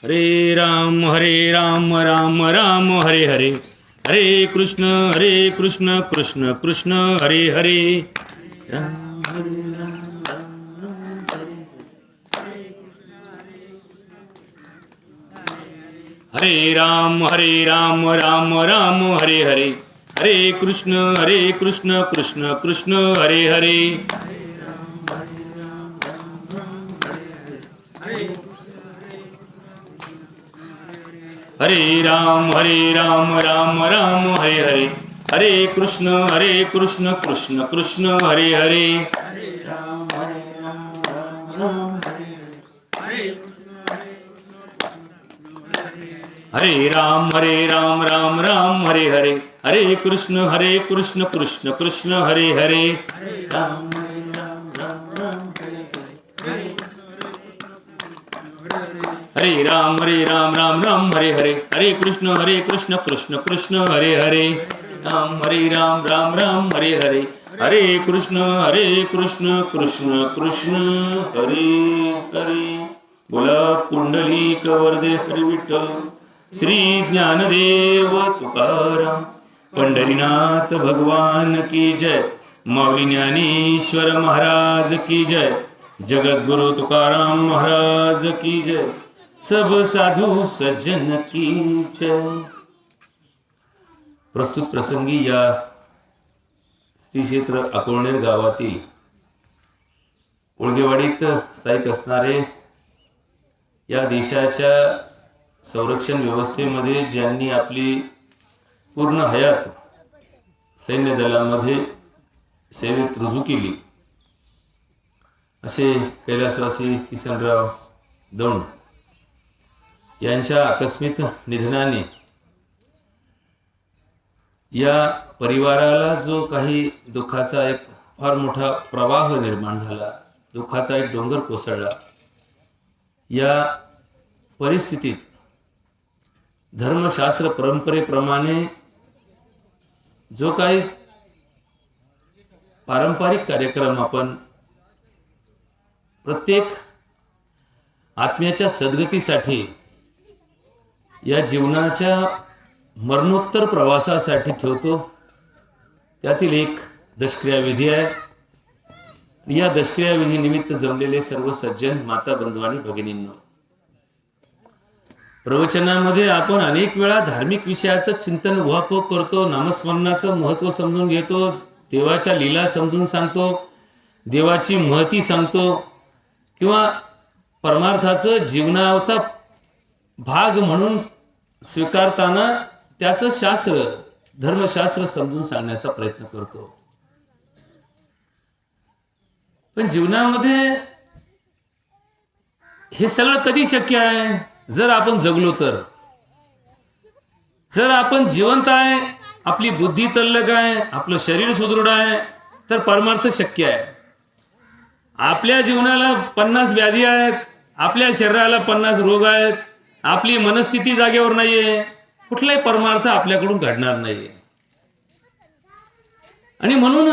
हरे राम राम राम हरे हरे, हरे कृष्ण कृष्ण कृष्ण हरे हरे, राम हरे राम राम राम हरे हरे, हरे कृष्ण कृष्ण कृष्ण हरे हरे, हरे राम राम राम हरे हरे, हरे कृष्ण कृष्ण कृष्ण हरे हरे, हरे राम राम राम हरे हरे, हरे कृष्ण कृष्ण कृष्ण हरे हरे, राम हरे राम राम हरे हरे, हरे कृष्ण कृष्ण कृष्ण हरे हरे, राम राम हरे हरे, हरे कृष्ण कृष्ण कृष्ण हरे हरे, बोला कुंडलिक वरदे हरी विठ्ठल, श्री ज्ञानदेव तुकाराम, पंढरीनाथ भगवान की जय, माऊली ज्ञानेश्वर महाराज की जय, जगद्गुरु तुकाराम महाराज की जय, सब साधु सज्जन की जय. प्रस्तुत प्रसंगी या श्री क्षेत्र अकोळनेर गावातील उळगेवाडीत स्थायिक असणारे, या देशाच्या संरक्षण व्यवस्थेमध्ये ज्यांनी आपली पूर्ण हयात सैन्य दलामध्ये सेवेत रुजू केली, असे कैलासवासी किसनराव दौंड यांच्या आकस्मिक निधनाने या परिवाराला जो काही दुःखाचा एक फार मोठा प्रवाह निर्माण झाला, दुःखाचा एक डोंगर कोसळला. या परिस्थितीत धर्मशास्त्र परंपरेप्रमाणे जो काही पारंपरिक कार्यक्रम आपण प्रत्येक आत्म्याच्या सद्गतीसाठी, या जीवनाच्या मरणोत्तर प्रवासासाठी ठेवतो, त्यातील एक दशक्रिया विधी आहे. या दशक्रिया विधी निमित्त जमलेले सर्व सज्जन माता बंधू आणि भगिनींनो, प्रवचनामध्ये आपण अनेक वेळा धार्मिक विषयाचं चिंतन उहापोह करतो, नामस्मरणाचं महत्त्व समजून घेतो, देवाच्या लीला समजून सांगतो, देवाची महती सांगतो, किंवा परमार्थाचं जीवनाचा भाग म्हणून स्वीकारताना त्याचं शास्त्र, धर्मशास्त्र समजून सांगण्याचा प्रयत्न करतो. पण जीवनामध्ये हे सगळं कधी शक्य आहे? जर आपण जगलो तर. जर आपण जिवंत आहे, आपली बुद्धी तल्लक आहे, आपलं शरीर सुदृढ आहे, तर परमार्थ शक्य आहे. आपल्या जीवनाला 50 व्याधी आहेत, आपल्या शरीराला 50 रोग आहेत, आपली मनस्थिती जागेवर नाहीये, कुठलाही परमार्थ आपल्याकडून घडणार नाहीये. आणि म्हणून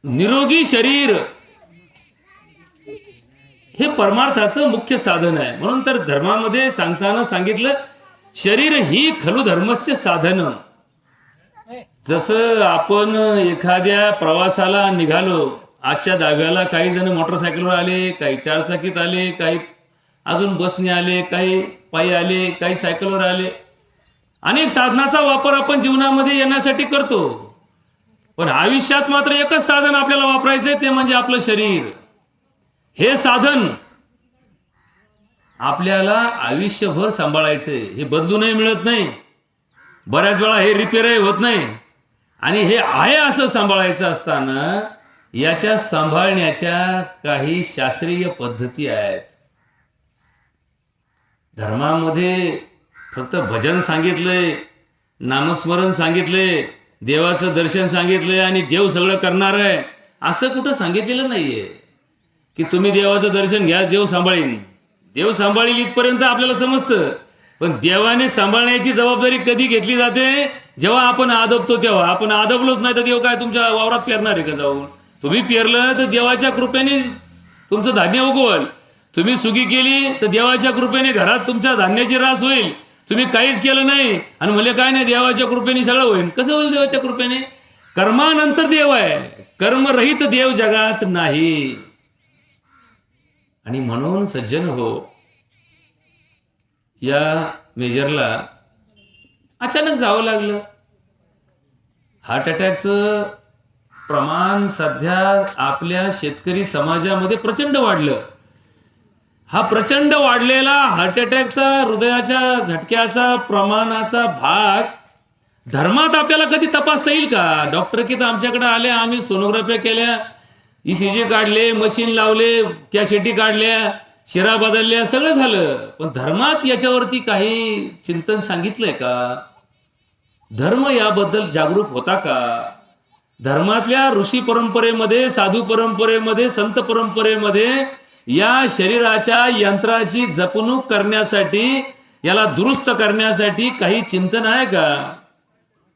निरोगी शरीर हे परमार्थाचं मुख्य साधन आहे. म्हणून तर धर्मामध्ये सांगताना सांगितलं, शरीर ही खलु धर्मस्य साधन. जसं आपण एखाद्या प्रवासाला निघालो, आजच्या दाव्याला काही जण मोटरसायकलवर आले, काही चारचाकीत आले, काही अजून बसने आले, काही पायी आले, काही सायकलवर आले. अनेक साधनाचा वापर आपण जीवनामध्ये येण्यासाठी करतो, पण आयुष्यात मात्र एकच साधन आपल्याला वापरायचंय, ते म्हणजे आपलं शरीर. हे साधन आपल्याला आयुष्यभर सांभाळायचंय. हे बदलूनही मिळत नाही, बऱ्याच वेळा हे रिपेअरही होत नाही. आणि हे आहे असं सांभाळायचं असताना याच्या सांभाळण्याच्या काही शास्त्रीय पद्धती आहेत. धर्मामध्ये फक्त भजन सांगितलंय, नामस्मरण सांगितलंय, देवाचं दर्शन सांगितलंय आणि देव सगळं करणार आहे असं कुठं सांगितलेलं नाहीये. की तुम्ही देवाचं दर्शन घ्या, देव सांभाळीन. देव सांभाळील इथपर्यंत आपल्याला समजतं, पण देवाने सांभाळण्याची जबाबदारी कधी घेतली जाते? जेव्हा आपण आदबतो तेव्हा. आपण आदबलोच नाही तर देव काय तुमच्या वावरात पेरणार आहे का जाऊन? तुम्ही पेरलं तर देवाच्या कृपेने तुमचं धान्य उगवल. तुम्ही सुगी केली तर देवाच्या कृपेने घरात तुमच्या धान्याची रास होईल. तुम्ही काहीच केलं नाही आणि म्हणले काय नाही देवाच्या कृपेने सगळं होईल. कसं होईल देवाच्या कृपेने? कर्मानंतर देव आहे, कर्मरहित देव जगात नाही. आणि म्हणून सज्जन हो, या मेजरला अचानक जावं लागलं. हार्ट अटॅकचं प्रमाण सध्या आपल्या शेतकरी समाजामध्ये प्रचंड वाढलं. हा प्रचंड वाढलेला हार्ट अटॅकचा, हृदयाच्या झटक्याचा प्रमाणाचा भाग धर्मात आपल्याला कधी तपासता येईल का? डॉक्टर की तर आमच्याकडे आले, आम्ही सोनोग्राफ्या केल्या, ECG काढले, मशीन लावले, कॅसेटी काढल्या, शिरा बदलल्या, सगळं झालं. पण धर्मात याच्यावरती काही चिंतन सांगितलंय का? धर्म याबद्दल जागरूक होता का? धर्मातल्या ऋषी परंपरेमध्ये, साधू परंपरेमध्ये, संत परंपरेमध्ये या शरीराच्या यंत्राची जपणूक करण्यासाठी, याला दुरुस्त करण्यासाठी काही चिंतन आहे का?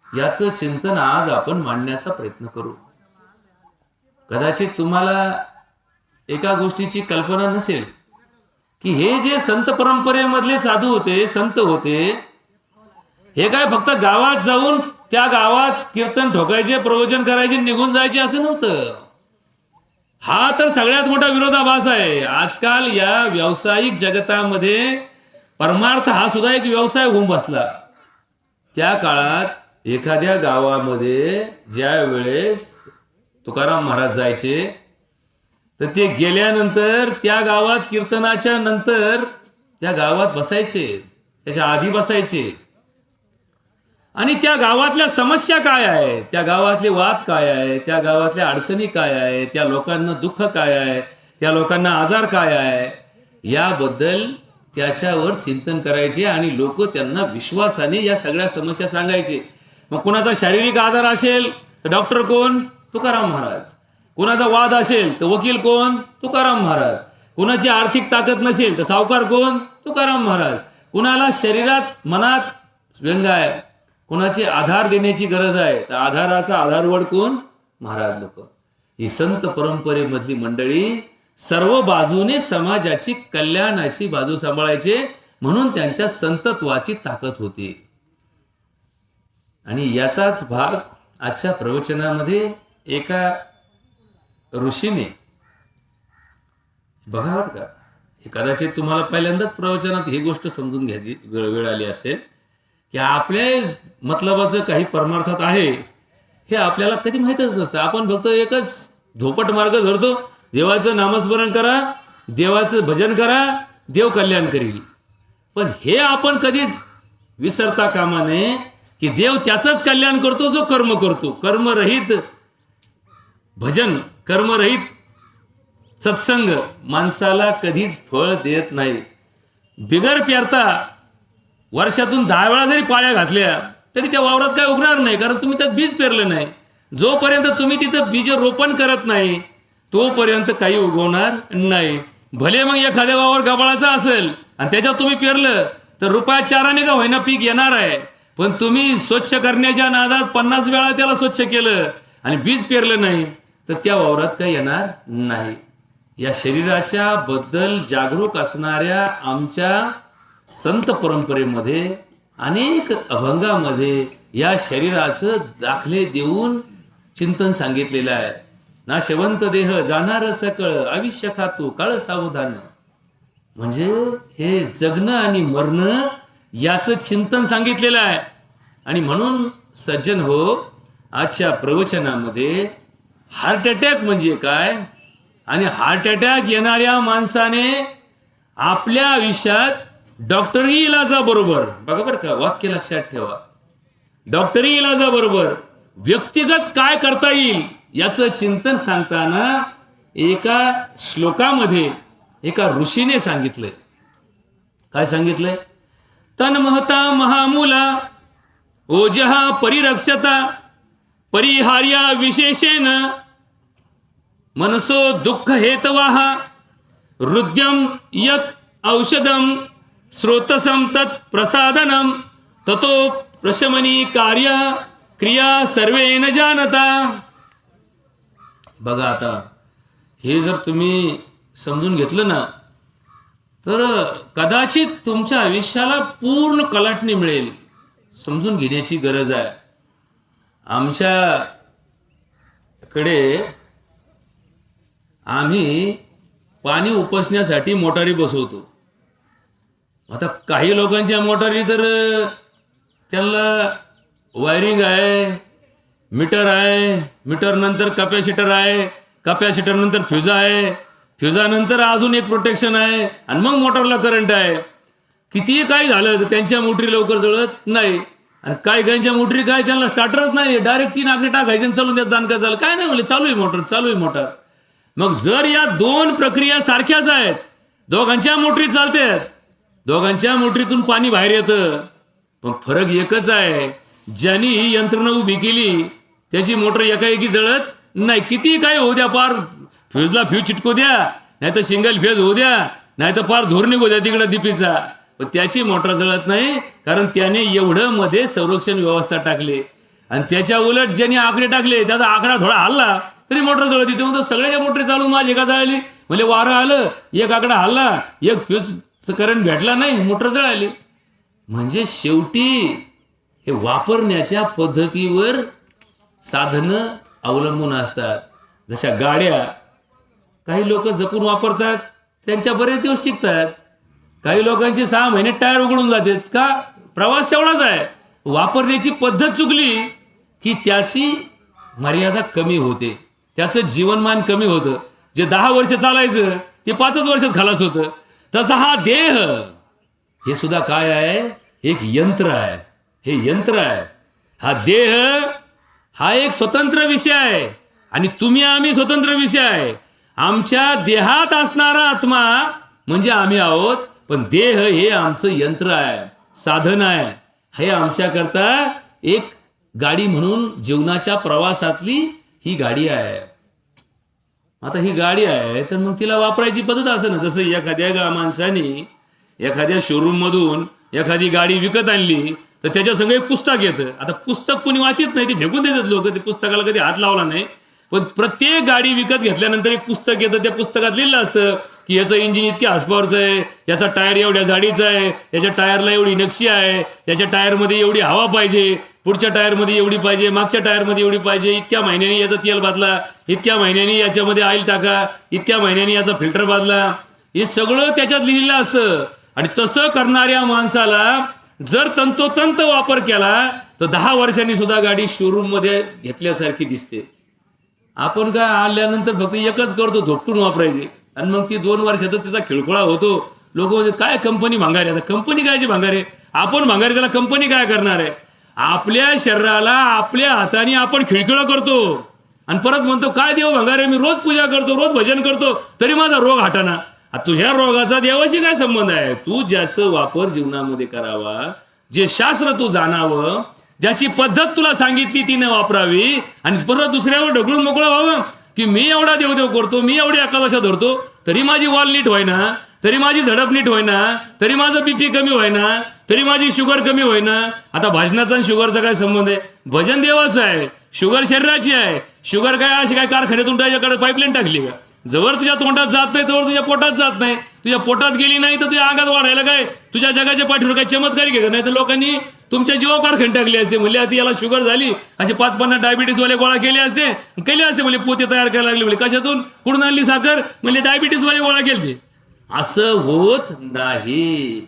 याचं चिंतन आज आपण मांडण्याचा प्रयत्न करू. कदाचित तुम्हाला एका गोष्टीची कल्पना नसेल की हे जे संत परंपरेमधले साधू होते, संत होते, हे काय फक्त गावात जाऊन त्या गावात कीर्तन ठोकायचे, प्रवचन करायचे, निघून जायचे असं नव्हतं. हा तर सगळ्यात मोठा विरोधाभास आहे. आजकाल या व्यावसायिक जगतामध्ये परमार्थ हा सुद्धा एक व्यवसाय होऊन बसला. त्या काळात एखाद्या गावामध्ये ज्या वेळेस तुकाराम महाराज जायचे तर ते गेल्यानंतर त्या गावात कीर्तनाच्या नंतर त्या गावात बसायचे, त्याच्या आधी बसायचे आणि त्या गावातल्या समस्या काय आहे, त्या गावातले वाद काय आहे, त्या गावातल्या अडचणी काय आहे, त्या लोकांना दुःख काय आहे, त्या लोकांना आजार काय आहे, याबद्दल त्याच्यावर चिंतन करायचे आणि लोक त्यांना विश्वासाने या सगळ्या समस्या सांगायचे. मग कुणाचा शारीरिक आजार असेल तर डॉक्टर कोण? तुकाराम महाराज. कुणाचा वाद असेल तर वकील कोण? तुकाराम महाराज. कुणाची आर्थिक ताकद नसेल तर सावकार कोण? तुकाराम महाराज. कुणाला शरीरात मनात व्यंग आहे, कुणाची आधार देण्याची गरज आहे तर आधाराचा आधारवड कोण? महाराज लोक. ही संत परंपरेमधली मंडळी सर्व बाजूने समाजाची कल्याणाची बाजू सांभाळायचे, म्हणून त्यांच्या संतत्वाची ताकद होती. आणि याचाच भाग आजच्या प्रवचनामध्ये एका ऋषीने बघा का, हे कदाचित तुम्हाला पहिल्यांदाच प्रवचनात ही गोष्ट समजून घ्यायची वेळ आली असेल की आपल्या मतलबाचं काही परमार्थात आहे हे आपल्याला कधी माहीतच नसतं. आपण फक्त एकच धोपट मार्ग धरतो, देवाचं नामस्मरण करा, देवाचं भजन करा, देव कल्याण करील. पण हे आपण कधीच विसरता कामा नये की देव त्याचंच कल्याण करतो जो कर्म करतो. कर्मरहित भजन, कर्मरहित सत्संग माणसाला कधीच फळ देत नाही. बिगर पेरता वर्षातून 10 वेळा जरी पाळ्या घातल्या तरी त्या वावरात काय उगणार नाही, कारण तुम्ही त्यात बीज पेरलं नाही. जोपर्यंत तुम्ही तिथं बीज रोपण करत नाही तोपर्यंत काही उगवणार नाही. भले मग एखाद्या वावर गबाळाचा असेल आणि त्याच्यात तुम्ही पेरलं तर रुपया 4 का होईना पीक येणार आहे. पण तुम्ही स्वच्छ करण्याच्या नादात 50 वेळा त्याला स्वच्छ केलं आणि बीज पेरलं नाही तर त्या वावरात काही येणार नाही. या शरीराच्या बद्दल जागरूक असणाऱ्या आमच्या संत परंपरेमध्ये अनेक अभंगामध्ये या शरीराचं दाखले देऊन चिंतन सांगितलेलं आहे. ना शेवंत देह जाणार सकळ, आयुष्य खातो काळ सावधान. म्हणजे हे जगणं आणि मरणं याचं चिंतन सांगितलेलं आहे. आणि म्हणून सज्जन हो, आजच्या प्रवचनामध्ये हार्ट अटॅक म्हणजे काय आणि हार्ट अटॅक येणाऱ्या माणसाने आपल्या आयुष्यात डॉक्टरी इलाजाबरोबर, बघा बरं का, वाक्य लक्षात ठेवा, डॉक्टरी इलाजाबरोबर व्यक्तिगत काय करता येईल याचं चिंतन सांगताना एका श्लोकामध्ये एका ऋषीने सांगितलंय. काय सांगितलंय? तन महता महामूला ओजहा परिरक्षता परिहार्या विशेषेण मनसो दुःख हेतवाह हृद्यम यत औषधम स्रोतसम तत् प्रसादनम ततो प्रशमनी कार्य क्रिया सर्वे न जानता. बघा आता हे जर तुम्ही समजून घेतलं ना तर कदाचित तुमच्या आयुष्याला पूर्ण कलाटणी मिळेल. समजून घेण्याची गरज आहे. आमच्याकडे आम्ही पाणी उपसण्यासाठी मोटारी बसवतो. आता काही लोकांच्या मोटारी तर त्यांना वायरिंग आहे, मीटर आहे, मीटर नंतर कपॅसिटर आहे, कपॅसिटर नंतर फ्युजा आहे, फ्युजानंतर अजून एक प्रोटेक्शन आहे, आणि मग मोटरला करंट आहे. कितीही काय झालं तर त्यांच्या मोटरी लवकर जळत नाही. आणि काही काहींच्या मोटरी काय त्यांना स्टार्टरच नाही, डायरेक्ट 3 आकडे टाकायचे आणि चालून द्यात. दान काय झालं काय नाही म्हणले, चालू आहे मोटर, चालू आहे मोटर. मग जर या 2 प्रक्रिया सारख्याच आहेत, दोघांच्या मोटरी चालतात, दोघांच्या मोटरीतून पाणी बाहेर येतं, पण फरक एकच आहे, ज्यांनी ही यंत्रणा उभी केली त्याची मोटर एकाएकी जळत नाही. किती काय होऊ द्या, पार फ्यूजला फ्यूज चिटकू द्या, नाही तर सिंगल फेज होऊ द्या, नाही तर पार धूर निघू द्या तिकडे दिपीचा, पण त्याची मोटर जळत नाही, कारण त्याने एवढं मध्ये संरक्षण व्यवस्था टाकली. आणि त्याच्या उलट ज्यांनी आकडे टाकले त्याचा आकडा थोडा हल्ला तरी मोटर जळत येते. म्हणतो सगळ्याच्या मोटरी चालू, माझी एका जळाली, म्हणजे वारं आलं, एक आकडा हल्ला, एक फ्यूज करंट भेटला नाही, मोटर जळाली. म्हणजे शेवटी हे वापरण्याच्या पद्धतीवर साधनं अवलंबून असतात. जशा गाड्या काही लोक जपून वापरतात, त्यांच्या बरेच दिवस टिकतात. काही लोकांचे 6 महिने टायर उघडून जातात. का? प्रवास तेवढाच आहे, वापरण्याची पद्धत चुकली की त्याची मर्यादा कमी होते, त्याचं जीवनमान कमी होतं. जे 10 वर्ष चालायचं ते 5च वर्षात खलास होतं. तसा हा देह हे सुद्धा काय आहे, एक यंत्र आहे. हे यंत्र आहे. हा देह हा एक स्वतंत्र विषय आहे आणि तुम्ही आम्ही स्वतंत्र विषय आहे. आमच्या देहात असणारा आत्मा म्हणजे आम्ही आहोत, पण देह हे आमचं यंत्र आहे, साधन आहे. हे आमच्याकरता एक गाडी म्हणून जीवनाच्या प्रवासातली ही गाडी आहे. आता ही गाडी आहे तर मग तिला वापरायची पद्धत असं ना, जसं एखाद्या माणसाने एखाद्या शोरूम मधून एखादी गाडी विकत आणली तर त्याच्या संग एक पुस्तक येतं. आता पुस्तक कोणी वाचित नाही, ते फेकून देतात लोक, ते पुस्तकाला कधी हात लावला नाही. पण प्रत्येक गाडी विकत घेतल्यानंतर एक पुस्तक येतं, त्या पुस्तकात लिहिलं असतं की याचं इंजिन इतक्या हॉर्सपॉवरचं आहे, याचा टायर एवढ्या जाडीचा आहे, याच्या टायरला एवढी नक्षी आहे, याच्या टायरमध्ये एवढी हवा पाहिजे, पुढच्या टायरमध्ये एवढी पाहिजे, मागच्या टायरमध्ये एवढी पाहिजे, इतक्या महिन्यांनी याचं तेल बदला, इतक्या महिन्यांनी याच्यामध्ये ऑइल टाका, इतक्या महिन्यांनी याचा फिल्टर बदला. हे सगळं त्याच्यात लिहिलेलं असतं. आणि तसं करणाऱ्या माणसाला जर तंतोतंत वापर केला तर 10 वर्षांनी सुद्धा गाडी शोरूम मध्ये घेतल्यासारखी दिसते. आपण काय आल्यानंतर फक्त एकच करतो, धोपटून वापरायची, आणि मग ती 2 वर्षातच त्याचा खिळखोळा होतो. लोक म्हणजे काय कंपनी भांगारे, आता कंपनी कायची भांगारे, आपण भांगारे, त्याला कंपनी काय करणार आहे. आपल्या शरीराला आपल्या हाताने आपण खिळखिळा करतो आणि परत म्हणतो काय देव भांगारे, मी रोज पूजा करतो, रोज भजन करतो, तरी माझा रोग हटाना. तुझ्या रोगाचा देवाशी काय संबंध आहे. तू ज्याचं वापर जीवनामध्ये करावा, जे शास्त्र तू जाणावं, ज्याची पद्धत तुला सांगितली ती न वापरावी, आणि परत दुसऱ्यावर ढकलून मोकळं व्हावं की मी एवढा देवदेव करतो, मी एवढी एकादशा धरतो, तरी माझी वाल नीट व्हायना, तरी माझी झडप नीट व्हायना, तरी माझं बीपी कमी व्हायना, तरी माझी शुगर कमी व्हायना. आता भजनाचा आणि शुगरचा काय संबंध आहे. भजन देवाचं आहे, शुगर शरीराची आहे. शुगर काय अशी काय कारखान्यातून त्याच्याकडे पाईपलाईन टाकली का. जवळ तुझ्या तोंडात जात नाही तोवर तुझ्या पोटात जात नाही. तुझ्या पोटात गेली नाही तर तुझ्या अंगात वाढायला काय तुझ्या जगाच्या पाठीवर काय चमत्कारी घे का. नाही तर लोकांनी तुमच्या जीवावर कारखाने टाकले असते, म्हणले आता याला शुगर झाली, असे 5-50 डायबिटीस वाले गोळा केले असते म्हणजे पोते तयार करायला लागले. म्हणजे कशातून कुठून आणली साखर, म्हणजे डायबिटीस वाले गोळा केले. असं होत नाही.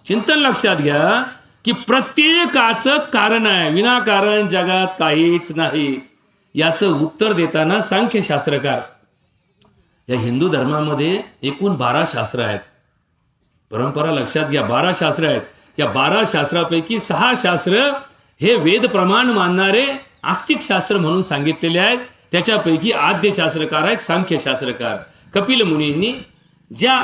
चिंतन लक्षात घ्या की प्रत्येकाचं कारण आहे, विनाकारण जगात काहीच नाही. याचं उत्तर देताना सांख्यशास्त्रकार, या हिंदू धर्मामध्ये एकूण 12 शास्त्र आहेत. परंपरा लक्षात घ्या, 12 शास्त्र आहेत. या 12 शास्त्रापैकी 6 शास्त्र हे वेद प्रमाण मानणारे आस्तिक शास्त्र म्हणून सांगितलेले आहेत. त्याच्यापैकी आद्य शास्त्रकार आहेत सांख्यशास्त्रकार. कपिल मुनींनी ज्या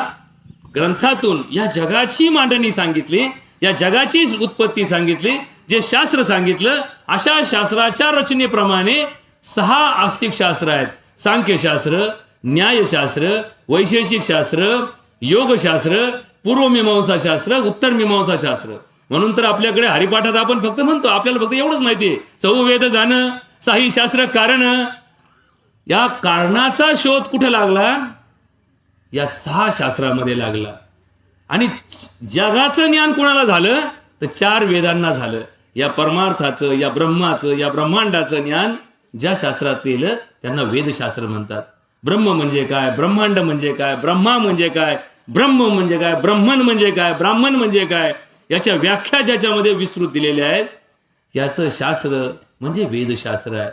ग्रंथातून या जगाची मांडणी सांगितली, या जगाची उत्पत्ती सांगितली, जे शास्त्र सांगितलं, अशा शास्त्राच्या रचनेप्रमाणे 6 आस्तिक शास्त्र आहेत. सांख्यशास्त्र, न्यायशास्त्र, वैशेषिक शास्त्र, योगशास्त्र, पूर्वमीमांसा शास्त्र, उत्तर मीमांसा शास्त्र. म्हणून तर आपल्याकडे हरिपाठात आपण फक्त म्हणतो, आपल्याला फक्त एवढंच माहिती आहे, चौवेद जाणं, 6 शास्त्र कारण. या कारणाचा शोध कुठे लागला, या 6 शास्त्रामध्ये लागला. आणि जगाचं ज्ञान कोणाला झालं तर 4 वेदांना झालं. या परमार्थाचं, या ब्रह्माचं, या ब्रह्मांडाचं ज्ञान ज्या शास्त्रात केलं त्यांना वेदशास्त्र म्हणतात. ब्रह्म म्हणजे काय, ब्रह्मांड म्हणजे काय, ब्रह्मा म्हणजे काय, ब्रह्म म्हणजे काय, ब्रह्मन म्हणजे काय, ब्राह्मण म्हणजे काय, याच्या व्याख्या ज्याच्यामध्ये विस्तृत दिलेल्या आहेत याचं शास्त्र म्हणजे वेदशास्त्र आहे.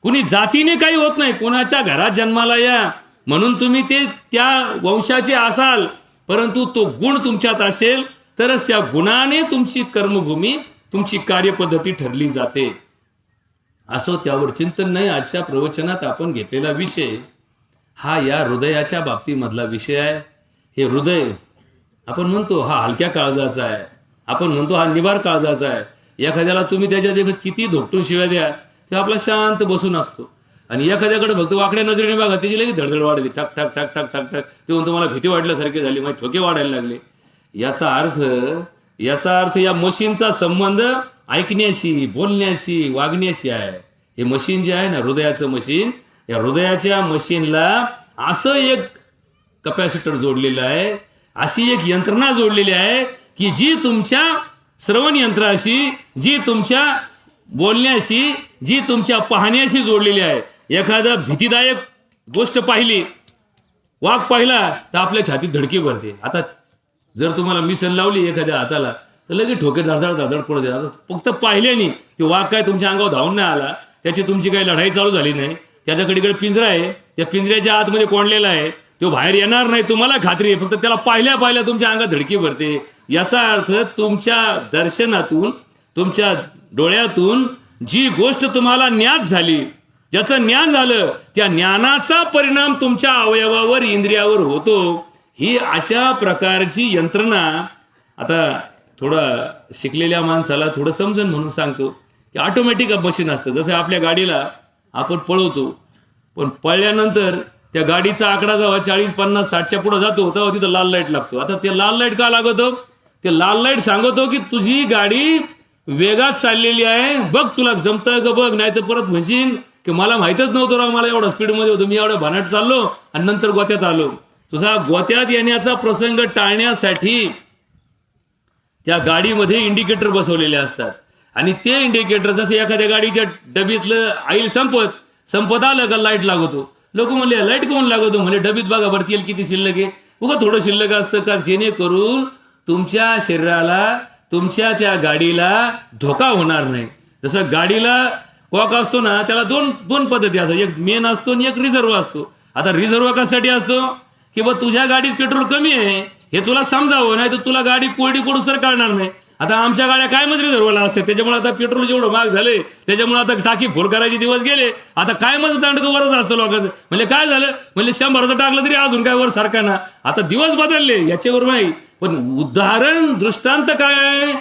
कुणी जातीने काही होत नाही, कोणाच्या घरात जन्माला या म्हणून तुम्ही ते त्या वंशाचे असाल, परंतु तो गुण तुमच्यात असेल तरच त्या गुणाने तुमची कर्मभूमी, तुमची कार्यपद्धती ठरली जाते. असो, त्यावर चिंतन नाही. आजच्या प्रवचनात आपण घेतलेला विषय हा या हृदयाच्या बाबतीमधला विषय आहे. हे हृदय आपण म्हणतो हा हलक्या काळजाचा आहे, आपण म्हणतो हा निबार काळजाचा आहे. एखाद्याला तुम्ही त्याच्या देखत किती धोकटून शिव्या द्या ते आपला शांत बसून असतो, आणि एखाद्याकडे फक्त वाकड्या नजरेने बघा त्याची लगेच धडधड वाढते, ठक ठक ठक ठक ठक ठक. ते म्हणतो मला भीती वाटल्यासारखी झाली, माझे ठोके वाढायला लागले. याचा अर्थ या मशीनचा संबंध ऐकण्याशी, बोलण्याशी, वागण्याशी आहे. हे मशीन जे आहे ना, हृदयाचं मशीन, या हृदयाच्या मशीनला असं एक कपॅसिटर जोडलेलं आहे, अशी एक यंत्रणा जोडलेली आहे की जी तुमच्या श्रवण यंत्राशी, जी तुमच्या बोलण्याशी, जी तुमच्या पाहण्याशी जोडलेली आहे. एखादा भीतीदायक गोष्ट पाहिली, वाघ पाहिला तर आपल्या छातीत धडकी भरते. आता जर तुम्हाला मिशन लावली एखाद्या हाताला तर लगेच ठोके धडधड धडधड पडत येतात. फक्त पाहिल्याने ते वाघ काय तुमच्या अंगावर धावून नाही आला, त्याची तुमची काही लढाई चालू झाली नाही, त्याच्याकडे पिंजरा आहे, त्या पिंजऱ्याच्या आतमध्ये कोंडलेला आहे, तो बाहेर येणार नाही तुम्हाला खात्री आहे. फक्त त्याला पाहिल्या तुमच्या अंगात धडकी भरते. याचा अर्थ तुमच्या दर्शनातून, तुमच्या डोळ्यातून जी गोष्ट तुम्हाला ज्ञात झाली, ज्याचं ज्ञान झालं, त्या ज्ञानाचा परिणाम तुमच्या अवयवावर, इंद्रियावर होतो. ही अशा प्रकारची यंत्रणा. आता थोडं शिकलेल्या माणसाला थोडं समजून म्हणून सांगतो की ऑटोमॅटिक मशीन असतं. जसं आपल्या गाडीला आपण पळवतो, पण पळल्यानंतर त्या गाडीचा आकडा जेव्हा 40, 50, 60च्या पुढे जातो तेव्हा तिथं लाल लाईट लागतो. आता ते लाल लाईट का लागतो? ते लाल लाईट सांगतो की तुझी गाडी वेगात चाललेली आहे, बघ तुला जमतं का बघ, नाही तर परत म्हणशील की मला माहीतच नव्हतं राव, मला एवढा स्पीडमध्ये होतो, मी एवढं भानाट चाललो आणि नंतर गोत्यात आलो. तुझा गोत्यात येण्याचा प्रसंग टाळण्यासाठी त्या गाडीमध्ये इंडिकेटर बसवलेले असतात, आणि ते इंडिकेटर जसं एखाद्या गाडीच्या डबीतलं ऑइल संपत आलं का लाईट लागतो. लोक म्हणले लाईट कोण लागतो? म्हणजे डबीत बघा बरं तेल किती शिल्लक आहे. उगा थोडं शिल्लक असतं का, जेणेकरून तुमच्या शरीराला, तुमच्या त्या गाडीला धोका होणार नाही. जसं गाडीला कॉक असतो ना, त्याला दोन पद्धती असतात, एक मेन असतो आणि एक रिझर्व असतो. आता रिझर्व कशासाठी असतो की बा तुझ्या गाडीत पेट्रोल कमी आहे हे तुला समजावं, नाही तर तुला गाडी कोरडी कोडूसर काढणार नाही. आता आमच्या गाड्या काय मध्ये रिझर्वला असते, त्याच्यामुळे आता पेट्रोल जेवढं महाग झाले त्याच्यामुळे आता टाकी फुल करायचे दिवस गेले. आता काय मध्ये दांडकं वरच असतं लोकांचं. म्हणजे काय झालं, म्हणजे 100चं टाकलं तरी अजून काय वर सारखा ना. आता दिवस बदलले याच्यावर नाही, पण उदाहरण दृष्टांत काय आहे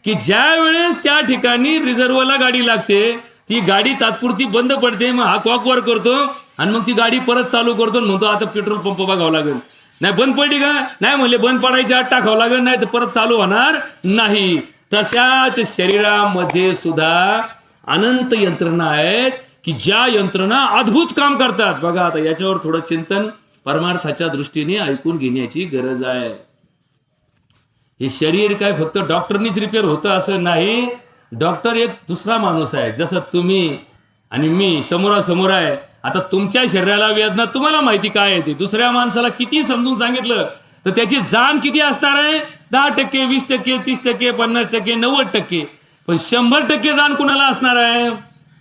की ज्या वेळेस त्या ठिकाणी रिझर्वला गाडी लागते, ती गाडी तात्पुरती बंद पडते, मग हा कॉक वर करतो आणि मग ती गाडी परत चालू करतो, म्हणतो आता पेट्रोल पंप बघावं लागेल. नाही बंद पडली का, नाही म्हणले बंद पडायची आत टाकावं लागेल, नाही तर परत चालू होणार नाही. तशाच शरीरामध्ये सुद्धा अनंत यंत्रणा आहेत की ज्या यंत्रणा अद्भुत काम करतात. बघा आता याच्यावर थोडं चिंतन परमार्थाच्या दृष्टीने ऐकून घेण्याची गरज आहे. हे शरीर काय फक्त डॉक्टरनीच रिपेअर होतं असं नाही. डॉक्टर एक दुसरा माणूस आहे, जसं तुम्ही आणि मी समोरासमोर आहे. आता तुमच्या शरीराला वेदना तुम्हाला माहिती काय आहे, ते दुसऱ्या माणसाला किती समजून सांगितलं तर त्याची जाण किती असणार आहे, 10%, 20%, 30%, 50%, 90%. पण 100% जाण कुणाला असणार आहे?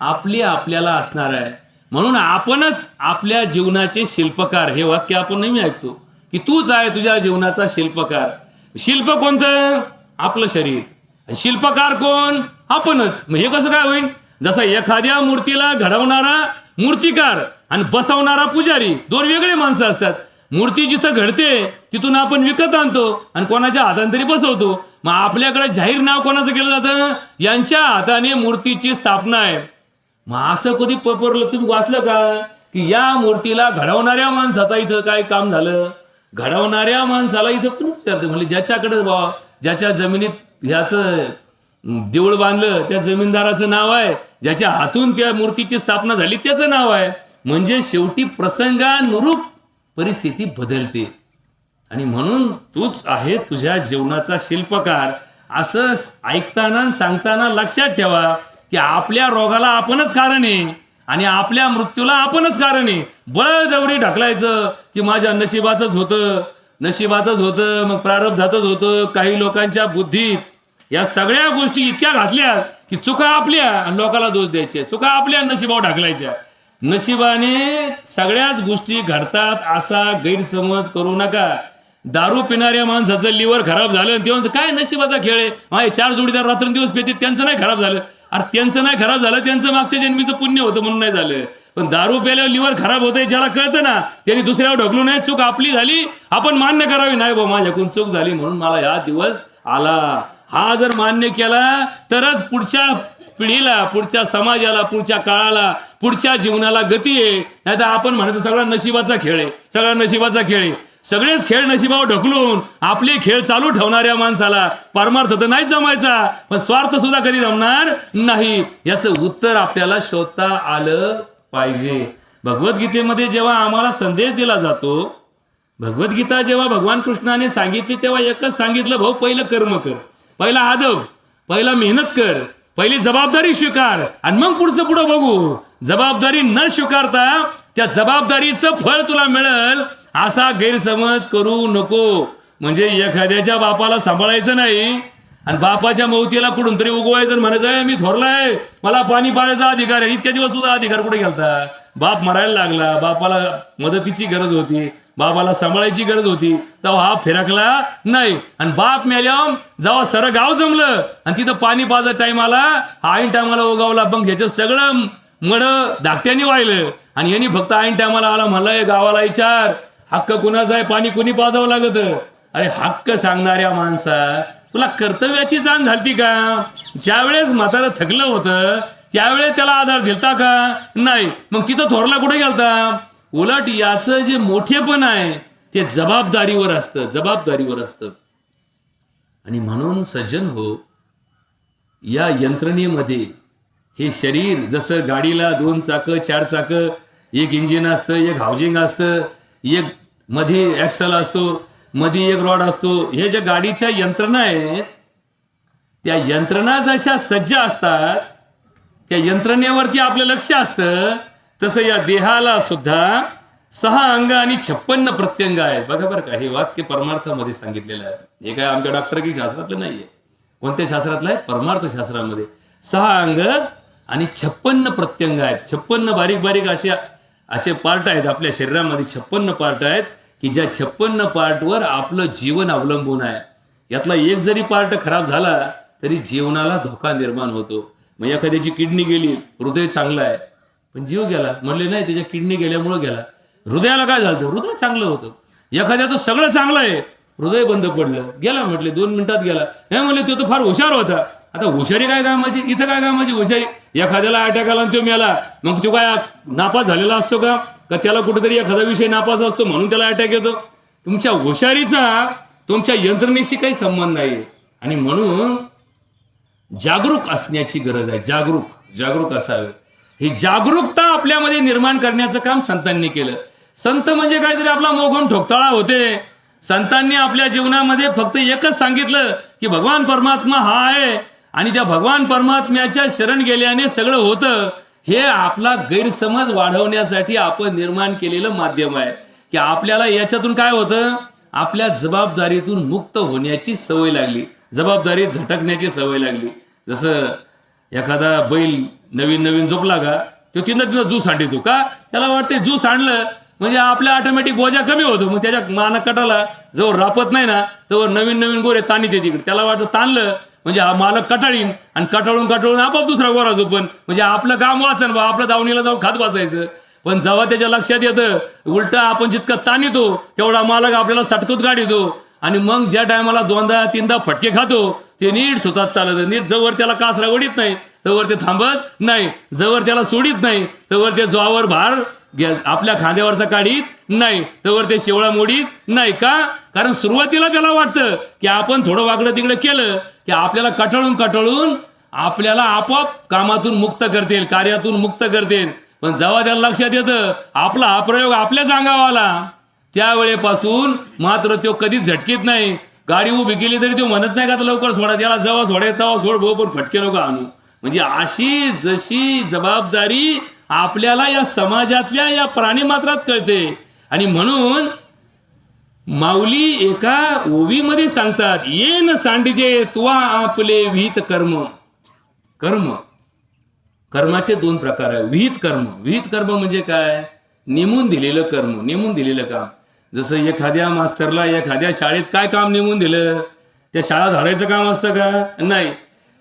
आपल्याला असणार आहे. म्हणून आपणच आपल्या जीवनाचे शिल्पकार. हे वाक्य आपण नेहमी ऐकतो की तूच आहे तुझ्या जीवनाचा शिल्पकार. शिल्प कोणतं? आपलं शरीर. शिल्पकार कोण? आपणच. मग हे कसं काय होईल? जसं एखाद्या मूर्तीला घडवणारा मूर्तिकार आणि बसवणारा पुजारी दोन वेगळे माणसं असतात. मूर्ती जिथं घडते तिथून आपण विकत आणतो आणि कोणाच्या हाताने बसवतो. मग आपल्याकडे जाहीर नाव कोणाचं केलं जातं? यांच्या हाताने मूर्तीची स्थापना आहे. मग असं कधी पपरलं तुम्ही वाचलं का की या मूर्तीला घडवणाऱ्या माणसाचा इथं काय काम झालं? घडवणाऱ्या माणसाला इथं पण विचारते, म्हणजे ज्याच्याकडे ज्याच्या जमिनीत ह्याचं देऊळ बांधलं त्या जमीनदाराचं नाव आहे, ज्याच्या हातून त्या मूर्तीची स्थापना झाली त्याचं नाव आहे. म्हणजे शेवटी प्रसंगानुरूप परिस्थिती बदलते. आणि म्हणून तूच आहे तुझ्या जीवनाचा शिल्पकार. असं ऐकताना आणि सांगताना लक्षात ठेवा की आपल्या रोगाला आपणच कारण आहे आणि आपल्या मृत्यूला आपणच कारण आहे. बळजबरी ढकलायचं की माझ्या नशिबातच होतं, मग प्रारब्धातच होतं. काही लोकांच्या बुद्धीत या सगळ्या गोष्टी इतक्या घातल्या की चुका आपल्या आणि लोकाला दोष द्यायचे, चुका आपल्या नशिबावर ढकलायच्या. नशिबाने सगळ्याच गोष्टी घडतात असा गैरसमज करू नका. दारू पिणाऱ्या माणसाचं लिव्हर खराब झालं तेव्हा काय नशिबाचा खेळ आहे. माझे 4 जोडीदार रात्रंदिवस पितात, त्यांचं नाही खराब झालं. अरे त्यांचं नाही खराब झालं, त्यांचं मागच्या जन्मीचं पुण्य होतं म्हणून नाही झालं. पण दारू प्यायल्यावर लिव्हर खराब होतंय ज्याला कळतं ना त्यांनी दुसऱ्यावर ढकलू नये. चूक आपली झाली, आपण मान्य करावी. नाही बा माझ्याकडून चूक झाली म्हणून मला हा दिवस आला. हा जर मान्य केला तरच पुढच्या पिढीला, पुढच्या समाजाला, पुढच्या काळाला, पुढच्या जीवनाला गती आहे. नाही तर आपण म्हणतो सगळा नशिबाचा खेळ आहे, सगळा नशिबाचा खेळ आहे. सगळेच खेळ नशिबावर ढकलून आपले खेळ चालू ठेवणाऱ्या माणसाला परमार्थ तर नाहीच जमायचा, पण स्वार्थ सुद्धा कधी जमणार नाही. याचं उत्तर आपल्याला शोधता आलं पाहिजे. भगवद्गीतेमध्ये जेव्हा आम्हाला संदेश दिला जातो, भगवद्गीता जेव्हा भगवान कृष्णाने सांगितली तेव्हा एकच सांगितलं, भाऊ पहिलं कर्म कर, पहिला आदब, पहिला मेहनत कर, पहिली जबाबदारी स्वीकार आणि मग पुढचं पुढं बघू. जबाबदारी न स्वीकारता त्या जबाबदारीचं फळ तुला मिळेल असा गैरसमज करू नको. म्हणजे एखाद्याच्या बापाला सांभाळायचं नाही आणि बापाच्या मौतीला कुठून तरी उगवायचं म्हणायचं मी थोरलाय, मला पाणी पाण्याचा अधिकार आहे. इतक्या दिवस सुद्धा अधिकार कुठे गेलता? बाप मरायला लागला, बापाला मदतीची गरज होती, बापाला सांभाळायची गरज होती, तेव्हा हा फिरकला नाही. आणि बाप मेल्यावर जेव्हा सर गाव जमलं आणि तिथं पाणी पाजा टाइम आला, हा ऐन टायमाला उगावला. मग ह्याचं सगळं मड धाकट्याने वाहिलं आणि यांनी फक्त ऐन टायमाला आला म्हणलं गावाला विचार हक्क कुणाचा आहे, पाणी कुणी पाजावं लागत. अरे हक्क सांगणाऱ्या माणसा तुला कर्तव्याची जाण झालती का? ज्यावेळेस म्हातारं थकलं होतं त्यावेळेस त्याला आधार दिलता का? नाही. मग तिथं थोरला कुठे गेलता? उलट याचं जे मोठेपण आहे ते जबाबदारीवर असतं. आणि म्हणून सज्जन हो, या यंत्रणेमध्ये हे शरीर जसं गाडीला 2 चाकं 4 चाकं, एक इंजिन असतं, एक हाऊसिंग असतं, एक मध्ये ऍक्सल असतो, मध्ये एक रॉड असतो. हे ज्या गाडीच्या यंत्रणा आहेत त्या यंत्रणा जशा सज्ज असतात, त्या यंत्रणेवरती आपलं लक्ष असतं, तसं या देहाला सुद्धा 6 अंग आणि 56 प्रत्यंग आहेत. बघा बरं का, हे वाक्य परमार्थामध्ये सांगितलेलं आहे. हे काय आमच्या डॉक्टर की शास्त्रातलं नाहीये. कोणत्या शास्त्रातलं आहे? परमार्थ शास्त्रामध्ये 6 अंग आणि 56 प्रत्यंग आहेत. 56 बारीक बारीक असे पार्ट आहेत आपल्या शरीरामध्ये. 56 पार्ट आहेत की ज्या 56 पार्टवर आपलं जीवन अवलंबून आहे. यातला एक जरी पार्ट खराब झाला तरी जीवनाला धोका निर्माण होतो. मग एखाद्याची किडनी गेली, हृदय चांगलं आहे पण जीव गेला, म्हणले नाही त्याच्या किडनी गेल्यामुळे गेला. हृदयाला काय झालं? हृदय चांगलं होतं. एखाद्याचं सगळं चांगलं आहे, हृदय बंद पडलं, गेला, म्हटले 2 मिनिटात गेला. हे म्हणले तो तर फार हुशार होता. आता हुशारी काय कामाची? इथं काय कामाची हुशारी? एखाद्याला अटॅक आला आणि तो मेला, मग तो काय नापास झालेला असतो का? त्याला कुठेतरी एखादा विषय नापास असतो म्हणून त्याला अटॅक येतो? तुमच्या हुशारीचा तुमच्या यंत्रणेशी काही संबंध नाही. आणि म्हणून जागरूक असण्याची गरज आहे. जागरूक असावे. ही जागरूकता आपल्यामध्ये निर्माण करण्याचं काम संतांनी केलं. संत म्हणजे काहीतरी आपला मोघम ठोकताळा होते. संतांनी आपल्या जीवनामध्ये फक्त एकच सांगितलं की भगवान परमात्मा हा आहे आणि त्या भगवान परमात्म्याच्या शरण गेल्याने सगळं होतं. हे आपला गैरसमज वाढवण्यासाठी आपण निर्माण केलेलं माध्यम आहे की आपल्याला याच्यातून काय होतं? आपल्या जबाबदारीतून मुक्त होण्याची सवय लागली, जबाबदारीत झटकण्याची सवय लागली. जसं एखादा बैल नवीन झोपला का तो तिथं ज्यूस सांडतो का? त्याला वाटते ज्यूस सांडलं म्हणजे आपल्या ऑटोमॅटिक बोजा कमी होतो. मग त्याच्या माना कटाला जवळ रापत नाही ना तर नवीन गोरे ताणी ते तिकडे. त्याला वाटतं ताणलं म्हणजे हा मालक कटाळीन आणि कटाळून आपोआप दुसरा गोरा झोपन, म्हणजे आपलं काम वाचन बा, आपलं दावणीला जाऊन खात बसायचं. पण जेव्हा त्याच्या लक्षात येतं उलटा आपण जितकं ताणितो तेवढा मालक आपल्याला सटकूत काढितो आणि मग ज्या टायमाला 2दा-3दा फटके खातो ते नीट सुतात चालत. नीट जवळ त्याला कासरा ओढीत नाही तवर ते थांबत नाही, जवळ त्याला सोडित नाही तवर ते जोवर भार आपल्या खांद्यावरचा काढीत नाही, तवर ते शेवळा मोडीत नाही. का? कारण सुरुवातीला त्याला वाटतं की आपण थोडं वाकडं तिकडे केलं की आपल्याला कटाळून आपल्याला आपोआप कामातून मुक्त करतील, कार्यातून मुक्त करतील. पण जेव्हा त्याला लक्षात येतं आपला हा प्रयोग आपल्याच अंगावर आला, त्यावेळेपासून मात्र तो कधीच झटकीत नाही. गाडी उभी केली तरी तो म्हणत नाही का आता लवकर सोडा, त्याला जेव्हा सोडा तेव्हा सोड भाऊ, पण फटके नको आणू. म्हणजे अशी जशी जबाबदारी आपल्याला या समाजातल्या या प्राणीमात्रात कळते. आणि म्हणून माऊली एका ओवीमध्ये सांगतात, येन सांडजे तुवा आपले विहित कर्म. कर्म, कर्माचे दोन प्रकार आहे. विहित कर्म, विहित कर्म म्हणजे काय? नेमून दिलेलं कर्म, नेमून दिलेलं काम. जसं एखाद्या मास्तरला एखाद्या शाळेत काय काम नेमून दिलं, त्या शाळा झाडायचं काम असतं का? नाही.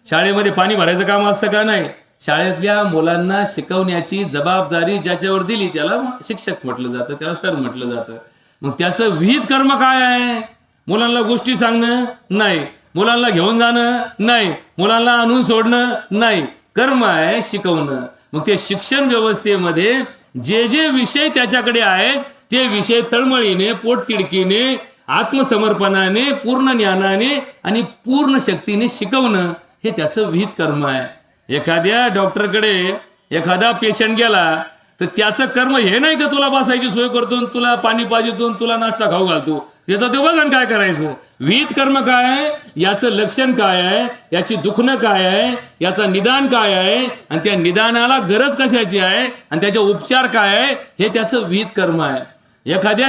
शाळेमध्ये पाणी भरायचं काम असतं का? नाही. शाळेतल्या मुलांना शिकवण्याची जबाबदारी ज्याच्यावर दिली त्याला शिक्षक म्हटलं जातं, त्याला सर म्हटलं जातं. मग त्याचं विहित कर्म काय आहे? मुलांना गोष्टी सांगणं नाही, मुलांना घेऊन जाणं नाही, मुलांना आणून सोडणं नाही. कर्म आहे शिकवणं. मग ते शिक्षण व्यवस्थेमध्ये जे जे विषय त्याच्याकडे आहेत ते विषय तळमळीने, पोटतिडकीने, आत्मसमर्पणाने, पूर्ण ज्ञानाने आणि पूर्ण शक्तीने शिकवणं हे त्याचं विहित कर्म आहे. एखाद्या डॉक्टरकडे एखादा पेशंट गेला तर त्याचं कर्म हे नाही का तुला बसायची सोय करतो, तुला पाणी पाहिजे, तुला नाश्ता खाऊ घालतो. त्याचं ते बघा काय करायचं. विहित कर्म काय आहे, याचं लक्षण काय आहे, याची दुखणं काय आहे, याचं निदान काय आहे, आणि त्या निदानाला गरज कशाची आहे, आणि त्याचे उपचार काय आहे, हे त्याचं विहित कर्म आहे. एखाद्या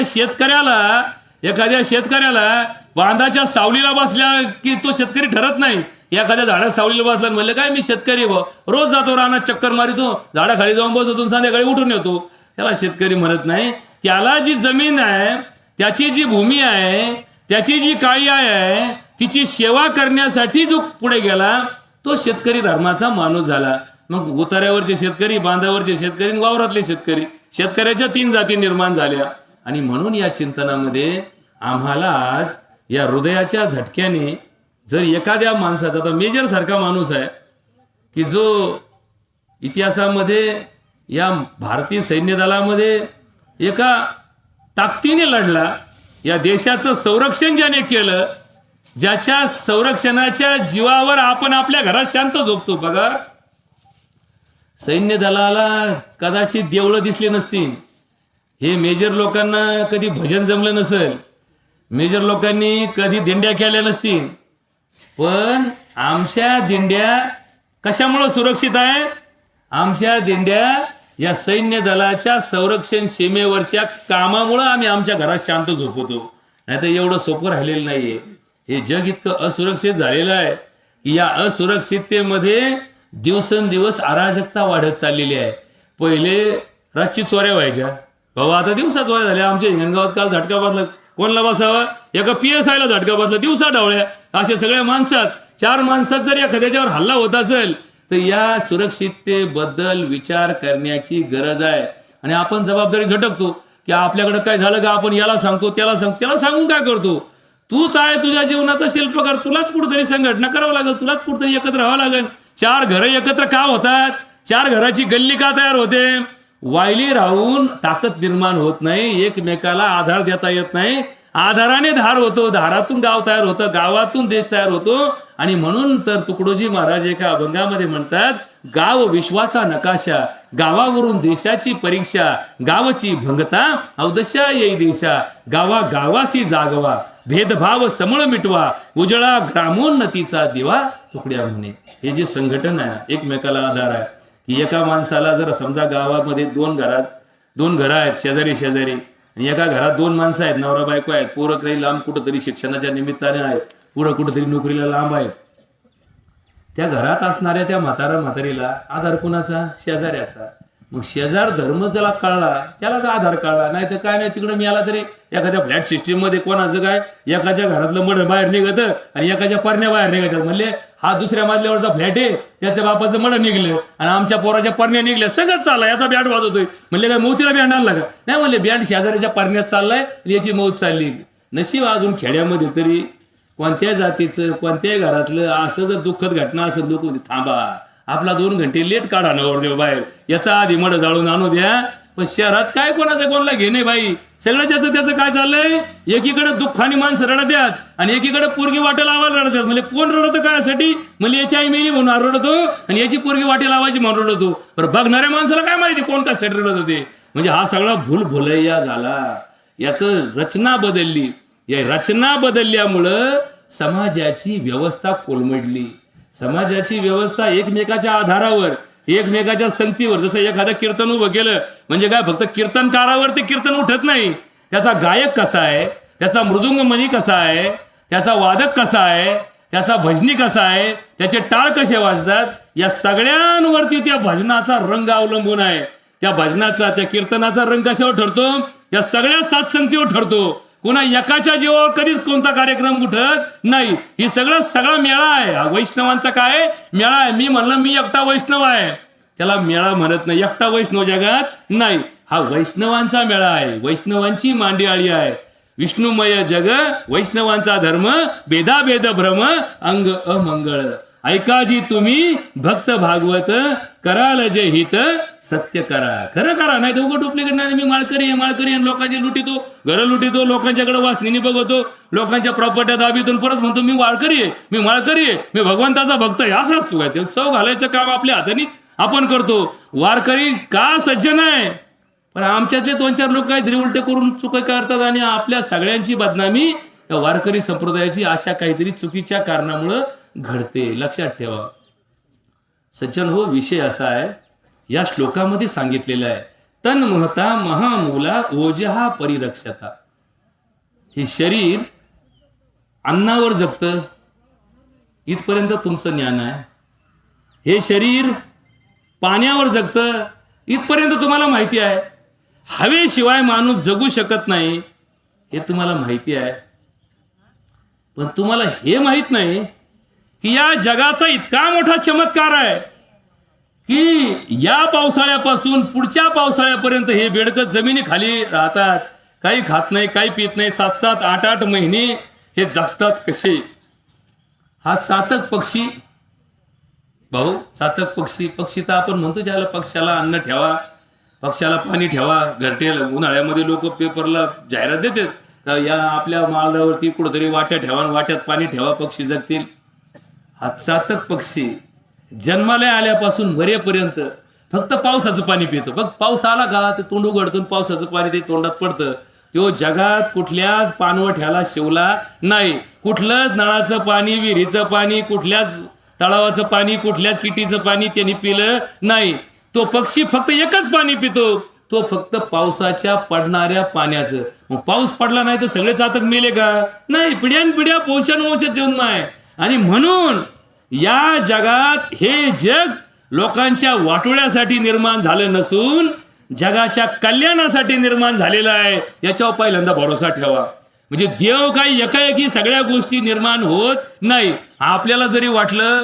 शेतकऱ्याला बांधाच्या सावलीला बसल्या की तो शेतकरी ठरत नाही. एखाद्या झाडात सावलीला बसला म्हणलं काय मी शेतकरी रोज जातो रानात चक्कर मारितो, झाडाखाली जाऊन बसतो, संध्याकाळी उठून येतो, त्याला शेतकरी म्हणत नाही. त्याला जी जमीन आहे, त्याची जी भूमी आहे, त्याची जी काळी आहे, तिची सेवा करण्यासाठी जो पुढे गेला तो शेतकरी धर्माचा माणूस झाला. मग उतार्यावरचे शेतकरी, बांधावरचे शेतकरी, वावरातले शेतकरी, शेतकऱ्याच्या 3 जाती निर्माण झाल्या. आणि म्हणून या चिंतनामध्ये आम्हाला आज या हृदयाच्या झटक्याने जर एखाद्या माणसाचा, आता मेजर सारखा माणूस आहे की जो इतिहासामध्ये या भारतीय सैन्य दलामध्ये एका ताकदीने लढला, या देशाचं संरक्षण ज्याने केलं, ज्याच्या संरक्षणाच्या जीवावर आपण आपल्या घरात शांत झोपतो. बघा, सैन्य दलाला कदाचित देवळं दिसली नसतील, हे मेजर लोकांना कधी भजन जमलं नसेल, मेजर लोकांनी कधी दिंड्या केल्या नसतील, पण आमच्या दिंड्या कशामुळे सुरक्षित आहेत? आमच्या दिंड्या या सैन्य दलाच्या संरक्षण सीमेवरच्या कामामुळे आम्ही आमच्या घरात शांत झोपतो. नाही तर एवढं सोपं राहिलेलं नाहीये. हे जग इतकं असुरक्षित झालेलं आहे की या असुरक्षिततेमध्ये दिवसेंदिवस अराजकता वाढत चाललेली आहे. पहिले रातची चोऱ्या व्हायच्या, भाऊ आता दिवसा चोऱ्या झाल्या. आमच्या हिंगणगावात काल झटका बसला, कोणला बसावा? एका PSI ला झटका बसला, दिवसा डावळ्या. अशा सगळ्या माणसात 4 माणसात जर एखाद्याच्यावर हल्ला होत असेल तर या सुरक्षिततेबद्दल विचार करण्याची गरज आहे. आणि आपण जबाबदारी झटकतो की आपल्याकडे काय झालं का आपण याला सांगतो, त्याला सांगून काय करतो? तूच आहे तुझ्या जीवनाचा शिल्पकार, तुलाच कुठेतरी संघटना करावं लागेल, तुलाच कुठेतरी एकत्र राहावं लागेल. 4 घरं एकत्र का होतात? 4 घराची गल्ली का तयार होते? वायली राहून ताकद निर्माण होत नाही, एकमेकाला आधार देता येत नाही. आधाराने धार होतो, धारातून गाव तयार होतं, गावातून देश तयार होतो. आणि म्हणून तर तुकडोजी महाराज एका अभंगामध्ये म्हणतात, गाव विश्वाचा नकाशा, गावावरून देशाची परीक्षा, गावची भंगता अवदशा येई देशा, गावा गावासी जागवा, भेदभाव समळ मिटवा, उजळा ग्रामोन्नतीचा दिवा तुकड्या म्हणे. हे जे संघटन आहे, एकमेकाला आधार आहे. की एका माणसाला जर समजा गावामध्ये 2 घरं आहेत शेजारी शेजारी, आणि एका घरात 2 माणसं आहेत, नवरा बायको आहेत, पोरं काही लांब कुठंतरी शिक्षणाच्या निमित्ताने आहेत, पुढं कुठंतरी नोकरीला लांब आहेत. त्या घरात असणाऱ्या त्या म्हातारीला आधार कुणाचा? शेजाऱ्याचा. मग शेजार धर्म ज्याला कळला त्याला तर आधार कळला, नाही तर काय नाही. तिकडे मी आला तरी एखाद्या फ्लॅट सिस्टीम मध्ये कोणाचं काय, एकाच्या घरातलं मड बाहेर निघत आणि एकाच्या परण्या बाहेर निघतात. म्हणले हा दुसऱ्या मजल्यावरचा फ्लॅट आहे, त्याच्या बापाचं मड निघलं आणि आमच्या पोराच्या परण्या निघल्या, सगळंच चाललंय. याचा बँड वाजवतोय. म्हणले काय मोतीला बँड आणला का? नाही, म्हणले बँड शेजाऱ्याच्या परण्यात चाललाय, याची मौत चालली. नशीब अजून खेड्यामध्ये तरी कोणत्या जातीचं, कोणत्याही घरातलं असं जर दुःखद घटना असेल, लोक थांबा, आपला 2 घंटे लेट काढा नवर बाहेर, याचा आधी मड जाळून आणू द्या. पण शहरात काय कोणाचं कोणाला घेणे बाई, सगळं त्याचं काय चाललंय? एकीकडे दुःखाने माणसं रडत्यात आणि एकीकडे पोरगी वाटे लावायला रडतात. म्हणजे कोण रडतं कायसाठी? म्हणजे याची आई मेली म्हणून रडतो आणि याची पोरगी वाटे लावायची म्हणून रडतो. बरं, बघणाऱ्या माणसाला काय माहिती कोण कशासाठी रडत होते? म्हणजे हा सगळा भूलभुलैया झाला. याचं रचना बदलली. या रचना बदलल्यामुळं समाजाची व्यवस्था कोलमडली. समाजाची व्यवस्था एकमेकाच्या आधारावर, एकमेकाच्या संगतीवर. जसं एखादं कीर्तन उभं केलं म्हणजे काय, फक्त कीर्तनकारावर ते कीर्तन उठत नाही. त्याचा गायक कसा आहे, त्याचा मृदुंगमणी कसा आहे, त्याचा वादक कसा आहे, त्याचा भजनी कसा आहे, त्याचे टाळ कसे वाजतात, या सगळ्यांवरती त्या भजनाचा रंग अवलंबून आहे. त्या भजनाचा, त्या कीर्तनाचा रंग कशावर ठरतो, या सगळ्या सातसंगतीवर ठरतो. कोणा एकाच्या जीवावर कधीच कोणता कार्यक्रम उठत नाही. ही सगळा मेळा आहे. हा वैष्णवांचा काय मेळा आहे. मी म्हणलं मी एकटा वैष्णव आहे, त्याला मेळा म्हणत नाही. एकटा वैष्णव जगात नाही. हा वैष्णवांचा मेळा आहे, वैष्णवांची मांदियाळी आहे. विष्णुमय जग वैष्णवांचा धर्म, भेदाभेद भ्रम अंग अमंगळ. ऐका जी तुम्ही भक्त भागवत, कराल जे हित सत्य करा. खरं करा, नाही तर उघड डुप्लिकेट नाही. मी माळकरी आहे लोकांची लुटितो, घरं लुटितो, लोकांच्याकडे वासनीने बघतो, लोकांच्या प्रॉपर्ट्या दाबीतून परत म्हणतो मी माळकरी आहे, मी माळकरी आहे, मी भगवंताचा भक्त आहे. असं असतो काय? ते चव घालायचं काम आपल्या हाताने आपण करतो. वारकरी का सज्जन आहे, पण आमच्यातले 2-4 लोक काहीतरी उलटे करून चुक करतात आणि आपल्या सगळ्यांची बदनामी या वारकरी संप्रदायाची अशा काहीतरी चुकीच्या कारणामुळं घडते. लक्षात ठेवा सज्जन हो, विषय असा आहे, या श्लोकामध्ये सांगितलेलं आहे, तन महता महामूला ओजहा परिरक्षता. हे शरीर अन्नावर जगतं, इथपर्यंत तुमचं ज्ञान आहे. हे शरीर पाण्यावर जगतं, इथपर्यंत तुम्हाला माहिती आहे. हवेशिवाय माणूस जगू शकत नाही, हे तुम्हाला माहिती आहे. पण तुम्हाला हे माहित नाही की या जगाचा इतका मोठा चमत्कार आहे की या पावसाळ्यापासून पुढच्या पावसाळ्यापर्यंत हे बेडकं जमिनीखाली राहतात. काही खात नाही, काही पित नाही. 7-7, 8-8 महिने हे जगतात कसे. हा चातक पक्षी भाऊ, चातक पक्षी तर आपण म्हणतो ज्याला पक्ष्याला अन्न ठेवा, पक्ष्याला पाणी ठेवा. घरटे उन्हाळ्यामध्ये लोक पेपरला जाहिरात देतात का या आपल्या माळावरती कुठेतरी वाट्या ठेवा, वाट्यात पाणी ठेवा, पक्षी जगतील. हा चातक पक्षी जन्माला आल्यापासून मरेपर्यंत फक्त पावसाचं पाणी पितो. फक्त पाऊस आला का ते तोंड उघडतं, पावसाचं पाणी ते तोंडात पडतं. तो जगात कुठल्याच पाणवठ्याला शिवला नाही. कुठलंच नळाचं पाणी, विहिरीचं पाणी, कुठल्याच तळावाचं पाणी, कुठल्याच किटीचं पाणी त्यांनी पिलं नाही. तो पक्षी फक्त एकच पाणी पितो, तो फक्त पावसाच्या पडणाऱ्या पाण्याचं. मग पाऊस पडला नाही तर सगळे चातक मेले का? नाही, पिढ्यानपिढ्या पोषणवंश जन्म आहे. आणि म्हणून या जगात हे जग लोकांच्या वाटोळ्यासाठी निर्माण झालं नसून जगाच्या कल्याणासाठी निर्माण झालेलं आहे. याच्यावर पहिल्यांदा भरोसा ठेवा. म्हणजे देव काही एकाएकी सगळ्या गोष्टी निर्माण होत नाही. आपल्याला जरी वाटलं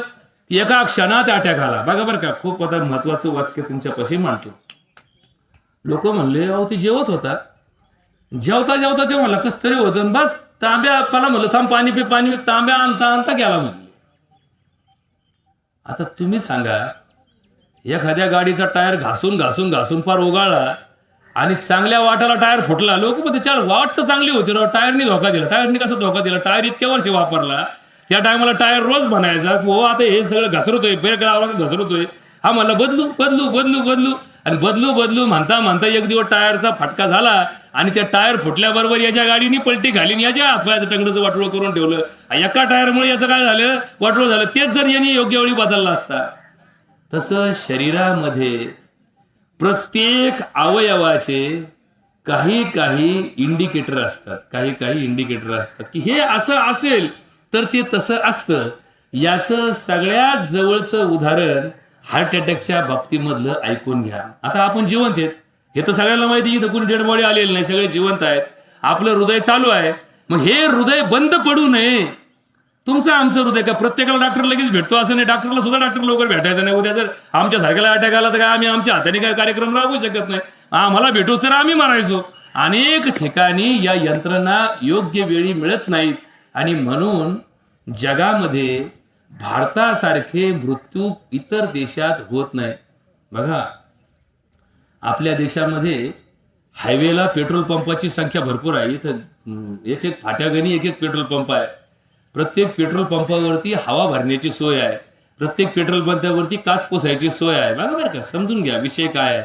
की एका क्षणात अटॅक आला, बघा बरं का, खूप आता महत्वाचं वाक्य तुमच्यापाशी मांडतो. लोक म्हणले अहो ते जेवत होता, जेवता जेवता ते म्हणलं कस तरी होतं, बस तांब्या मला म्हणलं थांब पाणी पे, पाणी तांब्या आणता आणता गेला म्हणले. आता तुम्ही सांगा, एखाद्या गाडीचा टायर घासून घासून घासून फार उगाळला आणि चांगल्या वाटाला टायर फुटला, लोक मग त्याच्यावर वाट तर चांगली होती राव, टायरनी धोका दिला. टायरनी कसा धोका दिला? टायर इतक्या वर्ष वापरला, त्या टायमाला टायर रोज बनायचा. हो आता हे सगळं घसरतोय, ब्रेक लावला घसरतोय. हा म्हणला बदलू बदलू बदलू बदलू, आणि बदलू बदलू म्हणता म्हणता एक दिवस टायरचा फटका झाला आणि त्या टायर फुटल्याबरोबर याच्या गाडीनी पलटी घालीन याच्या हातपायाचं टंगडचं वाटोळ करून ठेवलं. एका टायरमुळे याचं काय झालं, वाटोळ झालं. तेच जर यांनी योग्य वेळी बदलला असता. तसं शरीरामध्ये प्रत्येक अवयवाचे काही काही इंडिकेटर असतात, काही काही इंडिकेटर असतात की हे असं असेल तर ते तसं असतं. याचं सगळ्यात जवळचं उदाहरण हार्ट अटॅकच्या बाबतीमधलं ऐकून घ्या. आता आपण जिवंत आहेत हे तर सगळ्यांना माहिती, इथं कोणी डेड बॉडी आलेलं नाही, सगळे जिवंत आहेत. आपलं हृदय चालू आहे. मग हे हृदय बंद पडू नये. तुमचं आमचं हृदय का प्रत्येकाला डॉक्टर लगेच भेटतो असं नाही. डॉक्टरला सुद्धा डॉक्टर लवकर भेटायचं नाही. उद्या जर आमच्या सारख्याला अटॅक आला तर काय आम्ही आमच्या हाताने काय कार्यक्रम राबवू शकत नाही. आम्हाला भेटूच तर आम्ही मारायचो. अनेक ठिकाणी या यंत्रणा योग्य वेळी मिळत नाहीत आणि म्हणून जगामध्ये भारतासारखे मृत्यू इतर देशात होत नाही. बघा आपल्या देशामध्ये हायवेला पेट्रोल पंपाची संख्या भरपूर आहे. इथं एक एक फाट्यागणी एक एक पेट्रोल पंप आहे. प्रत्येक पेट्रोल पंपावरती हवा भरण्याची सोय आहे. प्रत्येक पेट्रोल पंपावरती काच पुसायची सोय आहे. बघा बरं का, समजून घ्या विषय काय आहे.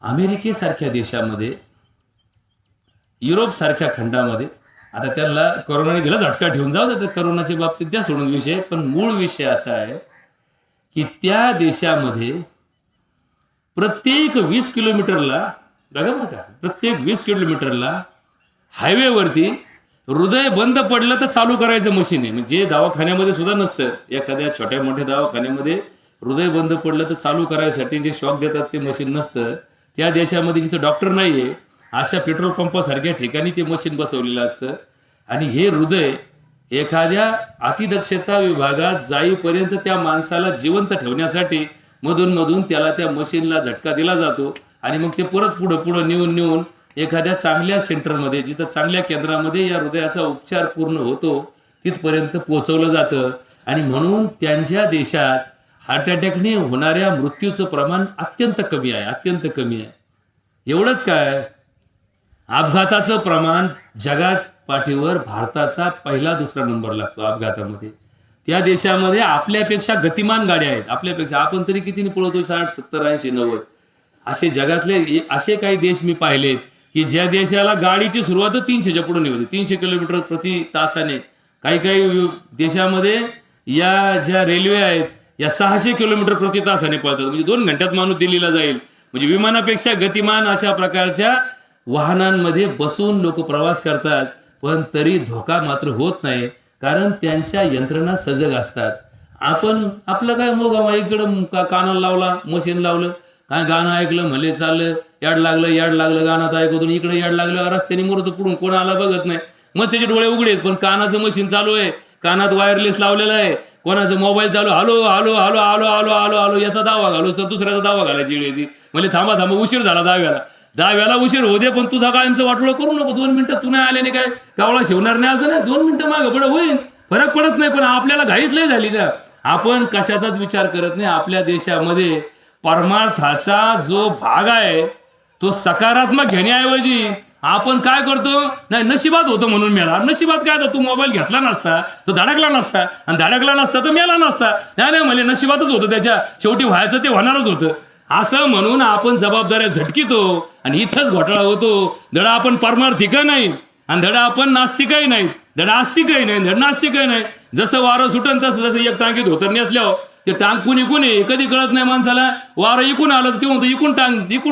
अमेरिकेसारख्या देशामध्ये युरोपसारख्या खंडामध्ये आता त्यांना कोरोनाने गेला झटका ठेवून जाऊ दे, तर कोरोनाच्या बाबतीत त्या सोडून विषय, पण मूळ विषय असा आहे की त्या देशामध्ये प्रत्येक 20 किलोमीटरला बघा बरं का, प्रत्येक 20 किलोमीटरला हायवेवरती हृदय बंद पडलं तर चालू करायचं मशीन आहे. म्हणजे दवाखान्यामध्ये सुद्धा नसतं. एखाद्या छोट्या मोठ्या दवाखान्यामध्ये हृदय बंद पडलं तर चालू करायसाठी जे शॉक देतात ते मशीन नसतं. त्या देशामध्ये जिथं डॉक्टर नाहीये अशा पेट्रोल पंपासारख्या ठिकाणी ते मशीन बसवलेलं असतं. आणि हे हृदय एखाद्या अतिदक्षता विभागात जाईपर्यंत त्या माणसाला जिवंत ठेवण्यासाठी मधून मधून त्याला त्या मशीनला झटका दिला जातो आणि मग ते परत पुढं नेऊन एखाद्या चांगल्या सेंटरमध्ये, जिथं चांगल्या केंद्रामध्ये या हृदयाचा उपचार पूर्ण होतो तिथपर्यंत पोहोचवलं जातं. आणि म्हणून त्यांच्या देशात हार्ट अटॅकने होणाऱ्या मृत्यूचं प्रमाण अत्यंत कमी आहे, अत्यंत कमी आहे. एवढंच काय, अपघाताचं प्रमाण जगात पाठीवर भारताचा पहिला दुसरा नंबर लागतो अपघातामध्ये. त्या देशामध्ये आपल्यापेक्षा गतिमान गाड्या आहेत, आपल्यापेक्षा. आपण तरी कितीने पळवतो, 60, 70, 80, 90. असे जगातले असे काही देश मी पाहिलेत की ज्या देशाला गाडीची सुरुवात 300च्या पुढे नाही होती, 300 किलोमीटर प्रति तासाने. काही काही देशामध्ये या ज्या रेल्वे आहेत या 600 किलोमीटर प्रति तासाने पळतात. म्हणजे 2 घंट्यात माणूस दिल्लीला जाईल. म्हणजे विमानापेक्षा गतिमान अशा प्रकारच्या वाहनांमध्ये बसून लोक प्रवास करतात, पण तरी धोका मात्र होत नाही, कारण त्यांच्या यंत्रणा सजग असतात. आपण आपलं काय मग इकडं कानाला लावला, मशीन लावलं, काय गाणं ऐकलं, म्हणले चाललं, याड लागलं गाणं ऐकतो, इकडे याड लागलं, रस्त्याने मोरत पुढून कोण आला बघत नाही. मग त्याचे डोळे उघडेत, पण कानाचं मशीन चालू आहे, कानात वायरलेस लावलेलं आहे, कोणाचं मोबाईल चालू, hello hello hello hello hello hello hello याचा दावा घालू, तर दुसऱ्याचा दावा घालायची वेळ येते. म्हणजे थांबा उशीर झाला, दहाव्याला उशीर होऊ दे, पण तुझा कायमचं वाटोळं करू नको. 2 मिनिटं तू नाही आल्याने काय गावळा शिवणार नाही असं नाही. 2 मिनिटं मागं पुढे होईल, फरक पडत नाही. पण आपल्याला घाईच लय झाली ना, आपण कशाचाच विचार करत नाही. आपल्या देशामध्ये परमार्थाचा जो भाग आहे तो सकारात्मक घेण्याऐवजी आपण काय करतो, नाही नशिबात होतं म्हणून मेला. नशिबात काय, तू मोबाईल घेतला नसता तो धडकला नसता, आणि धडकला नसता तर मेला नसता. नाही म्हणजे नशिबातच होतं, त्याच्या शेवटी व्हायचं ते होणारच होतं. असं म्हणून आपण जबाबदाऱ्या झटकितो आणि इथंच घोटाळा होतो. धडा आपण परमार्थिक नाही आणि धडा आपण नास्तिकही नाही, धडा आस्तिकही नाही, धड नास्तिकही नाही. जसं वारं सुटन तसं, जसं एक टांगीत होतं नेसल्यावर ते टांग कुणी कधी कळत नाही माणसाला. वारं इकून आलं ते म्हणतो इकून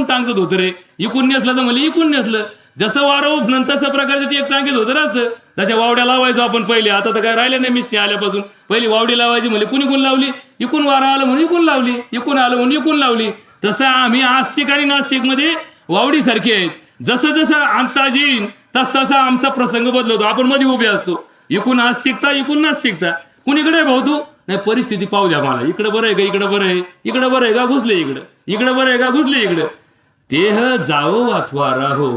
टांगत होतं रे, इकून नेसलं तर म्हणजे इकून नेसलं. जसं वारं उठणं तसं प्रकारचं ते एक टांगीत होतं असतं. त्याच्या वावड्या लावायचो आपण पहिले, आता तर काय राहिलं नाही. मिस्त्री आल्यापासून पहिली वावडी लावायची म्हणजे कुणी लावली, इकून वारं आलं म्हणून इकून लावली, इकून आलं म्हणून इकून लावली. तसं आम्ही आस्तिक आणि नास्तिक मध्ये वावडी सारखे आहेत. जसं जसं अंदाज येईल तसा आमचा प्रसंग बदलतो. आपण मध्ये उभे असतो, इकून आस्तिकता इकून नास्तिकता. कुणीकडे भाऊ तू, नाही परिस्थिती पाहू द्या मला, इकडे बरं आहे का, इकडे बरं आहे, इकडे बरं आहे का, घुसले इकडे बरं आहे का, घुसले इकडे. तेह जावो अथवा राहो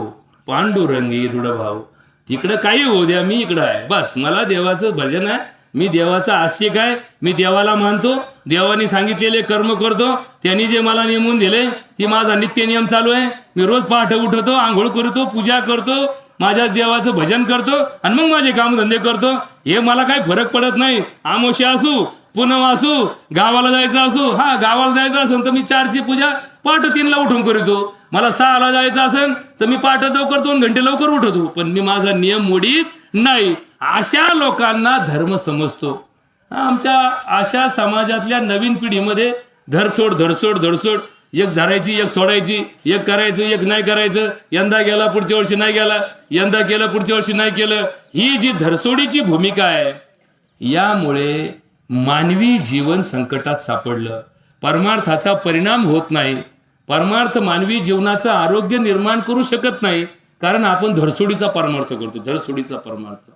पांडुरंगी दृढ भाव. तिकडं काही होऊ द्या, मी इकडं आहे बस. मला देवाचं भजन आहे, मी देवाचा आस्तिक आहे, मी देवाला मानतो, देवाने सांगितलेले कर्म करतो, त्यांनी जे मला नेमून दिले ती माझा नित्य नियम चालू आहे. मी रोज पहाटे उठतो, आंघोळ करतो, पूजा करतो, माझ्या देवाचं भजन करतो आणि मग माझे कामधंदे करतो. हे मला काही फरक पडत नाही. आमोशा असू, पुनव असू, गावाला जायचं असू, गावाला जायचं असेल तर मी 4ची पूजा पहाटे 3ला उठून करतो. मला 6ला जायचं असेल तर मी पहाटे लवकर 2 घंटे लवकर उठतो, पण मी माझा नियम मोडीत नाही. अशा लोकांना धर्म समजतो. आमच्या अशा समाजातल्या नवीन पिढीमध्ये धडसोड, एक धरायची, एक सोडायची, एक करायचं, एक नाही करायचं, यंदा गेला पुढच्या वर्षी नाही गेला, यंदा केलं पुढच्या वर्षी नाही केलं, ही जी धरसोडीची भूमिका आहे, यामुळे मानवी जीवन संकटात सापडलं. परमार्थाचा परिणाम होत नाही. परमार्थ मानवी जीवनाचं आरोग्य निर्माण करू शकत नाही, कारण आपण धरसोडीचा परमार्थ करतो, धरसोडीचा परमार्थ.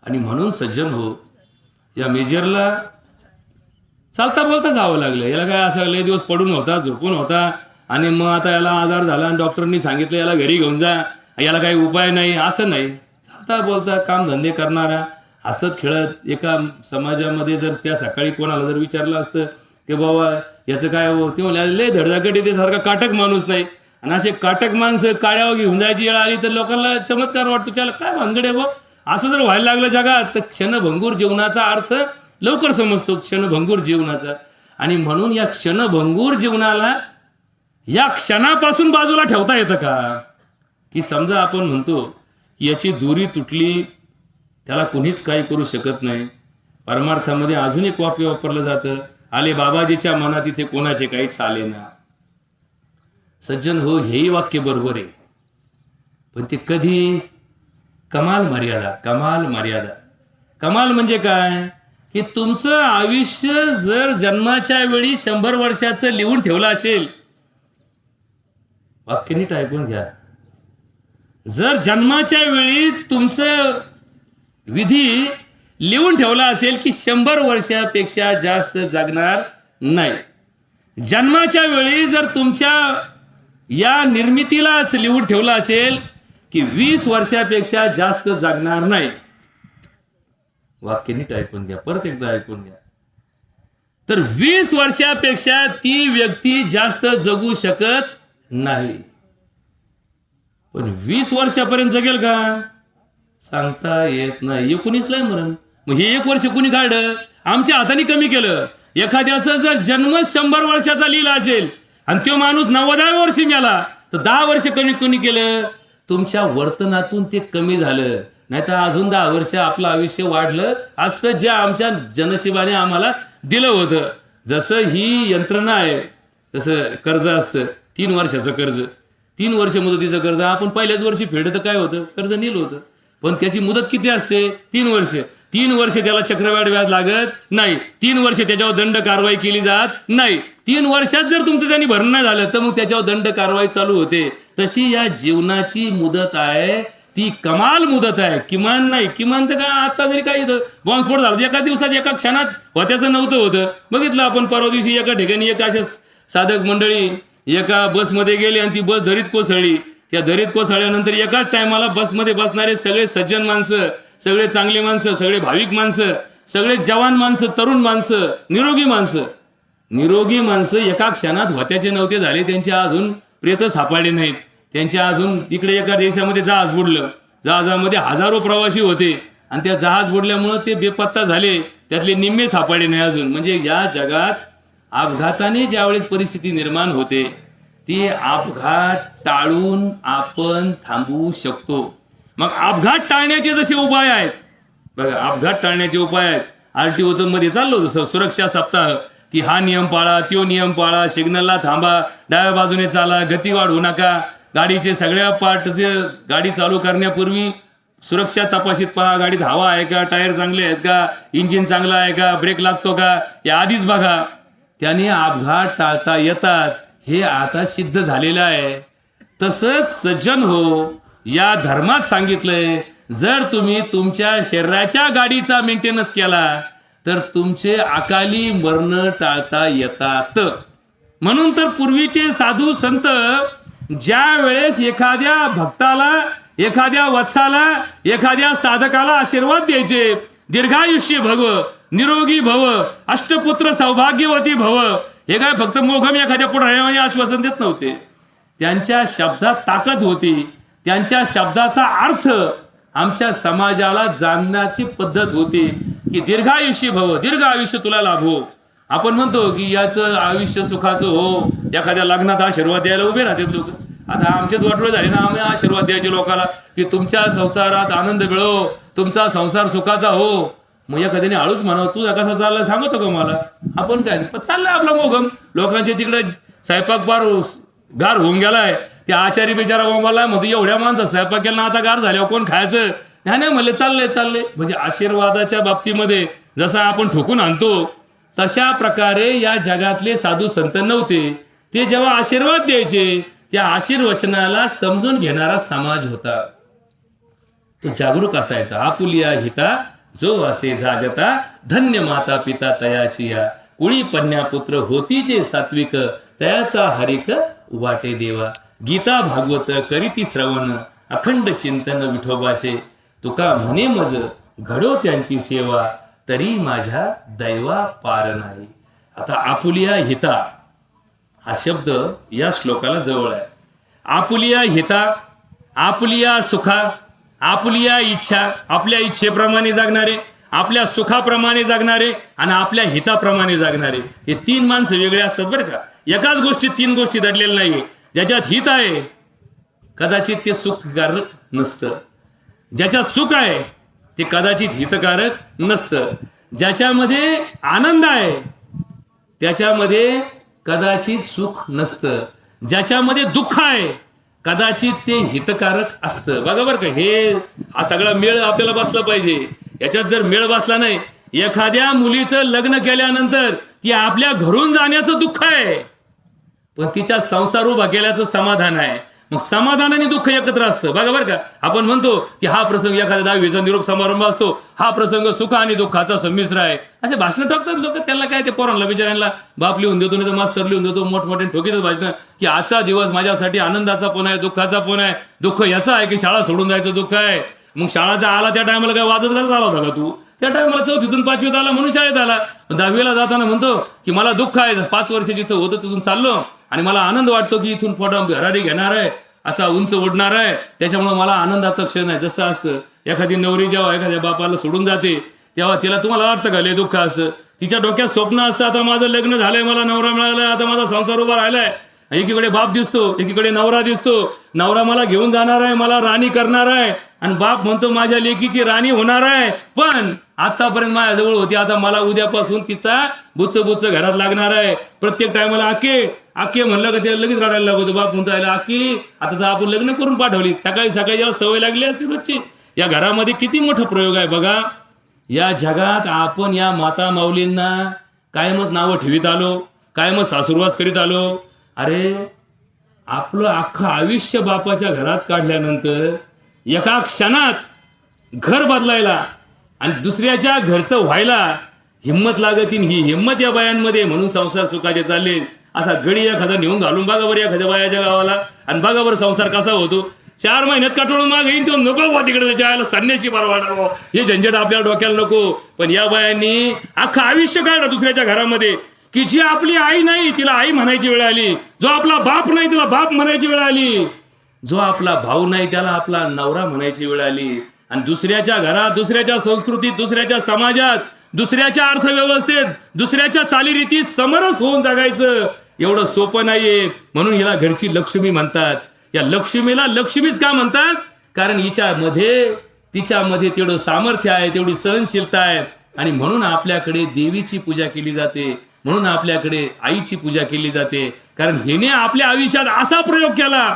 आणि म्हणून सज्जन हो, या मेजरला चालता बोलता जावं लागलं. याला काय असं लय दिवस पडून होता, झोपून होता, आणि मग आता याला आजार झाला आणि डॉक्टरनी सांगितलं याला घरी घेऊन जा, याला काही उपाय नाही, असं नाही. चालता बोलता कामधंदे करणारा, हसत खेळत एका समाजामध्ये जर त्या सकाळी कोणाला जर विचारलं असतं की बाबा याचं काय हो, ते म्हणाले लय धडधाकट येते, सारखा काटक माणूस नाही. आणि असे काटक माणसं काळ्यावर घेऊन जायची वेळ आली तर लोकांना चमत्कार वाटतो, त्याला काय भानगड आहे बा. असं जर व्हायला लागलं जगात तर क्षणभंगूर जीवनाचा अर्थ लवकर समजतो, क्षणभंगूर जीवनाचा. आणि म्हणून या क्षणभंगूर जीवनाला या क्षणापासून बाजूला ठेवता येतं का? की समजा आपण म्हणतो की याची दोरी तुटली, त्याला कुणीच काही करू शकत नाही. परमार्थामध्ये अजून एक वाक्य वापरलं जातं, आले बाबाजीच्या मनात इथे कोणाचे काही चालेना. सज्जन हो, हेही वाक्य बरोबर आहे, पण ते कधी कमाल मर्यादा. कमाल मर्यादा. कमाल म्हणजे काय की तुमचं आयुष्य जर जन्माच्या वेळी 100 वर्षाचं लिहून ठेवलं असेल, वाक्य नीट ऐकून घ्या, जर जन्माच्या वेळी तुमचं विधी लिहून ठेवला असेल की 100 वर्षापेक्षा जास्त जगणार नाही, जन्माच्या वेळी जर तुमच्या या निर्मितीलाच लिहून ठेवलं असेल की 20 वर्षापेक्षा जास्त जगणार नाही, वाक्य नीट ऐकून घ्या, परत एकदा ऐकून घ्या, तर 20 वर्षापेक्षा ती व्यक्ती जास्त जगू शकत नाही. पण 20 वर्षापर्यंत जगेल का सांगता येत नाही. 19ला मरण. मग हे 1 वर्ष कुणी काढलं? आमच्या हाताने कमी केलं. एखाद्याचा जर जन्म 100 वर्षाचा लिहिला असेल आणि तो माणूस 90व्या वर्षी मेला, तर 10 वर्ष कमी कोणी केलं? तुमच्या वर्तनातून ते कमी झालं. नाही तर अजून 10 वर्ष आपलं आयुष्य वाढलं असतं, जे आमच्या जनशिबाने आम्हाला दिलं होतं. जसं ही यंत्रणा आहे, तसं कर्ज असतं, 3 वर्षाचं कर्ज, 3 वर्ष मुदतीचं कर्ज. आपण पहिल्याच वर्षी फेडलं तर काय होतं? कर्ज नील होतं. पण त्याची मुदत किती असते? 3 वर्ष. 3 वर्ष त्याला चक्रवाढ व्याज लागत नाही. 3 वर्ष त्याच्यावर दंड कारवाई केली जात नाही. 3 वर्षात जर तुमचं त्यांनी भरणं नाही झालं तर मग त्याच्यावर दंड कारवाई चालू होते. तशी या जीवनाची मुदत आहे, ती कमाल मुदत आहे. किमान नाही, किमान तर काय, आता जरी काही बॉम्बस्फोट झाला एका दिवसात एका क्षणात होत्याचं नव्हतं होतं. बघितलं आपण परवा दिवशी एका ठिकाणी एका अशा साधक मंडळी एका बसमध्ये गेली आणि ती बस दरीत कोसळली. त्या दरीत कोसळल्यानंतर एकाच टायमाला बसमध्ये बसणारे सगळे सज्जन माणसं, सगळे चांगले माणसं, सगळे भाविक माणसं, सगळे जवान माणसं, तरुण माणसं, निरोगी माणसं एका क्षणात होत्याचे नव्हते झाले. त्यांचे अजून प्रेत सापडले नाहीत. त्यांचे अजून तिकडे एका देशामध्ये जहाज बुडलं. जहाजामध्ये हजारो प्रवासी होते आणि त्या जहाज बुडल्यामुळं ते बेपत्ता झाले. त्यातले निम्मे सापडले नाही अजून. म्हणजे या जगात अपघाताने ज्यावेळेस परिस्थिती निर्माण होते, ती अपघात टाळून आपण थांबवू शकतो. मग अपघात टाळण्याचे जसे उपाय आहेत बघा, अपघात टाळण्याचे उपाय आहेत. RTOचं मध्ये चाललो होतं सुरक्षा सप्ताह, की हा नियम पाळा, तो नियम पाळा, सिग्नलला थांबा, डाव्या बाजूने चाला, गती वाढवू नका, गाडीचे सगळ्या पार्टचे गाडी चालू करण्यापूर्वी सुरक्षा तपासित पहा, गाडीत हवा आहे का, टायर चांगले आहेत का, इंजिन चांगलं आहे का, ब्रेक लागतो का, या आधीच बघा. त्याने अपघात टाळता येतात, हे आता सिद्ध झालेलं आहे. तसंच सज्जन हो, या धर्मात सांगितलंय, जर तुम्ही तुमच्या शरीराच्या गाडीचा मेंटेनन्स केला तर तुमचे अकाली मरण टाळता येतात. म्हणून तर पूर्वीचे साधू संत ज्या वेळेस एखाद्या भक्ताला, एखाद्या वत्साला, एखाद्या साधकाला आशीर्वाद द्यायचे, दीर्घायुष्य भव, निरोगी भव, अष्टपुत्र सौभाग्यवती भव, हे काय फक्त मोघम एखाद्या पुढाऱ्याने आश्वासन देत नव्हते. त्यांच्या शब्दात ताकद होती. त्यांच्या शब्दाचा अर्थ आमच्या समाजाला जाणण्याची पद्धत होती, की दीर्घायुष्य भव, दीर्घ आयुष्य तुला लाभो. आपण म्हणतो की याचं आयुष्य सुखाचं हो, एखाद्या लग्नात आशीर्वाद द्यायला उभे राहतात लोक. आता आमचेच वाटोळे झाले ना, आम्ही आशीर्वाद द्यायचे लोकांना की तुमच्या संसारात आनंद मिळो, तुमचा संसार सुखाचा हो. मग एखाद्याने हळूच म्हणावं, तुझा कसा चालला सांगतो का मला? आपण काय चाललंय आपला मोघम. लोकांचे तिकडे स्वयंपाक बार गार होऊन गेलाय. त्या आचारी बिचारा बोंबाला म्हणतो, एवढ्या माणसं स्वयंपाक केला आता गार झाल्यावर कोण खायचं? नाही म्हणले चाललंय. म्हणजे आशीर्वादाच्या बाबतीमध्ये जसं आपण ठोकून आणतो, तशा प्रकारे या जगातले साधू संत नव्हते. ते जेव्हा आशीर्वाद द्यायचे, त्या आशीर्वचनाला समजून घेणारा समाज होता. तो जागरूक असायचा. आपुलिया हिता जो असे जागता, धन्य माता पिता तयाची या, कुळी पन्या पुत्र होती जे सात्विक, तयाचा हरिक वाटे देवा. गीता भागवत करीती श्रवण, अखंड चिंतन विठोबाचे, तुका म्हणे मज घडो त्यांची सेवा, तरी माझ्या दैवा पार नाही. आता आपुलिया हिता हा शब्द या श्लोकाला जवळ आहे. आपुलिया हिता, आपुलिया सुखा, आपुलिया इच्छा, आपल्या इच्छेप्रमाणे जगणारे, आपल्या सुखाप्रमाणे जगणारे आणि आपल्या हिताप्रमाणे जगणारे, हे 3 माणसं वेगळे असतात बरं का. एकाच गोष्टीत 3 गोष्टी दडलेल्या नाही. ज्याच्यात हित आहे कदाचित ते सुखकारक नसतं. ज्याच्यात सुख आहे ते कदाचित हितकारक नसतं. ज्याच्यामध्ये आनंद आहे त्याच्यामध्ये कदाचित सुख नसतं. ज्याच्यामध्ये दुःख आहे कदाचित ते हितकारक असतं. बघा बरं का, हे हा सगळा मेळ आपल्याला बसला पाहिजे. याच्यात जर मेळ बसला नाही, एखाद्या मुलीचं लग्न केल्यानंतर ती आपल्या घरून जाण्याचं दुःख आहे, पण तिच्या संसार उभा केल्याचं समाधान आहे. मग समाधान आणि दुःख एकत्र असतं. बघा बरं का, आपण म्हणतो की हा प्रसंग एखाद्या 10वीचा निरोप समारंभ असतो, हा प्रसंग सुख आणि दुःखाचा संमिश्र आहे, असे भाषण टाकतात लोक. त्याला काय, ते पोरांना बिचाऱ्यांना बाप लिहून देतो, नाही तर मास्तर लिहून देतो, मोठमोठे ठोकीतच भाषण की आजचा दिवस माझ्यासाठी आनंदाचा पण आहे, दुःखाचा पण आहे. दुःख याचं आहे की शाळा सोडून जायचं दुःख आहे. मग शाळाचा आला त्या टायमाला काय वाजत घालत आला होता का तू? त्या टायमाला 4थीतून 5वीत आला म्हणून शाळेत आला. 10वीला जाताना म्हणतो की मला दुःख आहे, 5 वर्ष जिथं होतं तिथून चाललो आणि मला आनंद वाटतो की इथून पोटा घरारी घेणार आहे, असा उंच उडणार आहे, त्याच्यामुळे मला आनंदाचा क्षण आहे. जसं असतं एखादी नवरी जेव्हा एखाद्या बापाला सोडून जाते तेव्हा तिला, तुम्हाला वाटतं का लय दुःख असतं? तिच्या डोक्यात स्वप्न असतं, आता माझं लग्न झालंय, मला नवरा मिळालाय, आता माझा संसार उभा राहिलाय. एकीकडे बाप दिसतो, एकीकडे नवरा दिसतो. नवरा मला घेऊन जाणार आहे, मला राणी करणार आहे, आणि बाप म्हणतो माझ्या लेकीची राणी होणार आहे, पण आतापर्यंत माझ्याजवळ होती, आता मला उद्यापासून तिचा बुच्च घरात लागणार आहे. प्रत्येक टायमाला आके म्हणलं का त्याला लगेच रडायला लागतो. बाप म्हणतो आकी आता तर आपण लग्न करून पाठवली, सकाळी सकाळी ज्याला सवय लागली असते रोजची. या घरामध्ये किती मोठा प्रयोग आहे बघा. या जगात आपण या माता माऊलींना कायमच नावं ठेवीत आलो, कायमच सासुरवास करीत आलो. अरे आपलं अख्खं आयुष्य बापाच्या घरात काढल्यानंतर एका क्षणात घर बदलायला आणि दुसऱ्याच्या घरचं व्हायला हिंमत लागत. ही हिंमत या बायांमध्ये, म्हणून संसार सुखाचे चालले. असा गडी एखादा नेऊन घालून बघा बरं एखाद्या बायाच्या गावाला, आणि बघा बरं संसार कसा होतो. 4 महिन्यात कटोळून माग येईन तो, नको बा तिकडे त्याच्या आयला संन्याशी परवाडा, हे झंझट आपल्या डोक्याला नको. पण या बायांनी अख्खं आयुष्य काढलं दुसऱ्याच्या घरामध्ये, की जी आपली आई नाही तिला आई म्हणायची वेळ आली, जो आपला बाप नाही तिला बाप म्हणायची वेळ आली, जो आपला भाऊ नाही त्याला आपला नवरा म्हणायची वेळ आली. आणि दुसऱ्याच्या घरात, दुसऱ्याच्या संस्कृतीत, दुसऱ्याच्या समाजात, दुसऱ्याच्या अर्थव्यवस्थेत, दुसऱ्याच्या चालीरीतीत समरस होऊन जगायचं एवढं सोपं नाहीये. म्हणून हिला घरची लक्ष्मी म्हणतात. या लक्ष्मीला लक्ष्मीच का म्हणतात? कारण तिच्यामध्ये तेवढं सामर्थ्य आहे, तेवढी सहनशीलता आहे, आणि म्हणून आपल्याकडे देवीची पूजा केली जाते, म्हणून आपल्याकडे आईची पूजा केली जाते. कारण हिने आपल्या आयुष्यात असा प्रयोग केला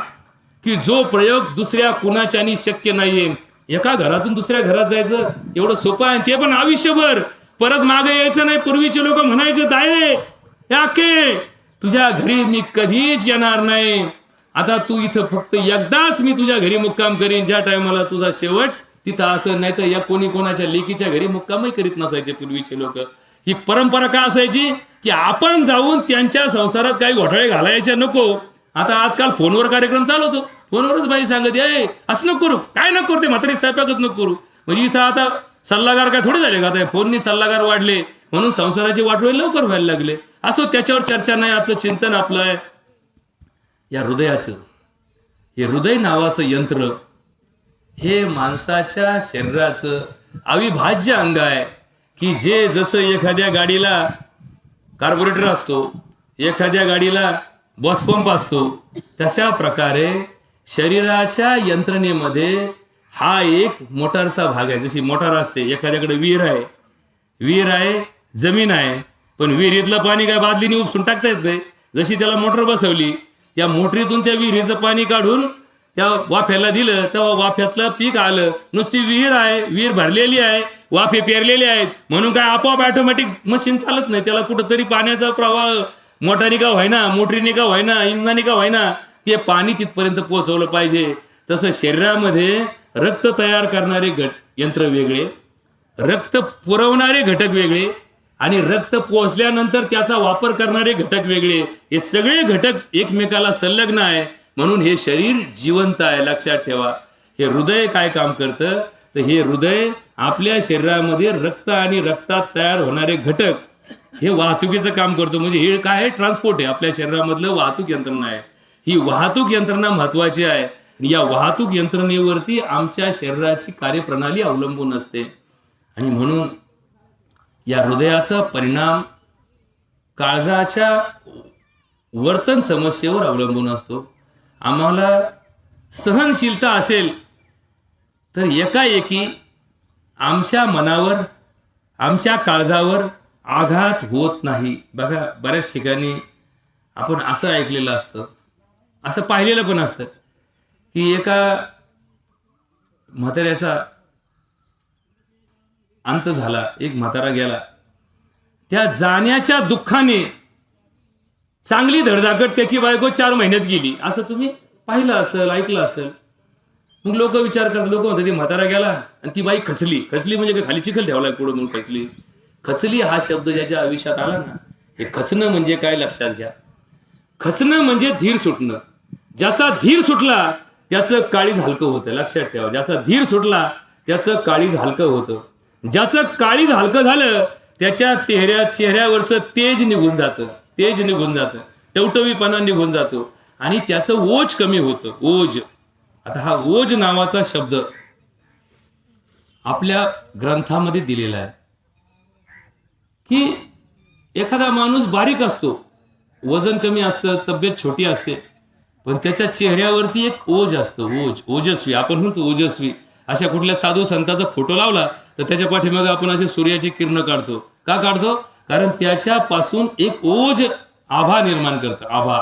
की जो प्रयोग दुसऱ्या कुणाच्यानी शक्य नाहीये. एका घरातून दुसऱ्या घरात जायचं एवढं सोपं आहे, ते पण आयुष्यभर. परत मागे यायचं नाही. पूर्वीचे लोक म्हणायचे, दाये याके तुझ्या घरी मी कधीच येणार नाही, आता तू इथं फक्त एकदाच मी तुझ्या घरी मुक्काम करीन, ज्या टायमाला तुझा शेवट तिथं असं. नाही तर या कोणाच्या लेकीच्या घरी मुक्कामही करीत नसायचे पूर्वीचे लोक. ही परंपरा का असायची की आपण जाऊन त्यांच्या संसारात काही घोटाळे घालायचे नको. आता आजकाल फोनवर कार्यक्रम चालवतो, फोनवरच बाई सांगत आहे असं नको करू, काय नको करू, ते म्हातारी स्वयंपाकच नको करू. म्हणजे इथं आता सल्लागार काय थोडे झाले का? आता फोननी सल्लागार वाढले म्हणून संसाराची वाटोळी लवकर व्हायला लागले. असो, त्याच्यावर चर्चा नाही. आजचं चिंतन आपलं आहे या हृदयाचं. हे हृदय नावाचं यंत्र हे माणसाच्या शरीराचं अविभाज्य अंग आहे, की जे जसं एखाद्या गाडीला कार्बोरेटर असतो, एखाद्या गाडीला बॉस पंप असतो, तशा प्रकारे शरीराच्या यंत्रणेमध्ये हा एक मोटारचा भाग आहे. जशी मोटार असते, एखाद्याकडे विहीर आहे, जमीन आहे, पण विहिरीतलं पाणी काय बादलीने उपसून टाकता येत नाही. जशी त्याला मोटर बसवली, त्या मोटरीतून त्या विहिरीचं पाणी काढून त्या वाफ्याला दिलं, तेव्हा वाफ्यातलं पीक आलं. नुसती विहीर आहे, विहीर भरलेली आहे, वाफे पेरलेले आहेत, म्हणून काय आपोआप ऑटोमॅटिक मशीन चालत नाही. त्याला कुठंतरी पाण्याचा प्रवाह मोटारी का व्हायना, मोटरीने का व्हायना, इंधनाने का व्हायना, ते पाणी तिथपर्यंत पोहोचवलं पाहिजे. तसं शरीरामध्ये रक्त तयार करणारे यंत्र वेगळे, रक्त पुरवणारे घटक वेगळे, आणि रक्त पोहोचल्यानंतर त्याचा वापर करणारे घटक वेगळे. हे सगळे घटक एकमेकाला संलग्न आहे, म्हणून हे शरीर जिवंत आहे. लक्षात ठेवा. हे हृदय काय काम करतं, तर हे हृदय आपल्या शरीरामध्ये रक्त आणि रक्तात तयार होणारे घटक हे वाहतुकीचं काम करतो. म्हणजे हे काय आहे, ट्रान्सपोर्ट आहे, आपल्या शरीरामधलं वाहतूक यंत्रणा आहे. ही वाहतूक यंत्रणा महत्वाची आहे. या वाहतूक यंत्रणेवरती आमच्या शरीराची कार्यप्रणाली अवलंबून असते. आणि म्हणून या हृदयाचा परिणाम काळजाच्या वर्तन समस्येवर अवलंबून असतो. आम्हाला सहनशीलता असेल तर एकाएकी आमच्या मनावर, आमच्या काळजावर आघात होत नाही. बघा, बऱ्याच ठिकाणी आपण असं ऐकलेलं असतं, असं पाहिलेलं पण असतं की एका म्हाताऱ्याचा अंत झाला, एक म्हातारा गेला. त्या जाण्याच्या दुःखाने चांगली धडधाकट त्याची बायको 4 महिन्यात गेली. असं तुम्ही पाहिलं असेल, ऐकलं असेल. मग लोक विचार करतात, लोक म्हणतात ती म्हातारा गेला आणि ती बाई खचली. खचली म्हणजे काय, खाली चिखल ठेवलाय पुढे म्हणून खचली. खचली हा शब्द ज्याच्या आयुष्यात आला ना, हे खचणं म्हणजे काय लक्षात घ्या. खचणं म्हणजे धीर सुटणं. ज्याचा धीर सुटला त्याचं काळीज हलकं होतं. लक्षात ठेवा, ज्याचा धीर सुटला त्याचं काळीज हलकं होतं. ज्याचं काळीज हलकं झालं त्याच्या चेहऱ्यावरचं तेज निघून जातं, तेज निघून जातं, टवटवीपणा निघून जातो आणि त्याचं ओज कमी होतं. ओज. आता हा ओज नावाचा शब्द आपल्या ग्रंथामध्ये दिलेला आहे की एखादा माणूस बारीक असतो, वजन कमी असतं, तब्येत छोटी असते, पण त्याच्या चेहऱ्यावरती एक ओज असतं. ओज, ओजस्वी. आपण म्हणतो ओजस्वी. अशा कुठल्या साधू संतांचा फोटो लावला तर त्याच्या पाठीमागे आपण असे सूर्याची किरण काढतो. का काढतो? कारण त्याच्यापासून एक ओज आभा निर्माण करतं. आभा.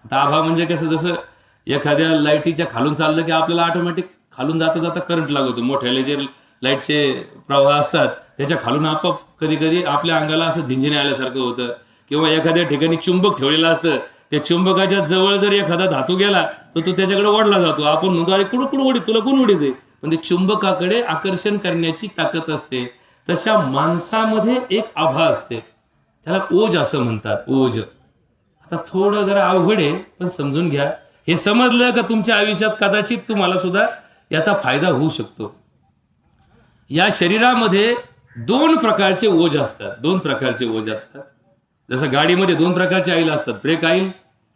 आता आभा म्हणजे कसं, जसं एखाद्या लाईटीच्या खालून चाललं की आपल्याला ऑटोमॅटिक खालून जाता जाता करंट लागतो. मोठ्याले जे लाईटचे प्रवाह असतात त्याच्या खालून आपोआप कधी कधी आपल्या अंगाला असं झिंझिने आल्यासारखं होतं. किंवा एखाद्या ठिकाणी चुंबक ठेवलेलं असतं, त्या चुंबकाच्या जवळ जर एखादा धातू गेला तर तो त्याच्याकडे ओढला जातो. आपण म्हणतो अरे कुठं कुठं ओढीत, तुला कोण ओढीत आहे? पण ते चुंबकाकडे आकर्षण करण्याची ताकद असते. तशा माणसामध्ये एक आभा असते, त्याला ओज असं म्हणतात. ओज. आता थोडं जरा अवघड आहे पण समजून घ्या. हे समजलं का तुमच्या आयुष्यात कदाचित तुम्हाला सुद्धा याचा फायदा होऊ शकतो. या शरीरामध्ये 2 प्रकारचे ओज असतात. 2 प्रकारचे ओज असतात. जसं गाडीमध्ये 2 प्रकारचे ऑइल असतात, ब्रेक ऑइल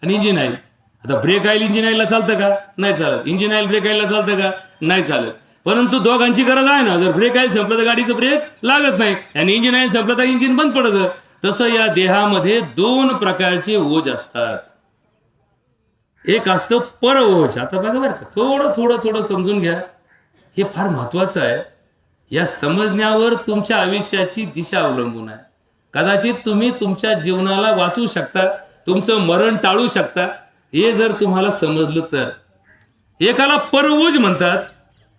आणि इंजिन ऑइल. आता ब्रेक ऑइल इंजिन ऑइलला चालतं का? नाही चालत. इंजिन ऑइल ब्रेक ऑइलला चालतं का? नाही चालत. परंतु दोघांची गरज आहे ना. जर ब्रेक ऑइल संपलं तर गाडीचं ब्रेक लागत नाही आणि इंजिन ऑइल संपलं तर इंजिन बंद पडतं. तसं या देहामध्ये 2 प्रकारचे ओज असतात. एक असतं पर ओज. आता बघा बरं का, थोडं थोडं थोडं समजून घ्या, हे फार महत्वाचं आहे. या समजण्यावर तुमच्या आयुष्याची दिशा अवलंबून आहे. कदाचित तुम्ही तुमच्या जीवनाला वाचवू शकता, तुमचं मरण टाळू शकता, हे जर तुम्हाला समजलं तर. एकाला पर ओज म्हणतात,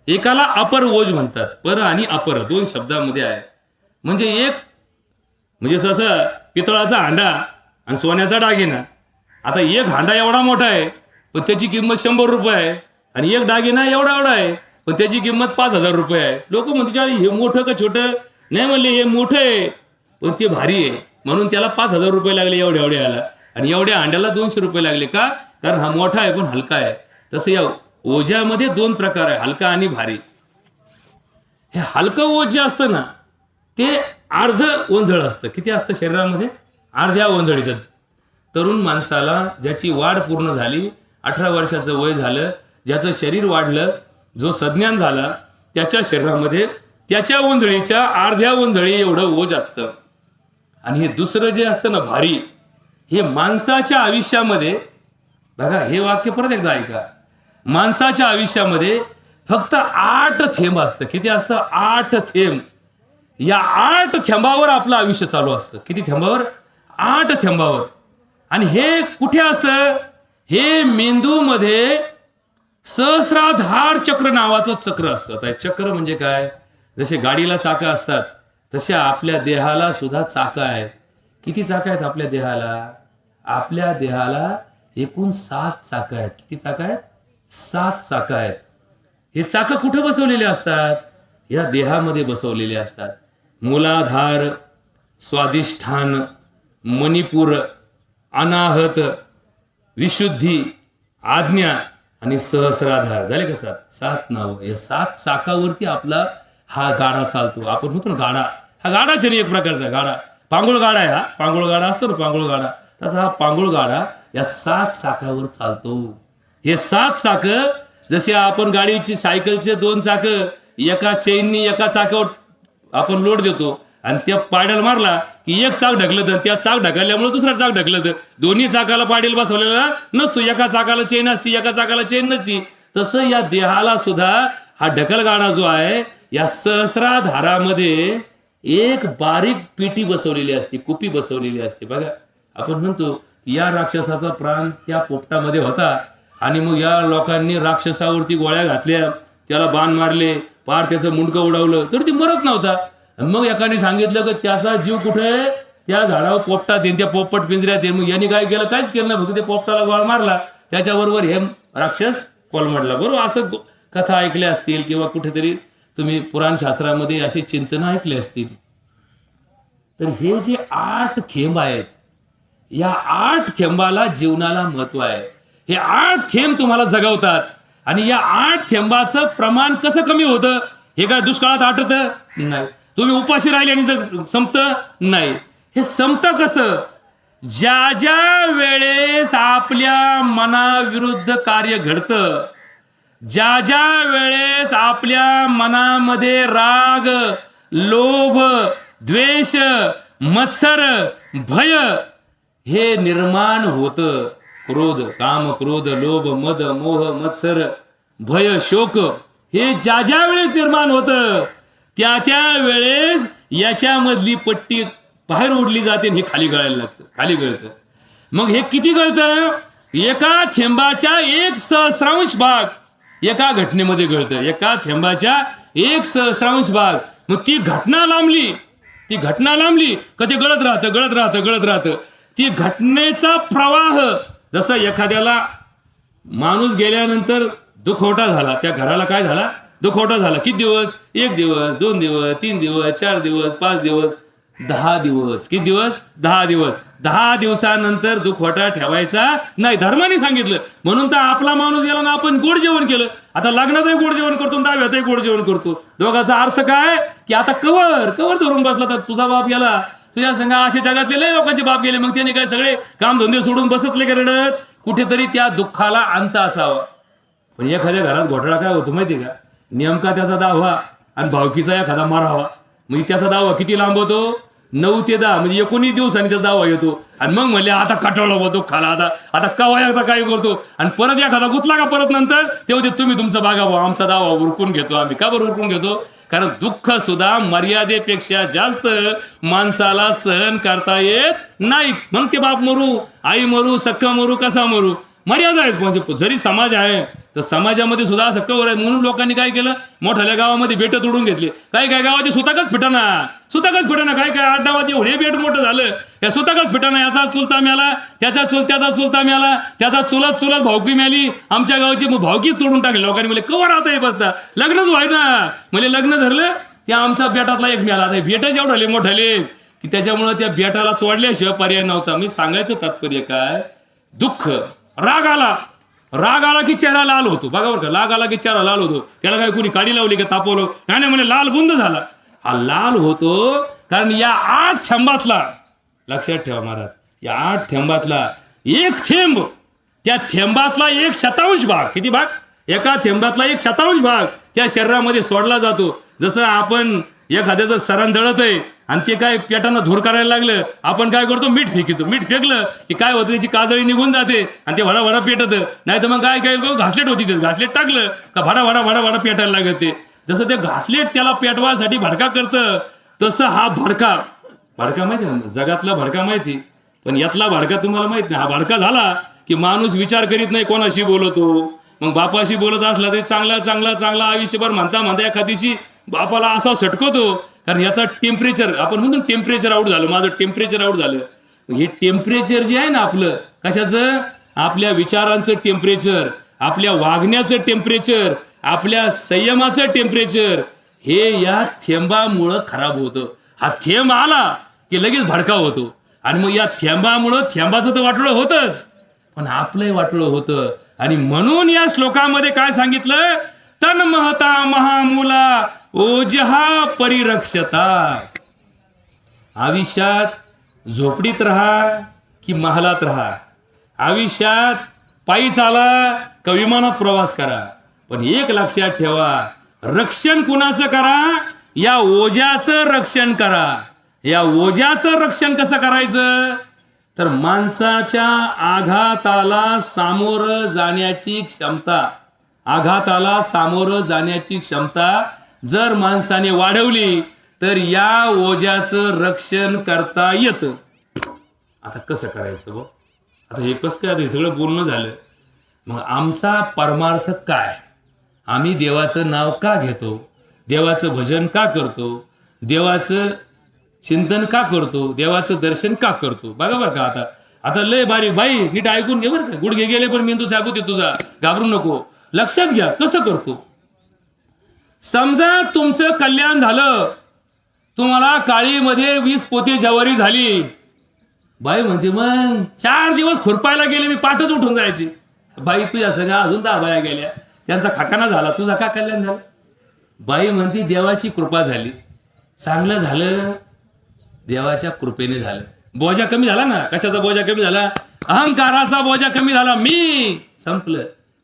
एकाला अपर ओज म्हणतात. पर आणि अपर 2 शब्दामध्ये आहे. म्हणजे एक म्हणजे जसं पितळाचा हांडा आणि सोन्याचा दागिना. आता एक हांडा एवढा मोठा आहे पण त्याची किंमत 100 रुपये आहे आणि एक दागिना एवढा एवढा आहे पण त्याची किंमत 5000 रुपये आहे. लोक म्हणतात हे मोठं का छोटं? नाही म्हणले हे मोठं आहे पण ते भारी आहे म्हणून त्याला 5000 रुपये लागले एवढ्या एवढ्याला, आणि एवढ्या हांड्याला 200 रुपये लागले. का? कारण हा मोठा आहे पण हलका आहे. तसं या ओझ्यामध्ये 2 प्रकार आहे, हलका आणि भारी. हे हलकं ओझ जे असतं ना ते अर्ध ओंजळ असतं. किती असतं शरीरामध्ये? अर्ध्या ओंजळीचं. तरुण माणसाला ज्याची वाढ पूर्ण झाली, 18 वर्षाचं वय झालं, ज्याचं शरीर वाढलं, जो सज्ञान झाला, त्याच्या शरीरामध्ये त्याच्या ओंजळीच्या अर्ध्या ओंजळी एवढं ओझ असतं. आणि हे दुसरं जे असतं ना भारी, हे माणसाच्या आयुष्यामध्ये बघा, हे वाक्य परत एकदा ऐका. माणसाच्या आयुष्यामध्ये फक्त 8 थेंब असतं. किती असतं? 8 थेंब. या 8 थेंबावर आपलं आयुष्य चालू असतं. किती थेंबावर? 8 थेंबावर. आणि हे कुठे असतं? हे मेंदूमध्ये सहस्राधार चक्र नावाचं चक्र असतं. आता चक्र म्हणजे काय? जसे गाडीला चाकं असतात तसे आपल्या देहाला सुद्धा चाकं आहेत. किती चाकं आहेत आपल्या देहाला? आपल्या देहाला एकूण 7 चाकं आहेत. किती चाकं आहेत? 7 चाकं आहेत. हे चाकं कुठे बसवलेले असतात? या देहामध्ये बसवलेले असतात. मूलाधार, स्वादिष्ठान, मणिपूर, अनाहत, विशुद्धी, आज्ञा आणि सहस्राधार. झाले का 7? 7 नाव. या 7 चाकावरती आपला हा गाडा चालतो. आपण म्हणतो ना गाडा. हा गाडाच आहे एक प्रकारचा गाडा. पांगुळ गाडा आहे हा. पांगुळ गाडा असतो ना, पांगुळ गाडा. तसा हा पांगुळ गाडा या 7 चाकावर चालतो. हे 7 चाकं जसे आपण गाडीची, सायकलचे 2 चाकं एका चेननी एका चाकावर आपण लोड देतो आणि त्या पायडल मारला की एक चाक ढकलत, त्या चाक ढकलल्यामुळे दुसरा चाक ढकलत. दोन्ही चाकाला पायडल बसवलेला नसतो. एका चाकाला चेन असती, एका चाकाला चेन नसती. तसं या देहाला सुद्धा हा ढकलगाडा जो आहे या सहस्राधारामध्ये एक बारीक पेटी बसवलेली असते, कुपी बसवलेली असते. बघा आपण म्हणतो या राक्षसाचा प्राण त्या पोपटामध्ये होता आणि मग या लोकांनी राक्षसावरती गोळ्या घातल्या, त्याला बाण मारले, पार त्याचं मुंडकं उडवलं तर ती मरत नव्हता. मग एकाने सांगितलं की त्याचा जीव कुठे, त्या झाडावर पोपटात येईल, त्या पोपट पिंजऱ्यात येईल. मग यांनी काय केलं, काहीच केलं नाही, फक्त ते पोपटाला गोळा मारला, त्याच्याबरोबर हे राक्षस कोलमडला. बरोबर असं कथा ऐकल्या असतील किंवा कुठेतरी तुम्ही पुराण शास्त्रामध्ये असे चिंतन ऐकले असतील. तर हे जे 8 थेंब आहेत, या 8 थेंबाला जीवनाला महत्व आहे. हे 8 थेंब तुम्हाला जगवतात आणि या 8 थेंबाचं प्रमाण कसं कमी होतं, हे काय दुष्काळात आटत नाही. तुम्ही उपाशी राहिले आणि जर संपत नाही. हे संपतं कसं, ज्या ज्या वेळेस आपल्या मनाविरुद्ध कार्य घडतं, ज्या ज्या वेळेस आपल्या मनामध्ये राग, लोभ, द्वेष, मत्सर, भय हे निर्माण होतं, क्रोध, काम, क्रोध, लोभ, मद, मोह, मत्सर, भय, शोक हे ज्या ज्या वेळेस निर्माण होतं त्या त्या वेळेस याच्यामधली पट्टी बाहेर ओढली जाते आणि हे खाली गळायला लागतं, खाली गळतं. मग हे किती गळतं, एका थेंबाच्या 1/1000 भाग एका घटनेमध्ये गळतं, एका थेंबाच्या 1/1000 भाग. मग ती घटना लांबली, ती घटना लांबली का ते गळत राहतं, गळत राहतं, गळत राहतं. ती घटनेचा प्रवाह, जसं एखाद्याला माणूस गेल्यानंतर दुखवटा झाला, त्या घराला काय झाला, दुखवटा झाला. किती दिवस, 1 दिवस, 2 दिवस, 3 दिवस, 4 दिवस, 5 दिवस, 10 दिवस. किती दिवस, 10 दिवस. 10 दिवसानंतर दुखवटा ठेवायचा नाही, धर्माने सांगितलं. म्हणून तर आपला माणूस गेला ना, आपण गोड जेवण केलं. आता लग्नातही गोड जेवण करतो, दहाव्यातही गोड जेवण करतो. दोघांचा अर्थ काय की आता कवर धरून बसला, तर तुझा बाप गेला, तुझ्या संग असे जगातले लय लोकांचे बाप गेले, मग त्याने काय सगळे कामधंदे सोडून बसतले का रडत. कुठेतरी त्या दुःखाला अंत असावा. पण एखाद्या घरात घोटाळा काय होतो माहिती का, नेमका त्याचा दावा आणि भावकीचा एखादा मारावा. मग त्याचा दावा किती लांब होतो, 9 ते 10 म्हणजे 19 दिवसांनी त्याचा दावा येतो. आणि मग म्हणले आता कटाळा होतो खाला, आता कवा एकदा काय करतो. आणि परत एखादा गुतला का परत नंतर तेव्हा तुम्ही तुमचा बागा भाऊ, आमचा दावा उरकून घेतो आम्ही. का बरं उरकून घेतो, कारण दुःख सुद्धा मर्यादेपेक्षा जास्त माणसाला सहन करता येत नाही. मग ते बाप मरू, आई मरू, सख्खा मरू, कसा मरू, मर्यादा आहेत. म्हणजे जरी समाज आहे तर समाजामध्ये सुद्धा असं कवर आहे. म्हणून लोकांनी काय केलं, मोठ्या गावामध्ये बेट तोडून घेतली. काही गावाची सुताकच फिटाना, काय आडनावात एवढे बेट मोठं झालं, या सुताकच फिटाना, याचा चुलता मिळाला, त्याचा चुलता मिळाला, त्याचा चुलत भावकी मिळाली, आमच्या गावाची मग भावकीच तोडून टाकली. लोकांनी म्हणले कवर आता हे बसता, लग्नच व्हाय ना. म्हणजे लग्न धरलं, त्या आमचा बेटातला एक मिळाला. बेट जेवढे मोठाले की त्याच्यामुळे त्या बेटाला तोडल्याशिवाय पर्याय नव्हता. मी सांगायचं तात्पर्य काय, दुःख, राग आला की चेहरा लाल होतो. बघा बरं का, राग आला की चेहरा लाल होतो. त्याला काय कोणी काडी लावली का, तापवलं नाही, म्हणे लाल बुंद झाला. हा लाल होतो कारण या 8 थेंबातला, लक्षात ठेवा महाराज, या 8 थेंबातला एक थेंब, त्या थेंबातला 1/100 भाग, किती भाग, एका थेंबातला 1/100 भाग त्या शरीरामध्ये सोडला जातो. जसं आपण एखाद्याचं सरण जळत आहे आणि ते काय पेटानं धूर करायला लागलं, आपण काय करतो, मीठ फेकितो. मीठ फेकलं की काय होतं, त्याची काजळी निघून जाते आणि ते भडा पेटत. नाही तर मग काय घासलेट होती, घासलेट टाकलं का भडा पेटायला लागत. ते जसं ते घासलेट त्याला पेटवायसाठी भडका करतं, तसं हा भडका माहिती ना, जगातला भडका माहिती, पण यातला भडका तुम्हाला माहित नाही. हा भडका झाला की माणूस विचार करीत नाही कोणाशी बोलतो. मग बापाशी बोलत असला तरी चांगला आयुष्यभर म्हणता एखादीशी बापाला असा सटकवतो, कारण याचा टेम्परेचर, आपण म्हणतो टेम्परेचर आउट झालं, माझं टेम्परेचर आउट झालं. हे टेम्परेचर जे आहे ना आपलं, कशाचं, आपल्या विचारांचं टेम्परेचर, आपल्या वागण्याचं टेम्परेचर, आपल्या संयमाचं टेम्परेचर, हे या थेंबामुळं खराब होतं. हा थेंब आला की लगेच भडका होतो. आणि मग या थेंबामुळं थेंबाचं तर वाटोळं होतच, पण आपलंही वाटोळं होतं. आणि म्हणून या श्लोकामध्ये काय सांगितलं, तन महता महामूला ओजहा परिरक्षता. आयुष्यात झोपडीत राहा की महालात राहा, आयुष्यात पायी चाला का विमानात प्रवास करा, पण एक लक्षात ठेवा, रक्षण कुणाचं करा, या ओझ्याचं रक्षण करा. या ओझ्याचं रक्षण कसं करायचं, तर माणसाच्या आघाताला सामोरं जाण्याची क्षमता आघाताला सामोरं जाण्याची क्षमता जर माणसाने वाढवली तर या ओझ्याचं रक्षण करता येतं. आता कसं करायचं बघ? आता हे कसं काय? हे सगळं बोलणं झालं. मग आमचा परमार्थ काय? आम्ही देवाचं नाव का घेतो? देवाचं भजन का करतो? देवाचं चिंतन का करतो? देवाचं दर्शन का करतो? बघा बरं का, आता आता लय बारीक बाई, नीट ऐकून घे बरं का. गुडघे गेले पण मेंदू सांगू दे तुझा, घाबरू नको. लक्षात घ्या कसं करतो. समजा तुमचं कल्याण झालं, तुम्हाला काळीमध्ये 20 पोते ज्वारी झाली. बाई म्हणते मग 4 दिवस खुरपायला गेले, मी पाठच उठून जायची. बाई तुझ्या सगळ्या अजून 10 बाया गेल्या, त्यांचा खाकाना झाला, तुझा का कल्याण झालं? बाई म्हणती देवाची कृपा झाली. चांगलं झालं, देवाच्या कृपेने झालं. बोजा कमी झाला ना. कशाचा बोजा कमी झाला? अहंकाराचा बोजा कमी झाला. मी संपलं.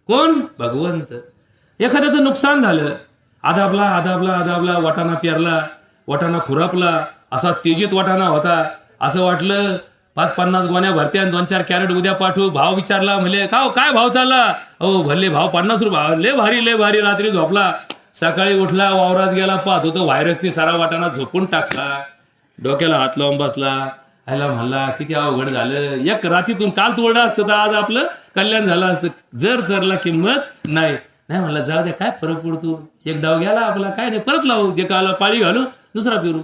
कोण? भगवंत. एखाद्याचं नुकसान झालं, आदाबला आदाबला आदाबला, वाटाणा पेरला, वाटाणा खुरपला, असा तेजीत वाटाणा होता. असं वाटलं 5-50 गोण्या भरत्या आणि 2-4 कॅरेट उद्या पाठवू. भाव विचारला, म्हणले का काय भाव चालला? हो भरले भाव 50 रुपये. लय भारी लय भारी. रात्री झोपला, सकाळी उठला, वावरात गेला, पाहत होतो व्हायरसने सारा वाटाणा झोपून टाकला. डोक्याला हात लावून बसला. ह्याला म्हणला किती अवघड झालं, एक रात्रीतून काल तोडलं असतं तर आज आपलं कल्याण झालं असतं. जर तरला किंमत नाही. नाही म्हणला जाऊ द्या, काय फरक पडतो, एक डाव गेला आपला, काय नाही, परत लावू दे, काला पाळी घालू, दुसरा फिरू.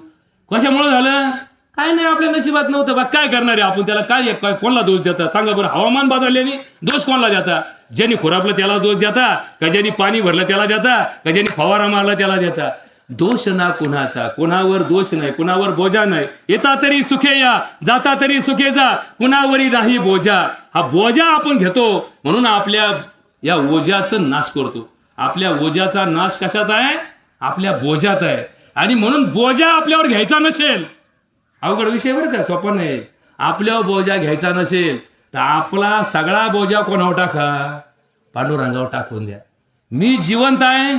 कशामुळे झालं? काय नाही, आपल्या नशिबात नव्हतं बा. काय करणार आहे आपण त्याला? काय कोणाला दोष देता सांगा बरं? हवामान बदलल्याने दोष कोणाला देता? ज्यांनी खुरापलं त्याला दोष देता का? ज्यांनी पाणी भरलं त्याला देता का? ज्यांनी फवारा मारला त्याला देता? दोष ना कुणाचा, कुणावर दोष नाही, कुणावर बोजा नाही. येता तरी सुखे या, जाता तरी सुखे जा, कुणावरी नाही बोजा. हा बोजा आपण घेतो म्हणून आपल्या या ओझ्याचं नाश करतो. आपल्या ओझ्याचा नाश कशात आहे? आपल्या बोजात आहे. आणि म्हणून बोजा आपल्यावर घ्यायचा नसेल, अवघड विषय बरं का, सोपा नाही. आपल्यावर बोजा घ्यायचा नसेल तर आपला सगळा बोजा कोणावर टाका? पांडुरंगावर टाकून द्या. मी जिवंत आहे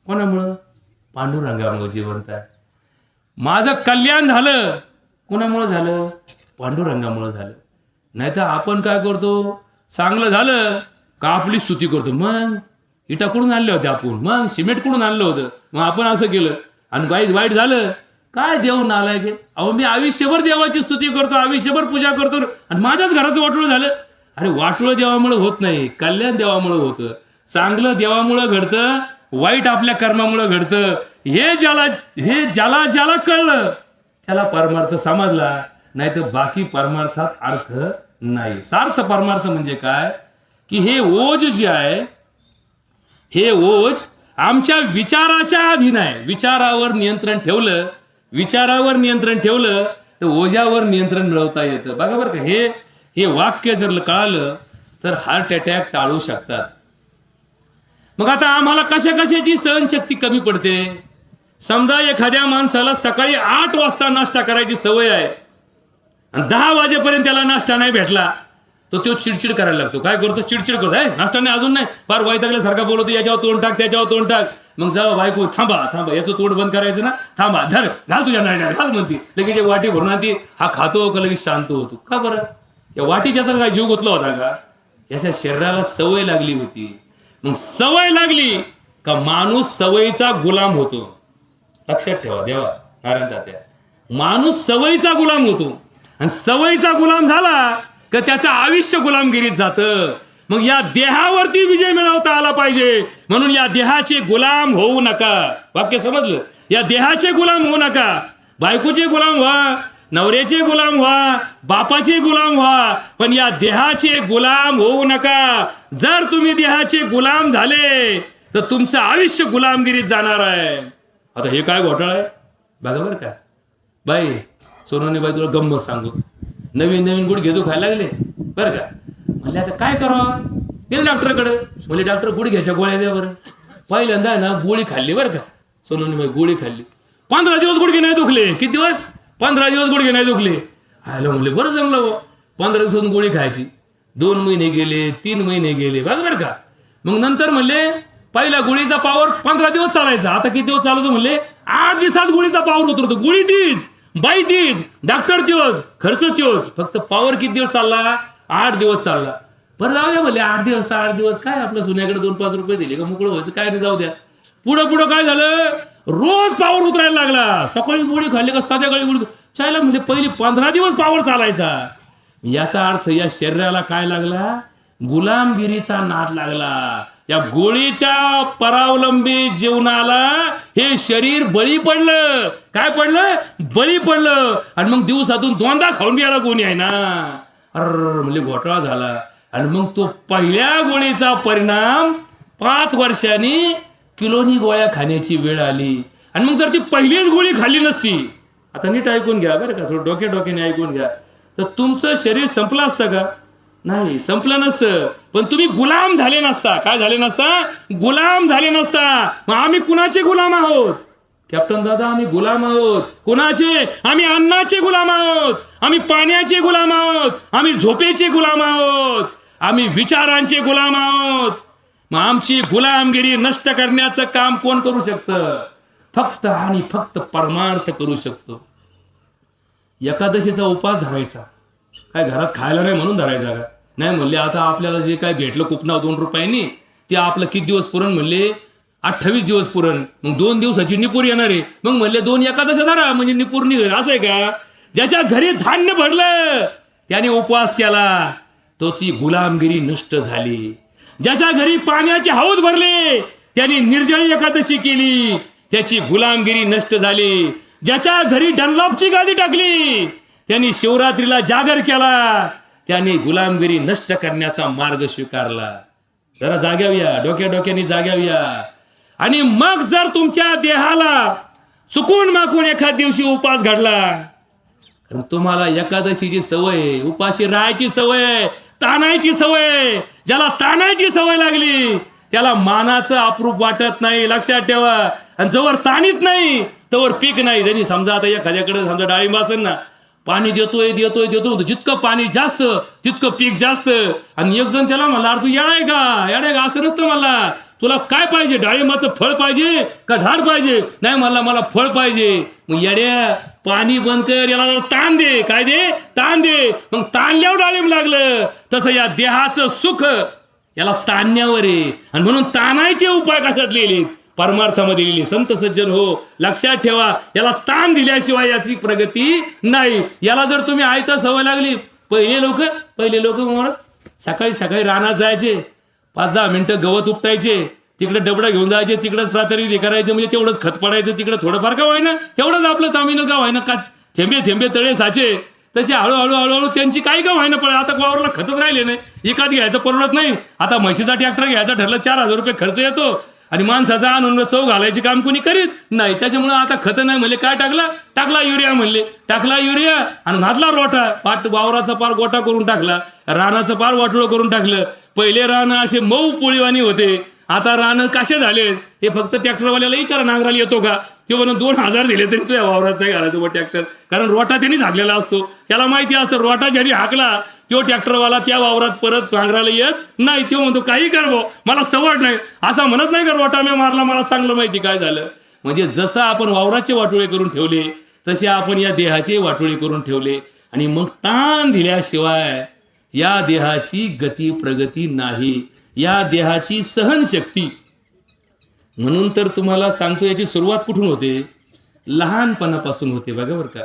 कोणामुळं? पांडुरंगामुळे जिवंत आहे. माझं कल्याण झालं कोणामुळे झालं? पांडुरंगामुळे झालं. नाहीतर आपण काय करतो? चांगलं झालं का आपली स्तुती करतो. मग इटा कुठून आणल्या होत्या आपण? मग सिमेंट कुठून आणलं होतं? मग आपण असं केलं. आणि वाईट झालं काय? देव नालायक आहे. अहो मी आयुष्यभर देवाची स्तुती करतो, आयुष्यभर पूजा करतो, आणि माझ्याच घराचं वाटोळं झालं. अरे वाटोळं देवामुळे होत नाही, कल्याण देवामुळे होतं. चांगलं देवामुळे घडतं, वाईट आपल्या कर्मामुळे घडतं. हे ज्याला ज्याला कळलं त्याला परमार्थ समजला. नाही तर बाकी परमार्थात अर्थ नाही. सार्थ परमार्थ म्हणजे काय? की हे ओझ जे आहे, हे ओझ आमच्या विचाराच्या अधीन आहे. विचारावर नियंत्रण ठेवलं, विचारावर नियंत्रण ठेवलं तर ओझ्यावर नियंत्रण मिळवता येतं. बघा बरं का, हे वाक्य जर कळालं तर हार्ट अटॅक टाळू शकतात. मग आता आम्हाला कशाची सहनशक्ती कमी पडते? समजा एखाद्या माणसाला सकाळी 8 वाजता नाश्ता करायची सवय आहे आणि 10 वाजेपर्यंत त्याला नाश्ता नाही भेटला तर तो चिडचिड करायला लागतो. काय करतो? चिडचिड करतो. नाश्ता नाही, अजून नाही, फार वैतागल्यासारखा बोलतो, याच्यावर तोंड टाक, त्याच्यावर तोंड टाक. मग जाऊ बायको, थांबा, याचं तोंड बंद करायचं ना, थांबा, धर, घाल तुझ्या नाश्त्यात, घाल म्हणती. लगेच एक वाटी भरून आणती, हा खातो का लगेच शांत होतो. का बरं? या वाटी त्याचा काय जीव गुतला होता का? याच्या शरीराला सवय लागली होती. मग सवय लागली का माणूस सवयीचा गुलाम होतो. लक्षात ठेवा देवा नारायण तात्या, माणूस सवयीचा गुलाम होतो. आणि सवयीचा गुलाम झाला का त्याचं आयुष्य गुलामगिरीत जातं. मग या देहावरती विजय मिळवता आला पाहिजे. म्हणून या देहाचे गुलाम होऊ नका. वाक्य समजलं? या देहाचे गुलाम होऊ नका. बायकोचे गुलाम व्हा, नवऱ्याचे गुलाम व्हा, बापाचे गुलाम व्हा, पण या देहाचे गुलाम होऊ नका. जर तुम्ही देहाचे गुलाम झाले तर तुमचं आयुष्य गुलामगिरीत जाणार आहे. आता हे काय घोटाळा आहे बघा बरं का. बाई सोनवणे बाई, तुला गंमत सांगू, नवीन गुड घेतो खायला लागले बरं का. म्हणले आता काय करावं? गेले डॉक्टरकडे. म्हणले डॉक्टर गुडघ्याच्या गोळ्या द्या बरं. पहिल्यांदा ना गोळी खाल्ली बरं का सोनवणे बाई, गोळी खाल्ली. 15 दिवस गुडघे नाही दुखले. किती दिवस? 15 दिवस गुडघे नाही दुखले. आयला म्हणले बरं जमलं. 15 दिवसातून गोळी खायची. 2 महिने गेले, 3 महिने गेले बरं का. मग नंतर म्हणले पहिला गोळीचा पावर 15 दिवस चालायचा. आता किती दिवस चालवतो? म्हणले 8 दिवसात गोळीचा पावर उतरतो. गोळी तीच, बाई तीच, डॉक्टर त्योच, खर्च त्योच, फक्त पावर किती दिवस चालला? 8 दिवस चालला. बरं जाऊ द्या म्हणले 8 दिवस काय आपल्या सोन्याकडे 2-5 रुपये दिले का मोकळं व्हायचं, काय नाही, जाऊ द्या. पुढं पुढं काय झालं, रोज पावर उतरायला लागला. सकाळी गोळी खाल्ली का संध्याकाळी गोळी, चायला म्हणजे पहिले 15 दिवस पावर चालायचा. याचा अर्थ या शरीराला काय लागला, गुलामगिरीचा नाद लागला. या गोळीच्या परावलंबी जीवनाला हे शरीर बळी पडलं. काय पडलं, बळी पडलं. आणि मग दिवसातून 2दा खाऊन घ्यायला कोणी आहे ना, म्हणजे घोटाळा झाला. आणि मग तो पहिल्या गोळीचा परिणाम 5 वर्षांनी किलोनी गोळ्या खाण्याची वेळ आली. आणि मग जर ती पहिलीच गोळी खाल्ली नसती, आता नीट ऐकून घ्या बरं का, थोडं डोक्याने ऐकून घ्या, तर तुमचं शरीर संपलं असतं का, नाही संपलं नसतं. पण तुम्ही गुलाम झाले नसता. काय झाले नसता, गुलाम झाले नसता. मग आम्ही कुणाचे गुलाम आहोत कॅप्टन दादा, आम्ही गुलाम आहोत. कुणाचे, आम्ही अन्नाचे गुलाम आहोत, आम्ही पाण्याचे गुलाम आहोत, आम्ही झोपेचे गुलाम आहोत, आम्ही विचारांचे गुलाम आहोत. मग आमची गुलामगिरी नष्ट करण्याचं काम कोण करू शकतं, फक्त आणि फक्त परमार्थ करू शकतो. एकादशीचा उपास धरायचा, काय घरात खायला नाही म्हणून धरायचा का, नाही म्हणले आता आपल्याला जे काय भेटलं कुपना 2 रुपयांनी ते आपलं किती दिवस पुरण, म्हणले 28 दिवस पुरण. मग 2 दिवसाची निपूर येणार आहे, मग म्हणले 2 एकादशी धरा म्हणजे निपूर निघेल. असं आहे का, ज्याच्या घरी धान्य भरलं त्याने उपवास केला, तोची गुलामगिरी नष्ट झाली. ज्याच्या घरी पाण्याचे हौद भरले त्याने निर्जळी एकादशी केली, त्याची गुलामगिरी नष्ट झाली. ज्याच्या घरी डनलॉपची गादी टाकली त्यांनी शिवरात्रीला जागर केला, त्याने गुलामगिरी नष्ट करण्याचा मार्ग स्वीकारला. जरा जाग्याव्या, डोक्याने जाग्याव्या. आणि मग जर तुमच्या देहाला चुकून माकून एखाद दिवशी उपास घडला, कारण तुम्हाला एकादशीची सवय, उपाशी राहायची सवय, ताणायची सवय, ज्याला ताणायची सवय लागली त्याला मानाचं अप्रूप वाटत नाही, लक्षात ठेवा. आणि जोवर ताणीत नाही तोवर पीक नाही. जरी समजा आता एखाद्याकडे समजा डाळिंब असेल ना, पाणी देतोय जितकं पाणी जास्त तितकं पीक जास्त. आणि एक जण त्याला म्हणला, तू येडाय का असं नसतं, मला तुला काय पाहिजे, डाळिंबाचं फळ पाहिजे का झाड पाहिजे, नाही मला फळ पाहिजे. मग येड्या पाणी बंद कर, याला ताण दे, काय दे, ताण दे. मग ताणल्यावर डाळिंब लागलं. तसं या देहाचं सुख याला ताणण्यावर आहे. आणि म्हणून ताणायचे उपाय कशात लिहिले, परमार्थामध्ये लिहिली. संत सज्जन हो, लक्षात ठेवा, याला ताण दिल्याशिवाय याची प्रगती नाही. याला जर तुम्ही आयता सवय लागली, पहिले लोक सकाळी रानात जायचे, 5-10 मिनिटं गवत उपटायचे, तिकडे डबडा घेऊन जायचे, तिकडेच प्रातरी करायचे, म्हणजे तेवढंच खत पडायचं, तिकडे थोडंफार का व्हायना, तेवढंच आपलं तामिनं का व्हायना, का थेंबे तळे साचे. तसे हळूहळू त्यांची काही का व्हायना पडे. आता वावरला खतच राहिले नाही, एखाद घ्यायचं परवडत नाही. आता म्हशीचा ट्रॅक्टर घ्यायचा ठरलं 4000 रुपये खर्च येतो, आणि माणसाचा आणून चव घालायची काम कोणी करीत नाही. त्याच्यामुळे आता खत नाही म्हणले, काय टाकला युरिया म्हणले, टाकला युरिया आणि घातला रोटा, वावराचा पार गोटा करून टाकला, रानाचं पार वाटोळं करून टाकलं. पहिले रान असे मऊ पोळीवाणी होते, आता रान कसे झाले. हे फक्त ट्रॅक्टरवाल्याला विचारा, नांगराला येतो का, ते म्हणून 2000 दिले तरी तुझ्या वावरात नाही घालायचं बा ट्रॅक्टर, कारण रोटा त्यांनी झाकलेला असतो. त्याला माहिती असतं रोटा ज्याने हाकला तो ट्रॅक्टरवाला त्या वावरात परत नांगराला येत नाही. तो म्हणतो काही कर भाऊ, मला सवड नाही, असा म्हणत नाही का रोटा मी मारला, मला चांगलं माहिती काय झालं. म्हणजे जसं आपण वावराचे वाटोळे करून ठेवले तसे आपण या देहाचे वाटोळे करून ठेवले. आणि मग ताण दिल्याशिवाय या देहाची गती प्रगती नाही, या देहाची सहनशक्ती. म्हणून तर तुम्हाला सांगतो, याची सुरुवात कुठून होते, लहानपणापासून होते. बघा बरं का,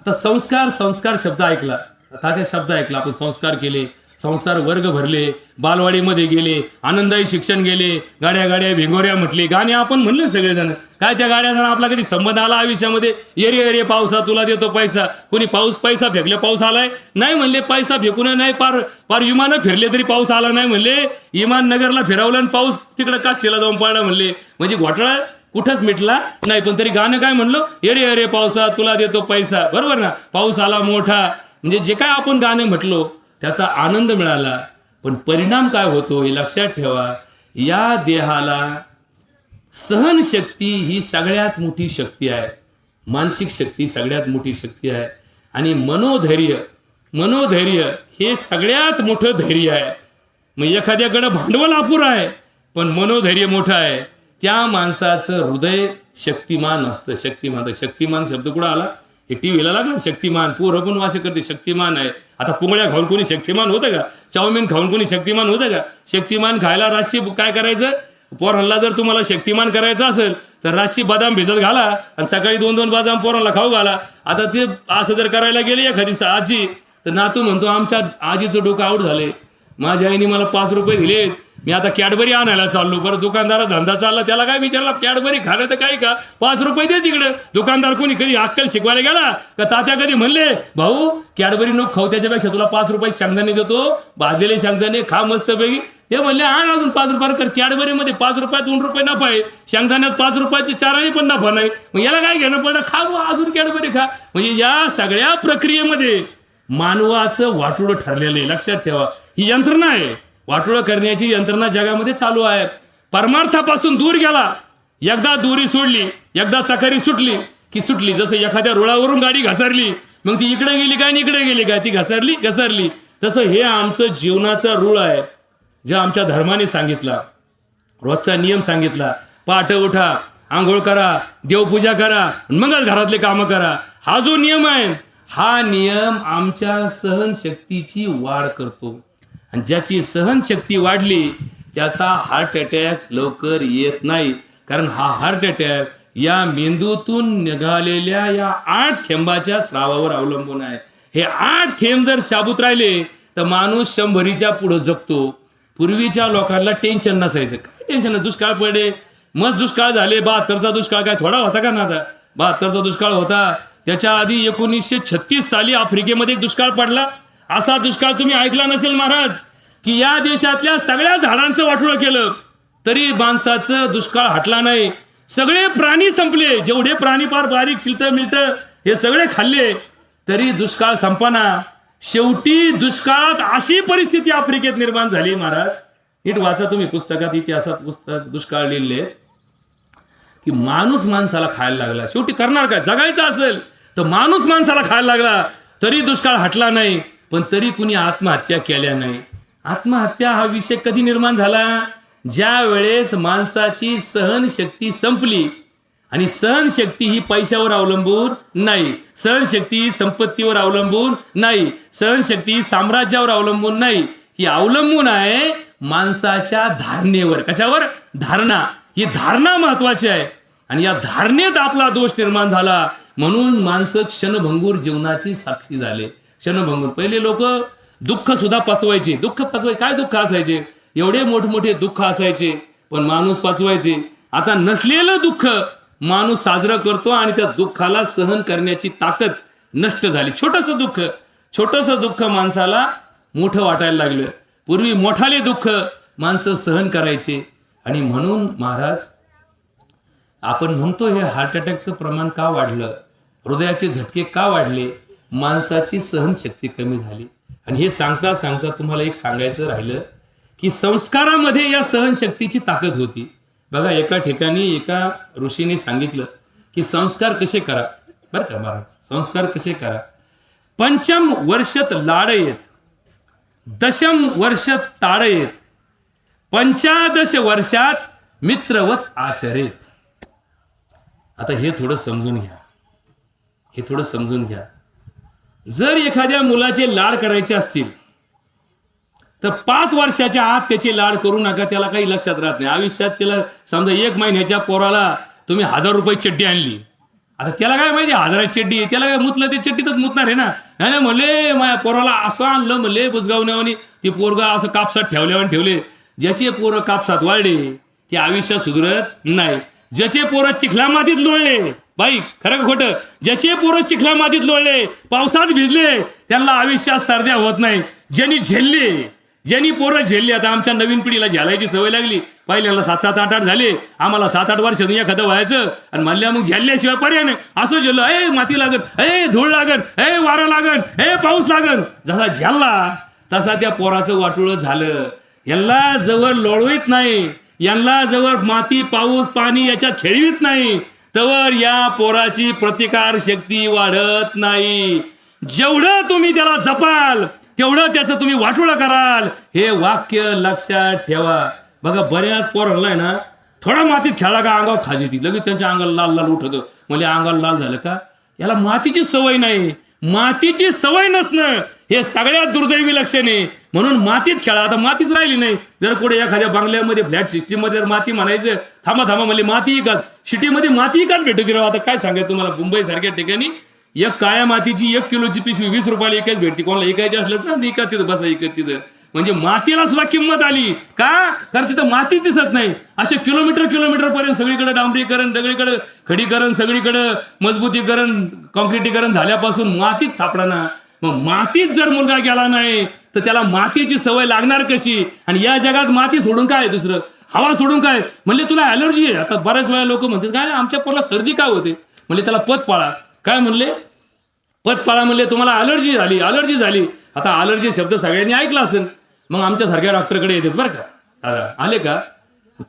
आता संस्कार शब्द ऐकला, आता त्या शब्द ऐकला, आपण संस्कार केले, संसार वर्ग भरले, बालवाडीमध्ये गेले, आनंदायी शिक्षण गेले, गाड्या भिंगोऱ्या म्हटले, गाणे आपण म्हणले सगळेजण. काय त्या गाड्याचा आपला कधी संबंध आला आयुष्यामध्ये, एरे पावसा तुला देतो पैसा, कोणी पैसा फेकले पाऊस आलाय नाही म्हणले, पैसा फेकून नाही, पार विमानं फिरले तरी पाऊस आला नाही म्हणले, विमान नगरला फिरवलं आणि पाऊस तिकडे काष्टीला जाऊन पडला म्हणले. म्हणजे घोटाळा कुठंच मिटला नाही. पण तरी गाणं काय म्हणलं, एरे पावसा तुला देतो पैसा, बरोबर ना, पाऊस आला मोठा. म्हणजे जे काय आपण गाणं म्हटलो त्याचा आनंद मिळाला, पण परिणाम काय होतो हे लक्षात ठेवा. या देहाला सहनशक्ती ही सगळ्यात मोठी शक्ती आहे, मानसिक शक्ती सगळ्यात मोठी शक्ती आहे. आणि मनोधैर्य हे सगळ्यात मोठं धैर्य आहे. मग एखाद्याकडे भांडवल अपुरं आहे पण मनोधैर्य मोठं आहे, त्या माणसाचं हृदय शक्तिमान असतं. शक्तिमान शब्द कुठं आला, हे टीव्हीला लागलं शक्तिमान, पोरं पण वासे करते शक्तिमान आहे. आता पुंगळ्या खाऊन कोणी शक्तिमान होतं का? चाऊमिन खाऊन कोणी शक्तिमान होतं का? शक्तिमान खायला रातची काय करायचं, पोरांना जर तुम्हाला शक्तिमान करायचं असेल तर रातची बदाम भिजत घाला आणि सकाळी 2-2 बदाम पोरांना खाऊ घाला. आता ते असं जर करायला गेले एखादी आजी, तर नातू म्हणतो आमच्या आजीचं डोकं आऊट झाले, माझ्या आईने मला 5 रुपये दिले, मी आता कॅडबरी आणायला चाललो. बरं दुकानदारा धंदा चालला, त्याला काय विचारला कॅडबरी खाणं तर काय का, 5 रुपये दे तिकडे. दुकानदार कोणी कधी अक्कल शिकवायला गेला का? तात्या कधी म्हणले भाऊ कॅडबरी नको खाऊ, त्याच्यापेक्षा तुला 5 रुपये शेंगदाणे देतो, भाजलेले शेंगदाणे खा मस्तपैकी. ते म्हणले आण अजून 5 रुपये कर. कॅडबरीमध्ये 5 रुपयात 2 रुपये नफा आहे, शेंगदाण्यात 5 रुपयाचे 4 पण नफा नाही. मग याला काय घेणं पडलं, खा अजून कॅडबरी खा. म्हणजे या सगळ्या प्रक्रियेमध्ये मानवाचं वाटोळं ठरलेलं आहे. लक्षात ठेवा, ही यंत्रणा आहे, वाटोळं करण्याची यंत्रणा जगामध्ये चालू आहे. परमार्थापासून दूर गेला, एकदा दोरी सोडली, एकदा चकारी सुटली की सुटली. जसं एखाद्या रुळावरून गाडी घसरली, मग ती इकडे गेली काय आणि इकडे गेली काय, ती घसरली. तसं हे आमचं जीवनाचा रूळ आहे, जे आमच्या धर्माने सांगितला, रोजचा नियम सांगितला. पहाटे उठा, आंघोळ करा, देवपूजा करा, मगच घरातले कामं करा. हा जो नियम आहे, हा नियम आमच्या सहनशक्तीची वाढ करतो. आणि ज्याची सहनशक्ती वाढली त्याचा हार्ट अटॅक लवकर येत नाही. कारण हा हार्ट अटॅक या मेंदूतून निघालेल्या या 8 थेंबाच्या स्रावावर अवलंबून आहे. हे 8 थेंब जर शाबूत राहिले तर माणूस 100च्या पुढे जगतो. पूर्वीच्या लोकांना टेन्शन नसायचं. काय टेन्शन, दुष्काळ पडले, मस्त दुष्काळ झाले. 72चा दुष्काळ काय थोडा होता का? ना, 72चा दुष्काळ होता. त्याच्या आधी 1936 साली आफ्रिकेमध्ये एक दुष्काळ पडला. असा दुष्काळ तुम्ही ऐकला नसेल महाराज, की या देशातल्या सगळ्या झाडांचं वाटोळं केलं तरी माणसाचं दुष्काळ हटला नाही. सगळे प्राणी संपले, जेवढे प्राणी फार बारीक चिलटं मिलटं हे सगळे खाल्ले तरी दुष्काळ संपना. शेवटी दुष्काळात अशी परिस्थिती आफ्रिकेत निर्माण झाली महाराज. नीट वाचा तुम्ही पुस्तकात, इतिहासात पुस्तक दुष्काळ लिहिले, की माणूस माणसाला खायला लागला. शेवटी करणार काय, जगायचं असेल तर माणूस माणसाला खायला लागला तरी दुष्काळ हटला नाही. पण तरी कुणी आत्महत्या केल्या नाही. आत्महत्या हा विषय कधी निर्माण झाला, ज्या वेळेस माणसाची सहनशक्ती संपली. आणि सहनशक्ती ही पैशावर अवलंबून नाही, सहनशक्ती ही संपत्तीवर अवलंबून नाही, सहनशक्ती ही साम्राज्यावर अवलंबून नाही, ही अवलंबून आहे माणसाच्या धारणेवर. कशावर? धारणा. ही धारणा महत्वाची आहे. आणि या धारणेत आपला दोष निर्माण झाला म्हणून माणसं क्षणभंगूर जीवनाची साक्षी झाले. क्षणभंगूर. पहिले लोक दुःख सुद्धा पचवायचे. काय दुःख असायचे, एवढे मोठमोठे दुःख असायचे पण माणूस पचवायचे. आता नसलेलं दुःख माणूस साजरं करतो आणि त्या दुःखाला सहन करण्याची ताकद नष्ट झाली. छोटंसं दुःख माणसाला मोठं वाटायला लागलं. पूर्वी मोठाले दुःख माणसं सहन करायचे. आणि म्हणून महाराज आपण म्हणतो हे हार्ट अटॅकचं प्रमाण का वाढलं, हृदयाचे झटके का वाढले, माणसाची सहनशक्ती कमी झाली. आणि हे सांगता सांगता तुम्हाला एक सांगायचं राहिलं, की संस्कारामध्ये या सहनशक्तीची ताकद होती. बघा, एका ठिकाणी एका ऋषीने सांगितलं की संस्कार कसे करा. बरं का महाराज, संस्कार कसे करा. 5 वर्षात लाडयेत, 10 वर्षात ताडयेत, 15 वर्षात मित्रवत आचरेत. आता हे थोडं समजून घ्या. जर एखाद्या मुलाचे लाड करायचे असतील तर 5 वर्षाच्या आत त्याचे लाड करू नका. त्याला काही लक्षात राहत नाही. आयुष्यात त्याला समजा 1 महिन्याच्या पोराला तुम्ही 1000 रुपये चड्डी आणली, आता त्याला काय माहिती 1000ची चड्डी, त्याला काय मुतलं ते चड्डीतच मुतणार आहे ना. नाही म्हणले माझ्या पोराला असं आणलं म्हणले बुजगावण्यावानी, ते पोरगा असं कापसात ठेवले. ज्याचे पोरं कापसात वाढले ते आयुष्यात सुधरत नाही. ज्याचे पोरं चिखला मातीत लोळले, बाई खरं का खोटं, ज्याचे पोरं चिखला मातीत लोळले, पावसात भिजले, त्यांना आयुष्यात सर्द्या होत नाही. ज्यांनी पोरं झेलली, आता आमच्या नवीन पिढीला झेलायची सवय लागली. पहिल्याला 7-7, 8-8 झाले, आम्हाला 7-8 वर्षातून एखादं व्हायचं आणि म्हणल्या मग झेलल्याशिवाय पर्याय नाही. असं झेललो, माती लागन, धूळ लागन, वारा लागन, पाऊस लागन. जसा झेलला तसा त्या पोराचं वाटोळं झालं. यांना जवळ लोळवीत नाही, यांना जवळ माती पाऊस पाणी याच्यात खेळवीत नाही, तवर या पोराची प्रतिकार शक्ती वाढत नाही. जेवढं तुम्ही त्याला जपाल तेवढं त्याचं तुम्ही वाटोळं कराल. हे वाक्य लक्षात ठेवा. बघा, बऱ्याच पोरांना आहे ना, थोडा मातीत खेळला का अंगावर खाज येते, लगेच त्यांच्या अंगाला लाल लाल उठतं. म्हणजे अंगाला लाल झालं का, याला मातीची सवय नाही. मातीची सवय नसणं हे सगळ्यात दुर्दैवी लक्षण आहे. म्हणून मातीत खेळा. आता मातीच राहिली नाही. जर कुठे एखाद्या बंगल्यामध्ये फ्लॅट सिटीमध्ये माती म्हणायचं, थांबा म्हणजे माती इकत, सिटीमध्ये माती इकत भेटत राहा. आता काय सांगायचं तुम्हाला, मुंबई सारख्या ठिकाणी एक काळ्या मातीची 1 किलोची पिशवी 20 रुपयाला इकत भेटते. कोणाला इकायची असलं तर इकत तिथं बसा, इकत तिथं. म्हणजे मातीला सुद्धा किंमत आली का? कारण तिथं माती दिसत नाही. असे किलोमीटर पर्यंत सगळीकडे डांबरीकरण, सगळीकडे खडीकरण, सगळीकडे मजबूतीकरण, कॉन्क्रिटीकरण झाल्यापासून मातीच सापडणार. मग मातीत जर मुलगा गेला नाही तर त्याला मातीची सवय लागणार कशी? आणि या जगात माती सोडून काय दुसरं, हवा सोडून काय? म्हणले तुला ॲलर्जी आहे. आता बऱ्याच वेळा लोक म्हणतात काय आमच्या पोराला सर्दी काय होते? म्हणले त्याला पतपाळा. काय म्हणले? पतपाळा. म्हणले तुम्हाला ॲलर्जी झाली. आता ॲलर्जी शब्द सगळ्यांनी ऐकला असेल. मग आमच्यासारख्या डॉक्टरकडे येतात बरं का. आले का?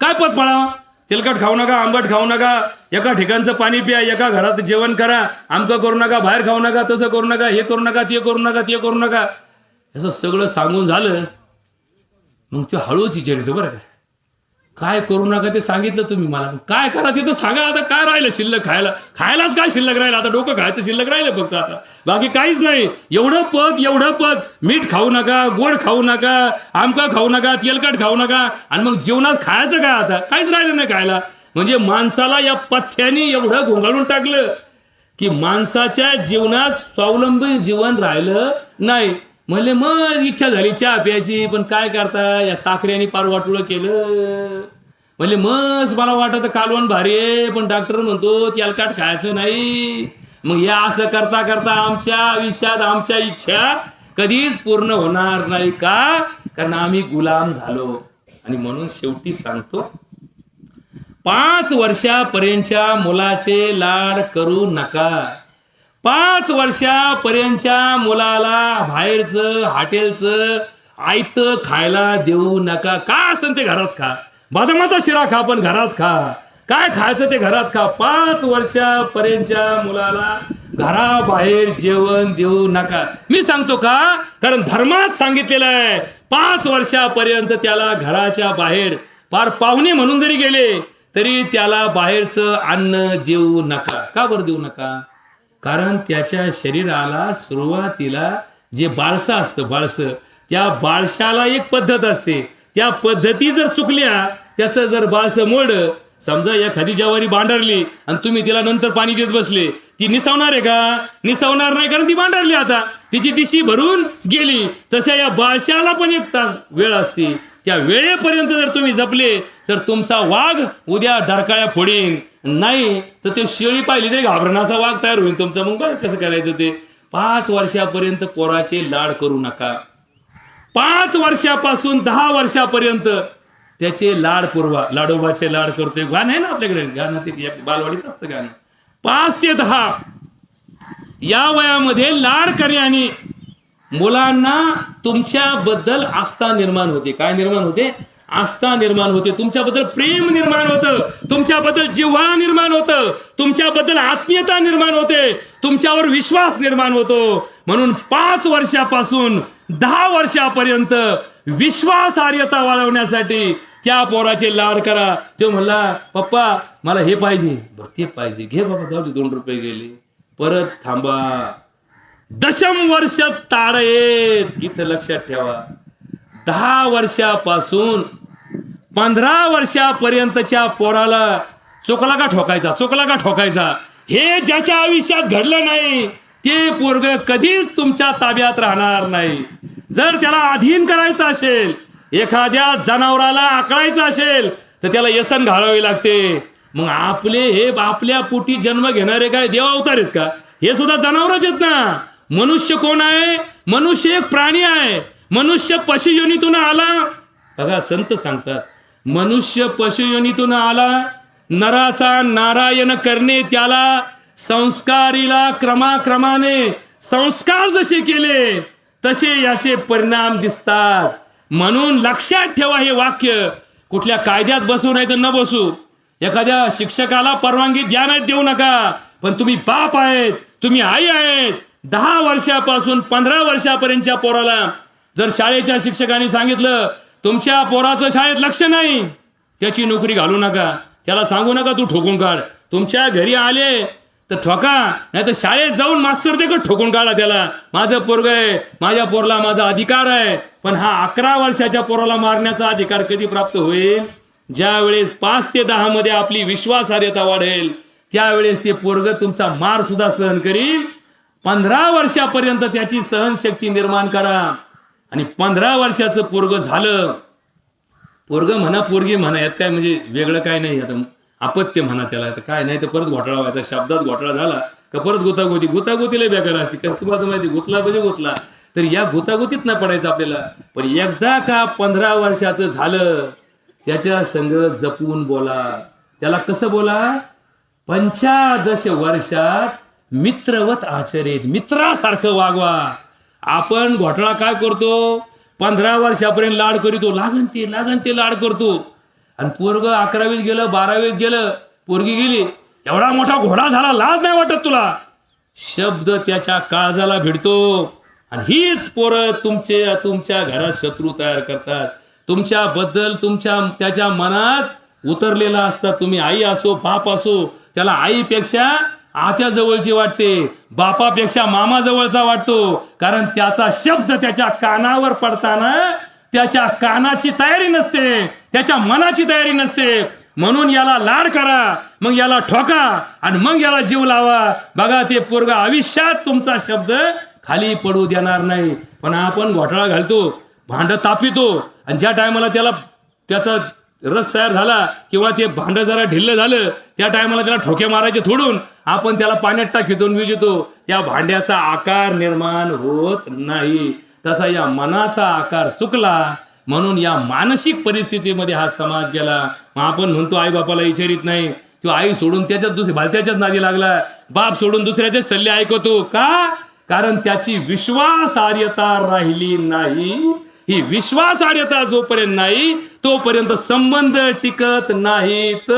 काय पतपाळा? तेलकट खाऊ नका, आंबट खाऊ नका, एका ठिकाणचं पाणी प्या, एका घरात जेवण करा, आमकं करू नका, बाहेर खाऊ नका, तसं करू नका, हे करू नका, ते करू नका. असं सगळं सांगून झालं मग ते हळूच विचारतो बरं का, काय करू नका ते सांगितलं तुम्ही मला, काय करा ते तर सांगा. आता काय राहिलं शिल्लक? खायलाच काय शिल्लक राहिलं? आता डोकं खायचं शिल्लक राहिलं फक्त, आता बाकी काहीच नाही. एवढं पद, मीठ खाऊ नका, गोड खाऊ नका, आमका खाऊ नका, तेलकट खाऊ नका. आणि मग जेवणात खायचं काय? आता काहीच राहिलं नाही खायला. म्हणजे माणसाला या पथ्याने एवढं घोंगाळून टाकलं की माणसाच्या जीवनात स्वावलंबी जीवन राहिलं नाही. म्हणले मग इच्छा झाली चहा प्यायची, पण काय करता या साखरेने पार वाटोळं केलं. म्हणले मग मला वाटत कालवण भारी आहे, पण डॉक्टर म्हणतो तेलकट खायचं नाही. मग या असं करता करता आमच्या आयुष्यात आमच्या इच्छा कधीच पूर्ण होणार नाही. का? कारण आम्ही गुलाम झालो. आणि म्हणून शेवटी सांगतो, 5 वर्षापर्यंतच्या मुलाचे लाड करू नका. 5 वर्षापर्यंतच्या मुलाला बाहेरचं हॉटेलचं आयतं खायला देऊ नका. का असेल ते घरात खा. बदामाचा शिरा खा, पण घरात खा. काय खायचं ते घरात खा. 5 वर्षापर्यंतच्या मुलाला घराबाहेर जेवण देऊ नका. मी सांगतो का? कारण धर्मात सांगितलेलं आहे 5 वर्षापर्यंत त्याला घराच्या बाहेर, फार पाहुणे म्हणून जरी गेले तरी त्याला बाहेरचं अन्न देऊ नका. का बरं देऊ नका? कारण त्याच्या शरीराला सुरुवातीला जे बाळसं असतं, त्या बाळशाला एक पद्धत असते. त्या पद्धती जर चुकल्या, त्याचं जर बाळसं मोडं, समजा एखादी ज्वारी बांधरली आणि तुम्ही तिला नंतर पाणी देत बसले, ती निसावणार आहे का? निसावणार नाही, कारण ती बांधरली, आता तिची दिशी भरून गेली. तशा या बाळशाला पण एक वेळ असते. त्या वेळेपर्यंत जर तुम्ही जपले तर तुमचा वाघ उद्या डरकाळ्या फोडीन. नाही तर ते शेळी पाहिली तरी घाबरण्याचा वाघ तयार होईल तुमचा. मग बघ कसं करायचं ते. 5 वर्षापर्यंत पोराचे लाड करू नका. 5 वर्षापासून 10 वर्षापर्यंत त्याचे लाड पुरवा. लाडोबाचे लाड करतोय गाणं आहे ना आपल्याकडे, गाणं ते बालवाडीत असतं गाणं. 5 ते 10 या वयामध्ये लाड करण्याने मुलांना तुमच्याबद्दल आस्था निर्माण होते. काय निर्माण होते? आस्था निर्माण होते. तुमच्याबद्दल प्रेम निर्माण होतं, तुमच्याबद्दल जिव्हाळा निर्माण होतं, तुमच्याबद्दल आत्मीयता निर्माण होते, तुमच्यावर विश्वास निर्माण होतो. म्हणून 5 वर्षापासून 10 वर्षापर्यंत विश्वासार्हता वाढवण्यासाठी त्या पोराचे लाड करा. तो म्हणला पप्पा मला हे पाहिजे, बरं ते पाहिजे, घे बाबा, जाऊ दे 2 रुपये गेले, परत थांबा. 10 वर्ष ताड येत. इथं लक्षात ठेवा, 10 वर्षापासून 15 वर्षापर्यंतच्या पोराला चोकला का ठोकायचा, हे ज्याच्या आयुष्यात घडलं नाही ते पोरग कधीच तुमच्या ताब्यात राहणार नाही. जर त्याला अधीन करायचं असेल, एखाद्या जनावराला आकळायचं असेल, तर त्याला व्यसन घालावे लागते. मग आपल्या पोटी जन्म घेणारे काय देव अवतार आहेत का? हे सुद्धा जनावरच आहेत ना. मनुष्य कोण आहे? मनुष्य एक प्राणी आहे. मनुष्य पशुयोनीतून आला. बघा संत सांगतात, मनुष्य पशुयोनीतून आला, नराचा नारायण करणे त्याला, संस्कारीला क्रमाक्रमाने संस्कार जसे केले तसे याचे परिणाम दिसतात. म्हणून लक्षात ठेवा हे वाक्य. कुठल्या कायद्यात बसू नाही तर न बसू, एखाद्या शिक्षकाला परवानगी द्या नाही देऊ नका, पण तुम्ही बाप आहेत, तुम्ही आई आहेत. 10 वर्षापासून 15 वर्षापर्यंतच्या पोराला जर शाळेच्या शिक्षकांनी सांगितलं तुमच्या पोराचं शाळेत लक्ष नाही, त्याची नोकरी घालू नका. त्याला सांगू नका तू ठोकून काढ. तुमच्या घरी आले तर ठोका, नाही तर शाळेत जाऊन मास्तर देखत ठोकून काढा त्याला. माझं पोरग आहे, माझ्या पोरला माझा अधिकार आहे. पण हा 11 वर्षाच्या पोराला मारण्याचा अधिकार कधी प्राप्त होईल? ज्या वेळेस 5 ते 10 मध्ये आपली विश्वासार्हता वाढेल, त्यावेळेस ते पोरग तुमचा मार सुद्धा सहन करील. 15 वर्षापर्यंत त्याची सहनशक्ती निर्माण करा. आणि 15 वर्षाचं पोरग झालं, पोरग म्हणा पोरगी म्हणा, यात काय म्हणजे वेगळं काय नाही. आता अपत्य म्हणा त्याला, तर काय नाही तर परत घोटाळा व्हायचा. शब्दात घोटाळा झाला का परत गुतागुतीला बेकार असते. का तुम्हाला माहिती, गुतला म्हणजे गुतला, तर या गुतागुतीत नाही पडायचं आपल्याला. पण एकदा का 15 वर्षाचं झालं, त्याच्या संग जपून बोला. त्याला कसं बोला? 15 वर्षात मित्रवत आचरित, मित्रासारखं वागवा. आपण घोटाळा काय करतो? 15 वर्षापर्यंत लाड करीतो, लागन ते लाड करतो. आणि पोरग 11वीत गेलं, 12वीत गेलं, पोरगी गेली, एवढा मोठा घोडा झाला, लाज नाही वाटत तुला? शब्द त्याच्या काळजाला भिडतो. आणि हीच पोरं तुमच्या घरात शत्रू तयार करतात. तुमच्याबद्दल त्याच्या मनात उतरलेला असतात. तुम्ही आई असो बाप असो, त्याला आईपेक्षा आत्या जवळची वाटते, बापापेक्षा मामा जवळचा वाटतो. कारण त्याचा शब्द त्याच्या कानावर पडताना त्याच्या कानाची तयारी नसते, त्याच्या मनाची तयारी नसते. म्हणून याला लाड करा, मग याला ठोका, आणि मग याला जीव लावा. बघा, ते पोरगा आयुष्यात तुमचा शब्द खाली पडू देणार नाही. पण आपण घोटाळा घालतो, भांड तापितो, आणि ज्या टायमाला त्याचा रस तयार झाला किंवा ते भांड जरा ढिल्लं झालं, त्या टायमाला त्याला ठोके मारायचे थोडून आपण त्याला पाण्यात टाकीतो, विजितो. या भांड्याचा आकार निर्माण होत नाही. तसा या मनाचा आकार चुकला, म्हणून या मानसिक परिस्थितीमध्ये हा समाज गेला. मग आपण म्हणतो आई बापाला विचारित नाही, तो आई सोडून भलत्याच्याच नादी लागला, बाप सोडून दुसऱ्याचे सल्ले ऐकतो. का? कारण त्याची विश्वासार्हता राहिली नाही. ही विश्वासार्हता जोपर्यंत नाही तोपर्यंत संबंध टिकत नाहीत.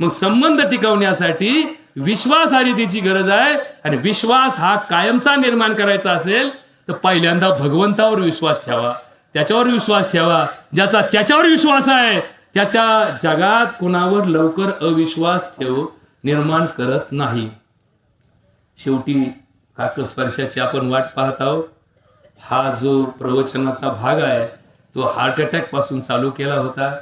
मग संबंध टिकवण्यासाठी विश्वासार्हतेची गरज आहे. आणि विश्वास हा कायमचा निर्माण करायचा असेल तर पहिल्यांदा भगवंतावर विश्वास ठेवा, त्याच्यावर विश्वास ठेवा. ज्याचा त्याच्यावर विश्वास आहे त्याच्या जगात कुणावर लवकर अविश्वास निर्माण करत नाही. शेवटी काकस्पर्शाची आपण वाट पाहत आहोत. हा जो प्रवचनाचा भाग आहे तो हार्ट अटॅक पासून चालू केला होता,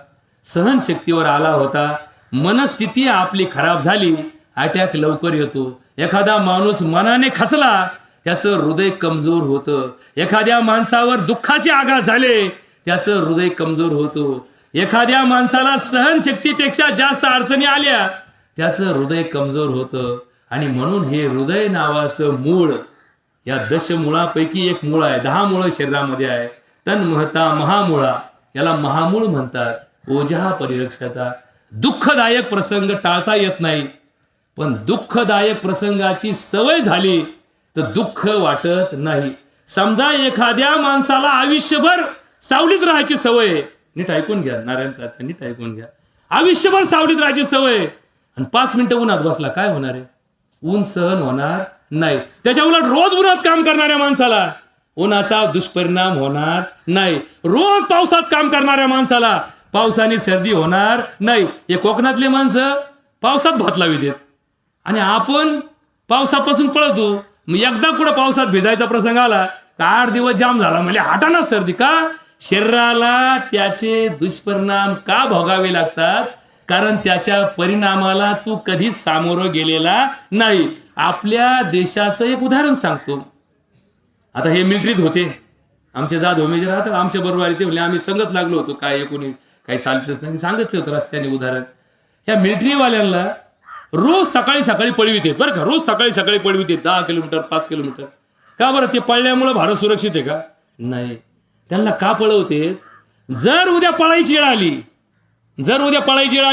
सहनशक्तीवर आला होता. मनस्थिती आपली खराब झाली, अटॅक लवकर येतो. एखादा माणूस मनाने खचला, त्याचं हृदय कमजोर होतं. एखाद्या माणसावर दुःखाचे आघात झाले, त्याचं हृदय कमजोर होतं. एखाद्या माणसाला सहनशक्तीपेक्षा जास्त अडचणी आल्या, त्याचं हृदय कमजोर होतं. आणि म्हणून हे हृदय नावाचं मूळ या दशमुळापैकी एक मूळ आहे. 10 मुळं शरीरामध्ये आहे. तन महता महामुळा, याला महामूळ म्हणतात. ओजहा परिरक्षता. दुःखदायक प्रसंग टाळता येत नाही, पण दुःखदायक प्रसंगाची सवय झाली तर दुःख वाटत नाही. समजा एखाद्या माणसाला आयुष्यभर सावलीत राहायची सवय, नीट ऐकून घ्या नारायण तात्या, नीट ऐकून घ्या. आयुष्यभर सावलीत राहायची सवय, आणि 5 मिनिटं उन्हात बसला, काय होणार आहे? ऊन सहन होणार नाही. त्याच्या उलट रोज उन्हात काम करणाऱ्या माणसाला उन्हाचा दुष्परिणाम होणार नाही. रोज पावसात काम करणाऱ्या माणसाला पावसाने सर्दी होणार नाही. हे कोकणातले माणसं पावसात भात लावित आहेत, आणि आपण पावसापासून पळतो. मग एकदा कुठं पावसात भिजायचा प्रसंग आला का 8 दिवस जाम झाला, म्हणजे हाताना सर्दी. का? शरीराला त्याचे दुष्परिणाम का भोगावे लागतात? कारण त्याच्या परिणामाला तू कधीच सामोरं गेलेला नाही. आपल्या देशाचं एक उदाहरण सांगतो. आता हे मिलिटरीत होते, आमचे जाधव मेजर राहतात, आमच्या बरोबर ते म्हणजे आम्ही संगत लागलो होतो. काय एकोणी काही सालच सांगितलं होतं रस्त्याने उदाहरण. ह्या मिलिटरीवाल्यांना रोज सकाळी पळवित बरं का, रोज सकाळी पळवित 10 किलोमीटर 5 किलोमीटर. का बरं? ते पळल्यामुळे भारत सुरक्षित आहे का? नाही. त्यांना का पळवते? जर उद्या पळायची वेळ आली,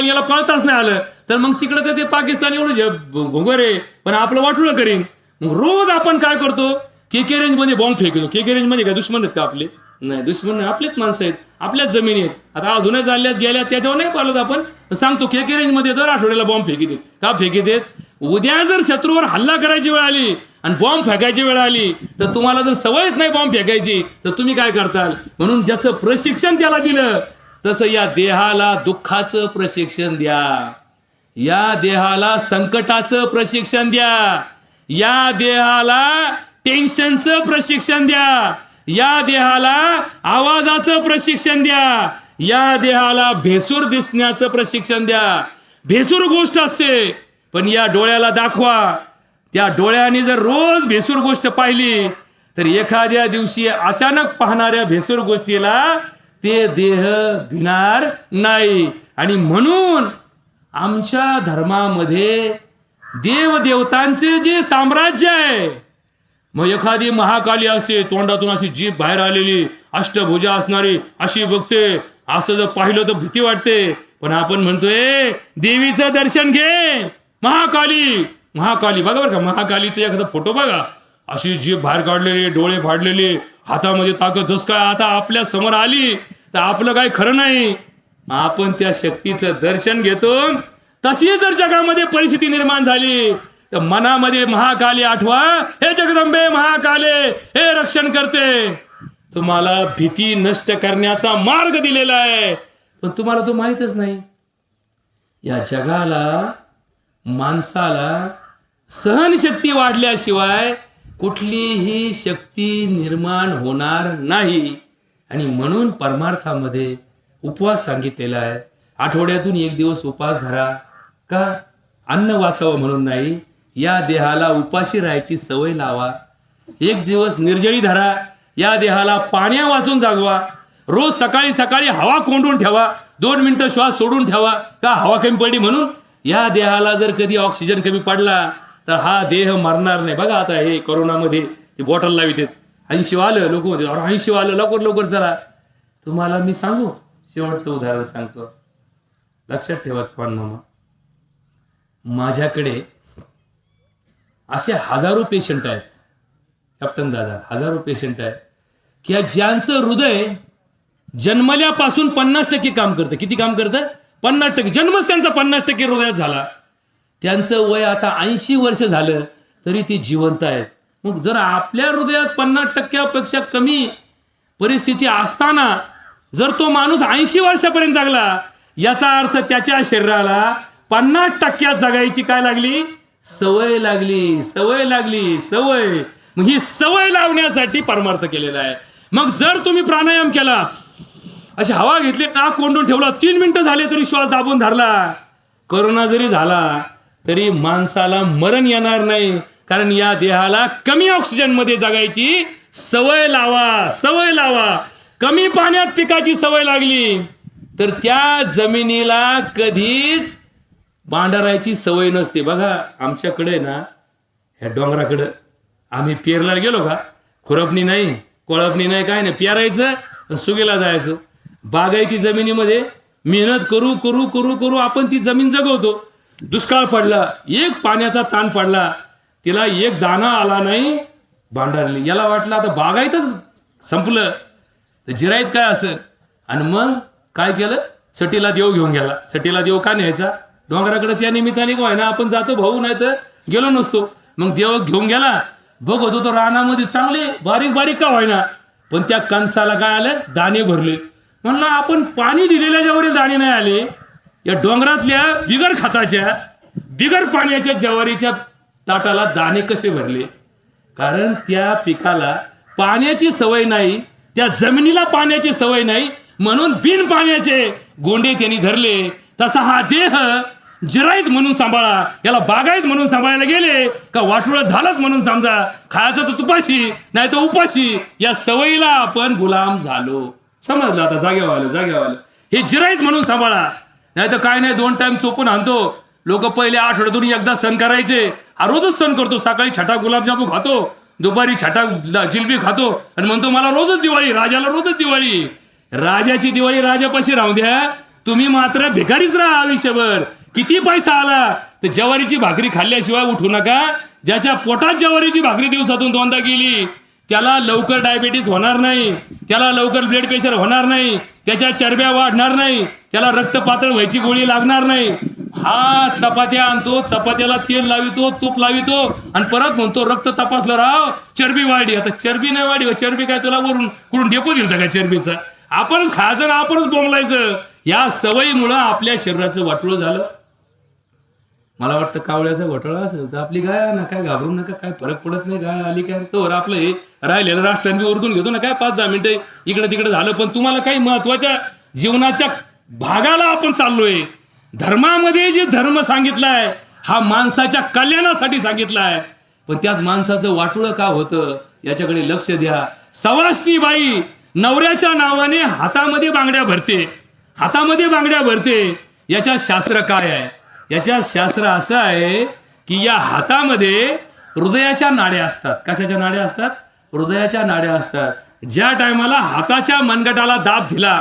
याला पळताच नाही आलं तर मग तिकडे तर ते पाकिस्तान एवढं घोगरे पण आपलं वाटुळं करीन. मग रोज आपण काय करतो? केके रेंज मध्ये बॉम्ब फेकतो. केके रेंज मध्ये काय दुश्मन आहेत का आपले? नाही, दुश्मन नाही, आपलेच माणसं आहेत, आपल्याच जमिनी आहेत. आता अजूनही चालल्यात गेल्यात त्याच्यावर नाही पाहिलं आपण सांगतो. केके रेंज मध्ये दर आठवड्याला बॉम्ब फेकीत आहेत. का फेकीत आहेत? उद्या जर शत्रूवर हल्ला करायची वेळ आली आणि बॉम्ब फेकायची वेळ आली तर तुम्हाला जर सवयच नाही बॉम्ब फेकायची तर तुम्ही काय करताल? म्हणून ज्याचं प्रशिक्षण त्याला दिलं तसं या देहाला दुःखाचं प्रशिक्षण द्या. या देहाला संकटाचं प्रशिक्षण द्या, या देहाला टेन्शनचं प्रशिक्षण द्या, या देहाला आवाजाचं प्रशिक्षण द्या, या देहाला भेसूर दिसण्याचं प्रशिक्षण द्या. भेसूर गोष्ट असते पण या डोळ्याला दाखवा. त्या डोळ्याने जर रोज भेसूर गोष्ट पाहिली तर एखाद्या दिवशी अचानक पाहणाऱ्या भेसूर गोष्टीला ते देह भिणार नाही. आणि म्हणून आमच्या धर्मामध्ये देवदेवतांचे जे साम्राज्य आहे, मग एखादी महाकाली असते, तोंडातून अशी जीभ बाहेर आलेली, अष्टभुजा असणारी, अशी बघते, असं जर पाहिलं तर भीती वाटते. पण आपण म्हणतोय देवीचं दर्शन घे, महाकाली महाकाली. बघा बरं का, महाकालीचा एखादा फोटो बघा, अशी जीभ बाहेर काढलेली, डोळे फाडलेले, हातामध्ये ताकद. जस काय आता आपल्या समोर आली तर आपलं काय खरं नाही. आपण त्या शक्तीचं दर्शन घेतो. तशी जर जगामध्ये परिस्थिती निर्माण झाली तर मनामध्ये महाकाली आठवा, हे जगदंबे महाकाले, हे रक्षण करते. तुम्हाला भीती नष्ट करण्याचा मार्ग दिलेला आहे, पण तुम्हाला तो माहीतच नाही. या जगाला, माणसाला सहनशक्ती वाढल्याशिवाय कुठलीही शक्ती निर्माण होणार नाही. आणि म्हणून परमार्थामध्ये उपवास सांगितलेला आहे. आठवड्यातून एक दिवस उपवास धरा. का? अन्न वाचावं म्हणून नाही, या देहाला उपाशी राहायची सवय लावा. एक दिवस निर्जळी धरा, या देहाला पाण्या वाचून जागवा. रोज सकाळी सकाळी हवा कोंडून ठेवा, 2 मिनिटं श्वास सोडून ठेवा. का? हवा कमी पडली म्हणून. या देहाला जर कधी ऑक्सिजन कमी पडला तर हा देह मरणार नाही. बघा आता हे कोरोनामध्ये ते बॉटल लावित 80 आलं, लोक म्हणते 80 आलं, लवकर लवकर चला. तुम्हाला मी सांगू, शेवटचं उदाहरण सांगतो, लक्षात ठेवा चव्हाण मामा. माझ्याकडे असे हजारो पेशंट आहेत, कॅप्टन दादा, हजारो पेशंट आहेत की ज्यांचं हृदय जन्मल्यापासून 50% काम करतं. किती काम करतं? 50%. जन्मच त्यांचा 50% हृदयात झाला. त्यांचं वय आता 80 वर्ष झालं तरी ते जिवंत आहेत. मग जर आपल्या हृदयात 50%पेक्षा कमी परिस्थिती असताना जर तो माणूस 80 वर्षापर्यंत जगला, याचा अर्थ त्याच्या शरीराला 50% जगायची काय लागली? सवय लागली, सवय लागली, सवय. मग ही सवय लावण्यासाठी परमार्थ केलेला आहे. मग जर तुम्ही प्राणायाम केला, अशी हवा घेतली, नाक कोंडून ठेवला, 3 मिनिटं झाले तरी श्वास दाबून धरला, कोरोना जरी झाला तरी माणसाला मरण येणार नाही. कारण या देहाला कमी ऑक्सिजन मध्ये जगायची सवय लावा, सवय लावा. कमी पाण्यात पिकाची सवय लागली तर त्या जमिनीला कधीच बांधारायची सवय नसते. बघा आमच्याकडे ना, ह्या डोंगराकडं आम्ही पेरला गेलो का, खुरपणी नाही, कोळपणी नाही, काय नाही, पेरायचं, सुगीला जायचं. बागायती जमिनीमध्ये मेहनत करू करू करू करू आपण ती जमीन जगवतो. दुष्काळ पडला, एक पाण्याचा ताण पडला, तिला एक दाना आला नाही, भांडारली. याला वाटलं आता बागायतच संपलं तर जिरायत काय असेल. आणि मग काय केलं? सटीला देव घेऊन गेला. सटीला देव का न्यायचा? डोंगराकडे त्या निमित्ताने काय ना आपण जातो भाऊ, नाही तर गेलो नसतो. मग देव घेऊन गेला, बघत होतो रानामध्ये चांगले बारीक बारीक का व्हायना, पण त्या कणसाला काय आलं? दाणे भरले. म्हणलं आपण पाणी दिलेल्या जेवढे दाणे नाही आले, या डोंगरातल्या बिगर खताच्या बिगर पाण्याच्या ज्वारीच्या ताटाला दाणे कसे भरले? कारण त्या पिकाला पाण्याची सवय नाही, त्या जमिनीला पाण्याची सवय नाही, म्हणून बिन पाण्याचे गोंडे त्यांनी धरले. तसा हा देह जिराईत म्हणून सांभाळा, याला बागायत म्हणून सांभाळायला गेले का वाटोळं झालंच म्हणून समजा. खायचं तर तुपाशी, नाही तर उपाशी. या सवयीला आपण गुलाम झालो. समजलं आता? जागेवर आलं, जागेवर आलं. हे जिराईत म्हणून सांभाळा, नाही तर काय नाही 2 टाइम चोपून आणतो. लोक पहिले आठवड्यातून एकदा सण करायचे, हा रोजच सण करतो. सकाळी छटा गुलाबजामू खातो, दुपारी छटा जिलबी खातो आणि म्हणतो मला रोजच दिवाळी, राजाला रोजच दिवाळी. राजाची दिवाळी राजापाशी राहू द्या, तुम्ही मात्र भिकारीच राहा आयुष्यभर. किती पैसा आला तर ज्वारीची भाकरी खाल्ल्याशिवाय उठू नका. ज्याच्या पोटात ज्वारीची भाकरी दिवसातून 2दा गेली त्याला लवकर डायबिटीस होणार नाही, त्याला लवकर ब्लड प्रेशर होणार नाही, त्याच्या चरब्या वाढणार नाही, त्याला रक्त पातळ व्हायची गोळी लागणार नाही. हा चपात्या आणतो, चपात्याला तेल लावितो, तूप लावितो आणि परत म्हणतो रक्त तपासलं राव, चरबी वाढली. आता चरबी नाही वाढली, चरबी काय तुला वरून कुठून डेपो दिलता का चरबीचा? आपणच खायचं ना आपणच बोंबलायचं. या सवयीमुळं आपल्या शरीराचं वाटोळं झालं. मला वाटतं कावळ्याचा घोटाळा असेल तर आपली गाय ना, काय घाबरू नका, काय फरक पडत नाही, गाय आली काय तो आपलं हे राहिलेलं राष्ट्रांनी उरकून घेतो ना, काय 5-10 मिनिटं इकडे तिकडे झालं. पण तुम्हाला काही महत्वाच्या जीवनाच्या भागाला आपण चाललोय. धर्मामध्ये जे धर्म सांगितलाय हा माणसाच्या कल्याणासाठी सांगितलाय, पण त्यात माणसाचं वाटुळं का होतं याच्याकडे लक्ष द्या. सवाष्णी बाई नवऱ्याच्या नावाने हातामध्ये बांगड्या भरते, हातामध्ये बांगड्या भरते. याच्यात शास्त्र काय आहे? याच्यात शास्त्र असं आहे की या हातामध्ये हृदयाच्या नाड्या असतात. कशाच्या नाड्या असतात? हृदयाच्या नाड्या असतात. ज्या टायमाला हाताच्या मनगटाला दाब दिला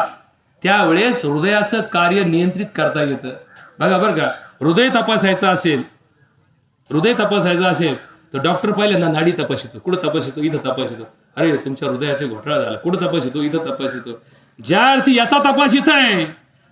त्यावेळेस हृदयाचं कार्य नियंत्रित करता येतं. बघा बरं का, हृदय तपासायचं असेल, हृदय तपासायचं असेल तर डॉक्टर पहिल्यांदा नाडी तपासितो. कुठं तपासितो? इथं तपासितो. अरे तुमच्या हृदयाचे घोटाळा झाला. कुठं तपासितो? इथं तपासितो. ज्या अर्थी याचा तपास इथं आहे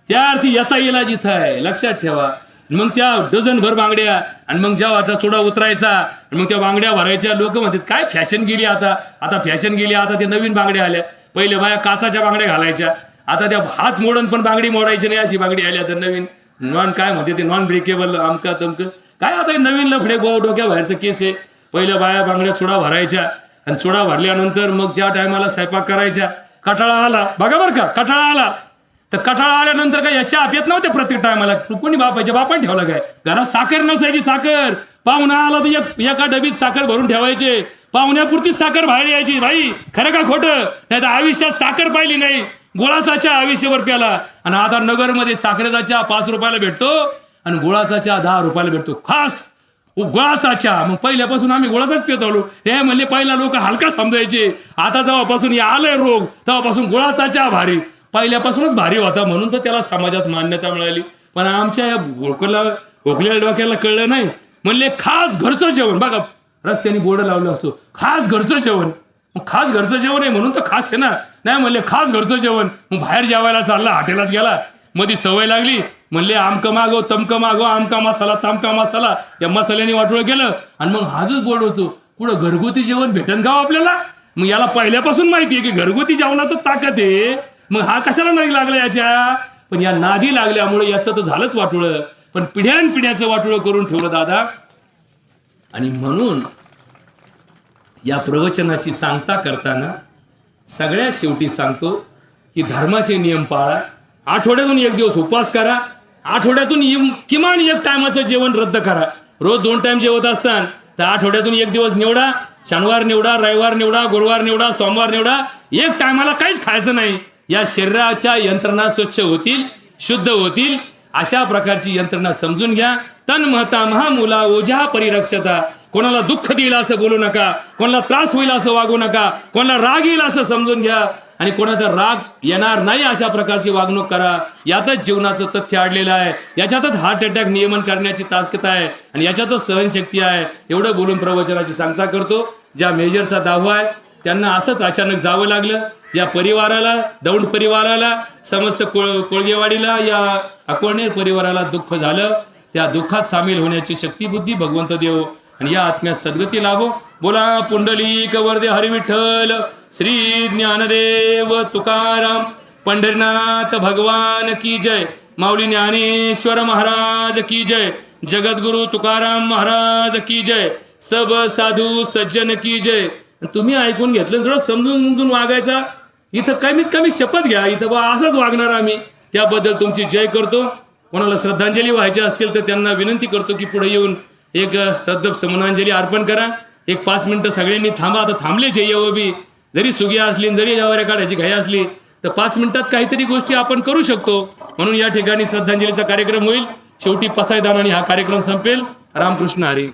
त्या अर्थी याचा इलाज इथं आहे. लक्षात ठेवा. मग त्या डझनभर बांगड्या आणि मग जेव्हा आता चुडा उतरायचा मग त्या बांगड्या भरायच्या. लोक म्हणतात काय फॅशन गेली आता, आता फॅशन गेली, आता ते नवीन बांगड्या आल्या. पहिले बाया काचाच्या बांगड्या घालायच्या, आता त्या हात मोडून पण बांगडी मोडायची नाही अशी बांगडी आल्या. तर नवीन नॉन काय म्हणते ते नॉन ब्रेकेबल अमका तमक काय आता नवीन लफडे डोक्या बाहेरचं केस आहे. पहिल्या बाया बांगड्या चुडा भरायच्या आणि चुडा भरल्यानंतर मग ज्या टायमाला स्वयंपाक करायच्या कटाळा आला. बघा बरं का, कटाळा आला तर कटाळा आल्यानंतर काय याच्या आप येत नव्हत्या प्रत्येक टायमाला. कोणी बापाने ठेवला काय? घरात साखर नसायची. साखर पाहुणा आला तर एका डबीत साखर भरून ठेवायचे. पाहुण्यापुरतीच साखर बाहेर यायची. भाई खरं का खोटं? नाही तर आयुष्यात साखर पाहिली नाही, गुळाचा चहा आयुष्यभर प्याला. आणि आता नगरमध्ये साखरेचा चहा 5 रुपयाला भेटतो आणि गुळाचा चहा 10 रुपयाला भेटतो. खास गुळाचा चहा. मग पहिल्यापासून आम्ही गुळाचाच पित आलो. हे म्हणले पहिला लोक हलका समजायचे, आता जेव्हापासून आलंय रोग तेव्हापासून गुळाचा चहा भारी. पहिल्यापासूनच भारी होता म्हणून तर त्याला समाजात मान्यता मिळाली. पण आमच्या या खोकलेल्या डोक्याला कळलं नाही. म्हणले खास घरचं जेवण. बघा रस्त्याने बोर्ड लावलं असतो खास घरचं जेवण. मग खास घरचं जेवण आहे म्हणून तर खास आहे ना. नाही म्हणले खास घरचं जेवण. मग बाहेर जेवायला चालला, हॉटेलात गेला, मध्ये सवय लागली. म्हणले आमकं मागव तमकं मागव, आमका मसाला तामका मसाला. या मसाल्याने वाटोळं केलं आणि मग हाजूच बोर्ड होतो पुढं घरगुती जेवण भेटन का आपल्याला. मग याला पहिल्यापासून माहिती आहे की घरगुती जेवणात ताकद आहे. मग हा कशाला नाही लागला याच्या? पण या नादी लागल्यामुळे याचं तर झालंच वाटोळं. पण पिढ्यानपिढ्याचं वाटोळं करून ठेवलं दादा. आणि म्हणून या प्रवचनाची सांगता करताना सगळ्यात शेवटी सांगतो की धर्माचे नियम पाळा. आठवड्यातून 1 दिवस उपवास करा. आठवड्यातून किमान 1 टायमाचं जेवण रद्द करा. रोज 2 टाइम जेवत असताना तर आठवड्यातून 1 दिवस निवडा. शनिवार निवडा, रविवार निवडा, गुरुवार निवडा, सोमवार निवडा. 1 टायमाला काहीच खायचं नाही. या शरीराच्या यंत्रणा स्वच्छ होतील, शुद्ध होतील. अशा प्रकारची यंत्रणा समजून घ्या. तन महता महामुला ओझा परिरक्षता. कोणाला दुःख देईल असं बोलू नका, कोणाला त्रास होईल असं वागू नका, कोणाला राग येईल असं समजून घ्या आणि कोणाचा राग येणार नाही अशा प्रकारची वागणूक करा. यातच जीवनाचं तथ्य अडलेलं आहे. याच्यातच हार्ट अटॅक नियमन करण्याची ताकद आहे आणि याच्यातच सहनशक्ती आहे. एवढं बोलून प्रवचनाची सांगता करतो. ज्या मेजरचा 10वा आहे त्यांना असंच अचानक जावं लागलं. या परिवाराला, दौंड परिवाराला, समस्त कोळगेवाडीला, या अकोळनेर परिवाराला दुःख झालं. त्या दुःखात सामील होण्याची शक्ती बुद्धी भगवंत देव आणि या आत्म्यात सद्गती लाभो. बोला पुंडलिक वरदे हरी विठ्ठल श्री ज्ञानदेव तुकाराम पंढरीनाथ भगवान की जय. माऊली ज्ञानेश्वर महाराज की जय. जगद्गुरु तुकाराम महाराज की जय. सब साधू सज्जन की जय. तुम्ही ऐकून घेतलं, थोडं समजून वागायचा. इथं कमीत कमी शपथ घ्या, इथं बा असंच वागणार आम्ही. त्याबद्दल तुमची जय करतो. कोणाला श्रद्धांजली व्हायची असतील तर त्यांना विनंती करतो की पुढे येऊन एक सद्गत समनांजली अर्पण करा. 5 मिनिटं सगळ्यांनी थांबा. आता थांबलेच आहे बी. जरी सुगी असली, जरी जवाऱ्या काढायची घाई असली तर 5 मिनिटात काहीतरी गोष्टी आपण करू शकतो. म्हणून या ठिकाणी श्रद्धांजलीचा कार्यक्रम होईल. शेवटी पसायदानाने हा कार्यक्रम संपेल. रामकृष्ण हरी.